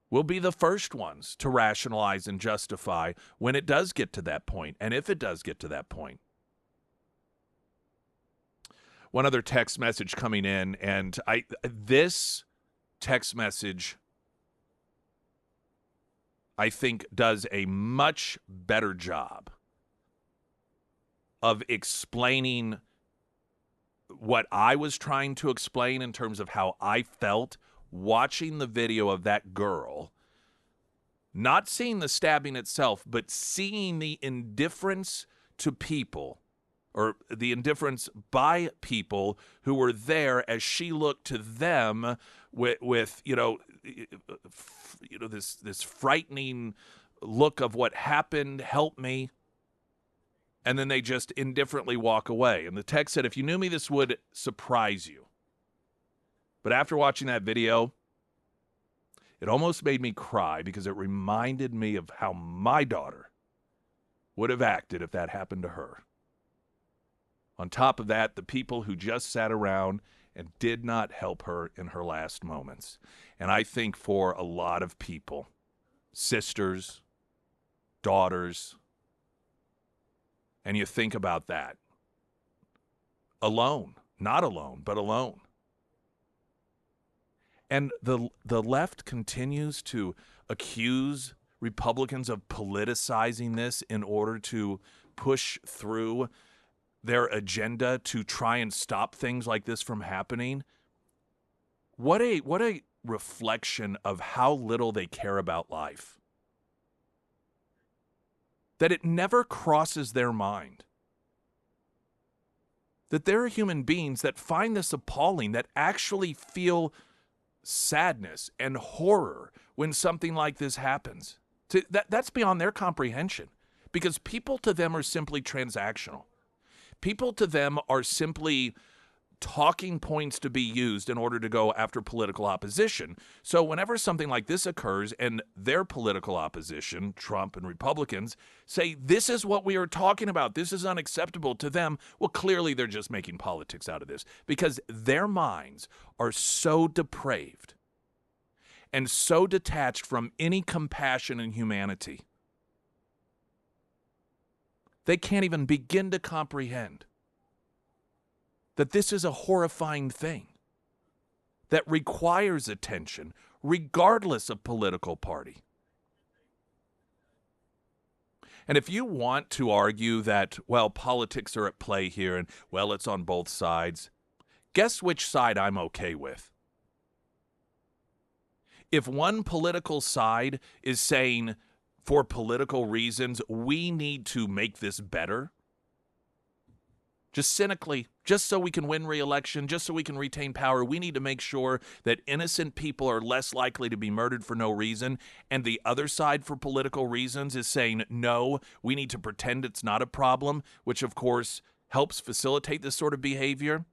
will be the first ones to rationalize and justify when it does get to that point, and if it does get to that point. One other text message coming in, and this text message, I think, does a much better job of explaining what I was trying to explain in terms of how I felt watching the video of that girl, not seeing the stabbing itself, but seeing the indifference to people, or the indifference by people who were there as she looked to them with this frightening look of what happened, help me, and then they just indifferently walk away. And the text said, if you knew me, this would surprise you. But after watching that video, it almost made me cry because it reminded me of how my daughter would have acted if that happened to her. On top of that, the people who just sat around and did not help her in her last moments. And I think for a lot of people, sisters, daughters, and you think about that, alone, not alone, but alone. And the left continues to accuse Republicans of politicizing this in order to push through their agenda to try and stop things like this from happening. What a reflection of how little they care about life. That it never crosses their mind that there are human beings that find this appalling, that actually feel sadness and horror when something like this happens. That's beyond their comprehension, because people to them are simply transactional. People to them are simply talking points to be used in order to go after political opposition. So whenever something like this occurs and their political opposition, Trump and Republicans, say, this is what we are talking about, this is unacceptable to them, well, clearly they're just making politics out of this, because their minds are so depraved and so detached from any compassion and humanity. They can't even begin to comprehend that this is a horrifying thing that requires attention, regardless of political party. And if you want to argue that, well, politics are at play here and, well, it's on both sides, guess which side I'm okay with? If one political side is saying, for political reasons, we need to make this better, just cynically, just so we can win re-election, just so we can retain power, we need to make sure that innocent people are less likely to be murdered for no reason. And the other side, for political reasons, is saying, no, we need to pretend it's not a problem, which, of course, helps facilitate this sort of behavior.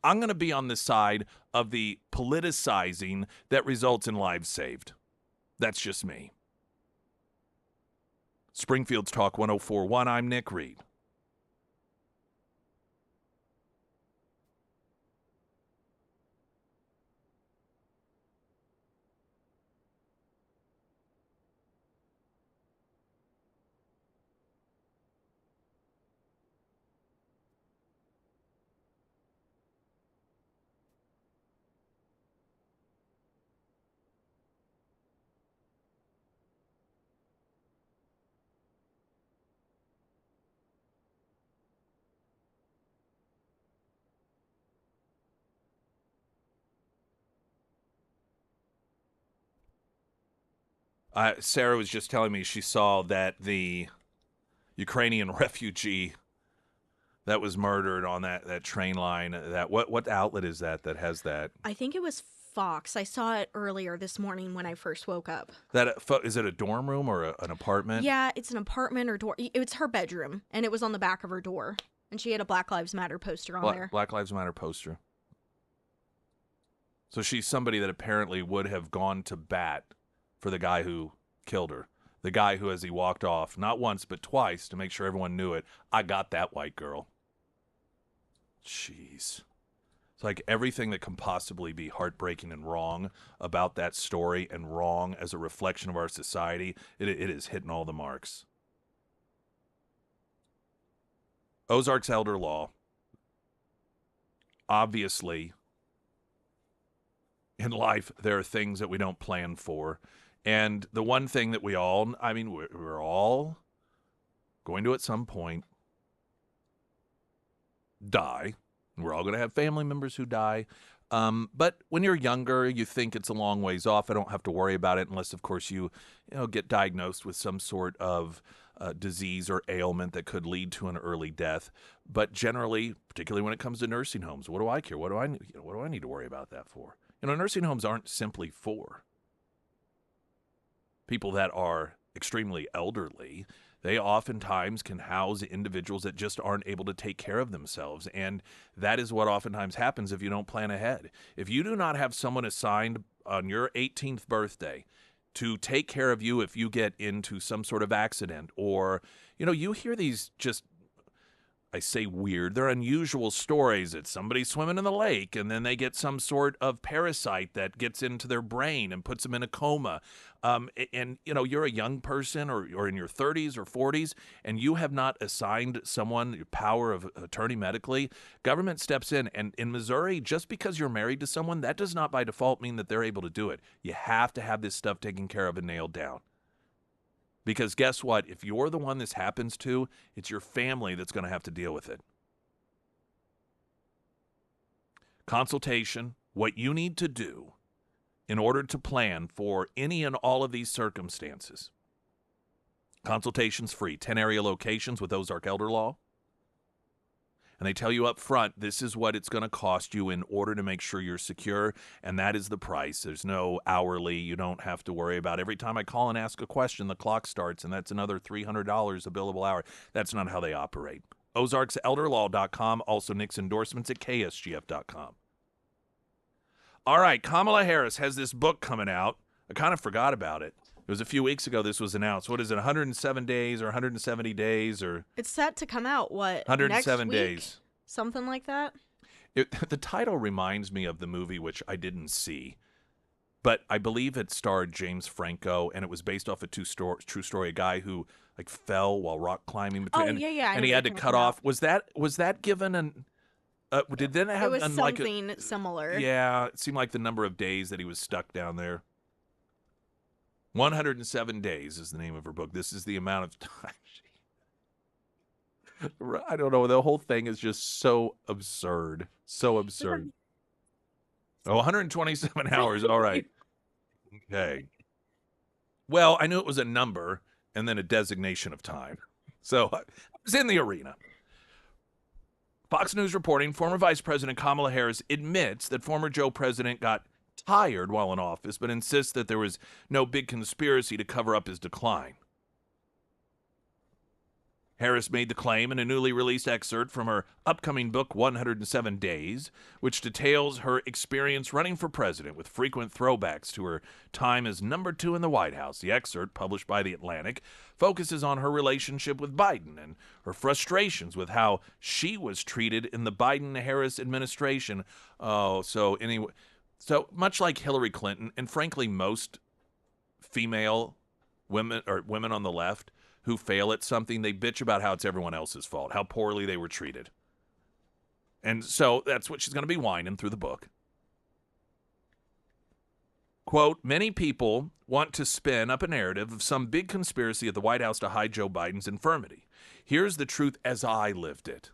I'm going to be on the side of the politicizing that results in lives saved. That's just me. Springfield's Talk 104.1. I'm Nick Reed. Sarah was just telling me she saw that the Ukrainian refugee that was murdered on that train line. That what outlet is that has that? I think it was Fox. I saw it earlier this morning when I first woke up. Is it a dorm room or an apartment? Yeah, it's an apartment or door. It's her bedroom, and it was on the back of her door. And she had a Black Lives Matter poster on there. Black Lives Matter poster. So she's somebody that apparently would have gone to bat for the guy who killed her. The guy who, as he walked off, not once but twice, to make sure everyone knew it, I got that white girl. Jeez. It's like everything that can possibly be heartbreaking and wrong about that story, and wrong as a reflection of our society, it is hitting all the marks. Ozarks elder law. Obviously, in life, there are things that we don't plan for. And the one thing that we're all going to at some point die. We're all going to have family members who die. But when you're younger, you think it's a long ways off. I don't have to worry about it unless, of course, you get diagnosed with some sort of disease or ailment that could lead to an early death. But generally, particularly when it comes to nursing homes, what do I care? What do I need to worry about that for? Nursing homes aren't simply for people that are extremely elderly. They oftentimes can house individuals that just aren't able to take care of themselves. And that is what oftentimes happens if you don't plan ahead. If you do not have someone assigned on your 18th birthday to take care of you if you get into some sort of accident, or, you hear these just, I say weird, they're unusual stories that somebody's swimming in the lake and then they get some sort of parasite that gets into their brain and puts them in a coma. And you're a young person or in your 30s or 40s and you have not assigned someone your power of attorney medically, government steps in. And in Missouri, just because you're married to someone, that does not by default mean that they're able to do it. You have to have this stuff taken care of and nailed down. Because guess what? If you're the one this happens to, it's your family that's going to have to deal with it. Consultation, what you need to do in order to plan for any and all of these circumstances. Consultation's free. 10 area locations with Ozark Elder Law. And they tell you up front, this is what it's going to cost you in order to make sure you're secure, and that is the price. There's no hourly. You don't have to worry about every time I call and ask a question, the clock starts, and that's another $300 a billable hour. That's not how they operate. OzarksElderLaw.com, also Nick's endorsements at KSGF.com. All right, Kamala Harris has this book coming out. I kind of forgot about it. It was a few weeks ago this was announced. What is it, 107 days or 170 days? Or it's set to come out, what, 107 next week? days. Something like that? The title reminds me of the movie, which I didn't see. But I believe it starred James Franco, and it was based off a true story. A guy who fell while rock climbing. Yeah. And he had to cut off. Was that given an... did then have it was something similar. Yeah, it seemed like the number of days that he was stuck down there. 107 Days is the name of her book. This is the amount of time I don't know. The whole thing is just so absurd. So absurd. 127 hours. All right. Okay. Well, I knew it was a number and then a designation of time. So I was in the arena. Fox News reporting, former Vice President Kamala Harris admits that former Joe President got tired while in office, but insists that there was no big conspiracy to cover up his decline. Harris made the claim in a newly released excerpt from her upcoming book, 107 Days, which details her experience running for president with frequent throwbacks to her time as number 2 in the White House. The excerpt, published by The Atlantic, focuses on her relationship with Biden and her frustrations with how she was treated in the Biden-Harris administration. So much like Hillary Clinton, and frankly most female women or women on the left who fail at something, they bitch about how it's everyone else's fault, how poorly they were treated. And so that's what she's going to be whining through the book. Quote, many people want to spin up a narrative of some big conspiracy at the White House to hide Joe Biden's infirmity. Here's the truth as I lived it.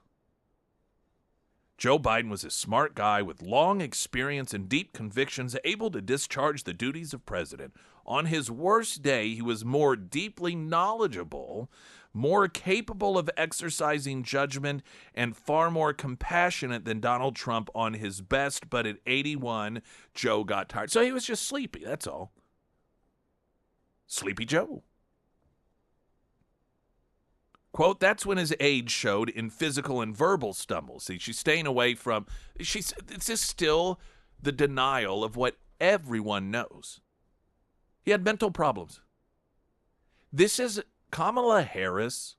Joe Biden was a smart guy with long experience and deep convictions, able to discharge the duties of president. On his worst day, he was more deeply knowledgeable, more capable of exercising judgment, and far more compassionate than Donald Trump on his best. But at 81, Joe got tired. So he was just sleepy, that's all. Sleepy Joe. Quote, that's when his age showed in physical and verbal stumbles. See, she's staying away from, this is still the denial of what everyone knows. He had mental problems. This is Kamala Harris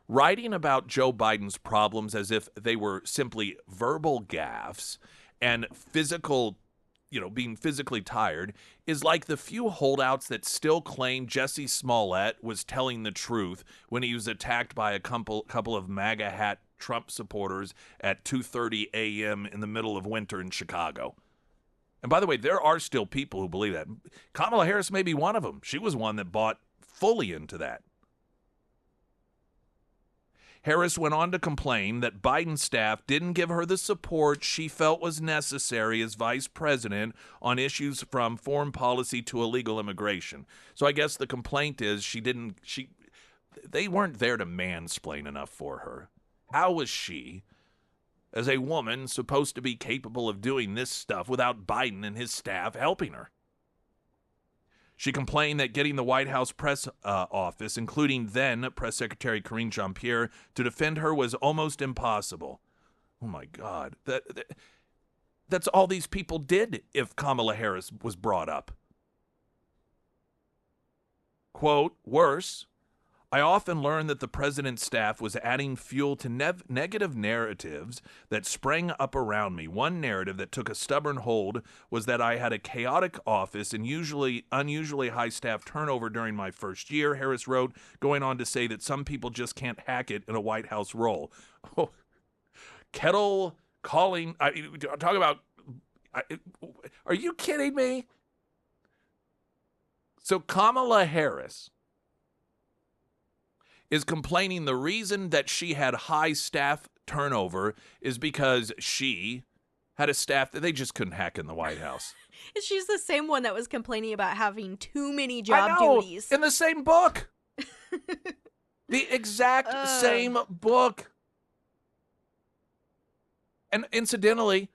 writing about Joe Biden's problems as if they were simply verbal gaffes and physical, being physically tired, is like the few holdouts that still claim Jussie Smollett was telling the truth when he was attacked by a couple of MAGA hat Trump supporters at 2:30 a.m. in the middle of winter in Chicago. And by the way, there are still people who believe that. Kamala Harris may be one of them. She was one that bought fully into that. Harris went on to complain that Biden's staff didn't give her the support she felt was necessary as vice president on issues from foreign policy to illegal immigration. So I guess the complaint is they weren't there to mansplain enough for her. How was she, as a woman, supposed to be capable of doing this stuff without Biden and his staff helping her? She complained that getting the White House press office, including then Press Secretary Karine Jean-Pierre, to defend her was almost impossible. Oh, my God. That's all these people did if Kamala Harris was brought up. Quote, worse, I often learned that the president's staff was adding fuel to negative narratives that sprang up around me. One narrative that took a stubborn hold was that I had a chaotic office and unusually high staff turnover during my first year, Harris wrote, going on to say that some people just can't hack it in a White House role. Oh, kettle calling, talk about, are you kidding me? So Kamala Harris is complaining the reason that she had high staff turnover is because she had a staff that they just couldn't hack in the White House. She's the same one that was complaining about having too many job duties. In the same book. The exact same book. And incidentally,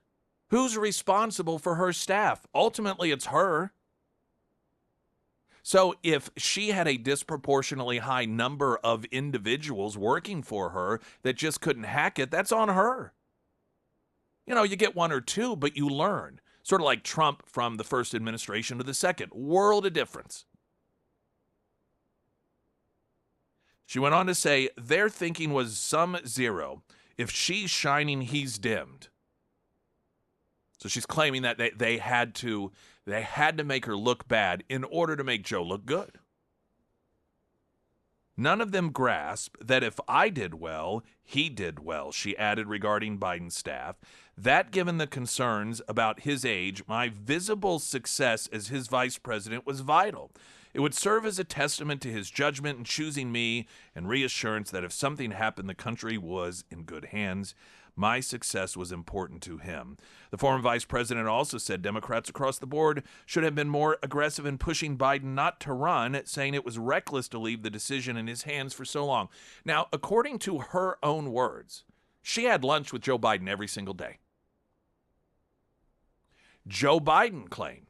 who's responsible for her staff? Ultimately, it's her. So if she had a disproportionately high number of individuals working for her that just couldn't hack it, that's on her. You get one or two, but you learn. Sort of like Trump from the first administration to the second. World of difference. She went on to say, their thinking was sum zero. If she's shining, he's dimmed. So she's claiming that they had to make her look bad in order to make Joe look good. None of them grasp that if I did well, he did well, she added regarding Biden's staff. That, given the concerns about his age, my visible success as his vice president was vital. It would serve as a testament to his judgment in choosing me and reassurance that if something happened, the country was in good hands. My success was important to him. The former vice president also said Democrats across the board should have been more aggressive in pushing Biden not to run, saying it was reckless to leave the decision in his hands for so long. Now, according to her own words, she had lunch with Joe Biden every single day. Joe Biden claimed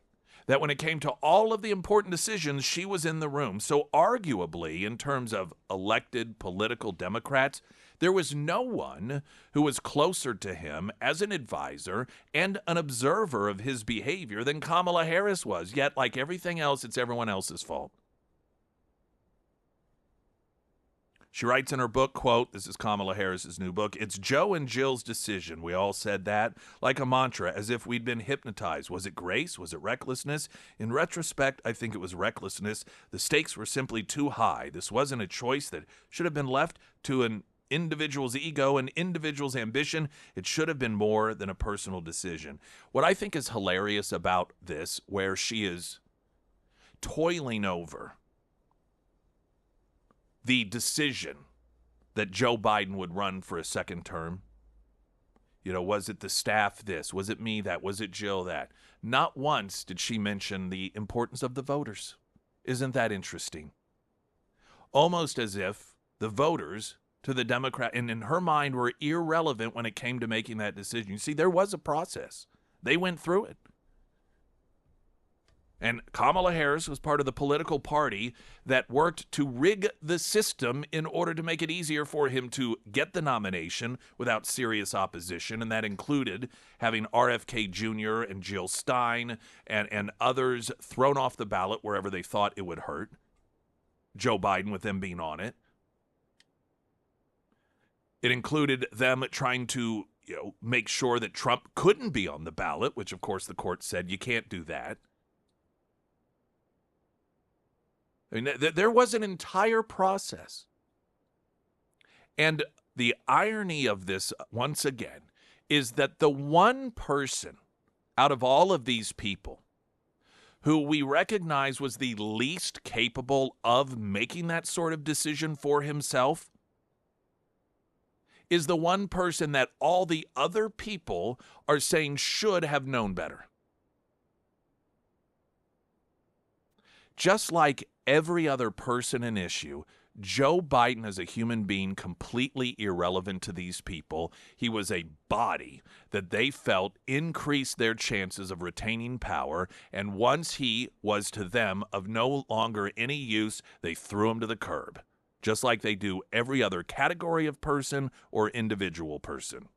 that when it came to all of the important decisions, she was in the room. So arguably, in terms of elected political Democrats, there was no one who was closer to him as an advisor and an observer of his behavior than Kamala Harris was. Yet, like everything else, it's everyone else's fault. She writes in her book, quote, this is Kamala Harris's new book, "It's Joe and Jill's decision. We all said that, like a mantra, as if we'd been hypnotized. Was it grace? Was it recklessness? In retrospect, I think it was recklessness. The stakes were simply too high. This wasn't a choice that should have been left to an individual's ego, an individual's ambition. It should have been more than a personal decision." What I think is hilarious about this, where she is toiling over the decision that Joe Biden would run for a second term. You know, was it the staff this? Was it me that? Was it Jill that? Not once did she mention the importance of the voters. Isn't that interesting? Almost as if the voters to the Democrat, and in her mind, were irrelevant when it came to making that decision. You see, there was a process. They went through it. And Kamala Harris was part of the political party that worked to rig the system in order to make it easier for him to get the nomination without serious opposition. And that included having RFK Jr. and Jill Stein and others thrown off the ballot wherever they thought it would hurt. Joe Biden with them being on it. It included them trying to, make sure that Trump couldn't be on the ballot, which of course the court said you can't do that. I mean, there was an entire process. And the irony of this, once again, is that the one person out of all of these people who we recognize was the least capable of making that sort of decision for himself is the one person that all the other people are saying should have known better. Just like every other person and issue, Joe Biden as a human being completely irrelevant to these people. He was a body that they felt increased their chances of retaining power, and once he was to them of no longer any use, they threw him to the curb, just like they do every other category of person or individual person.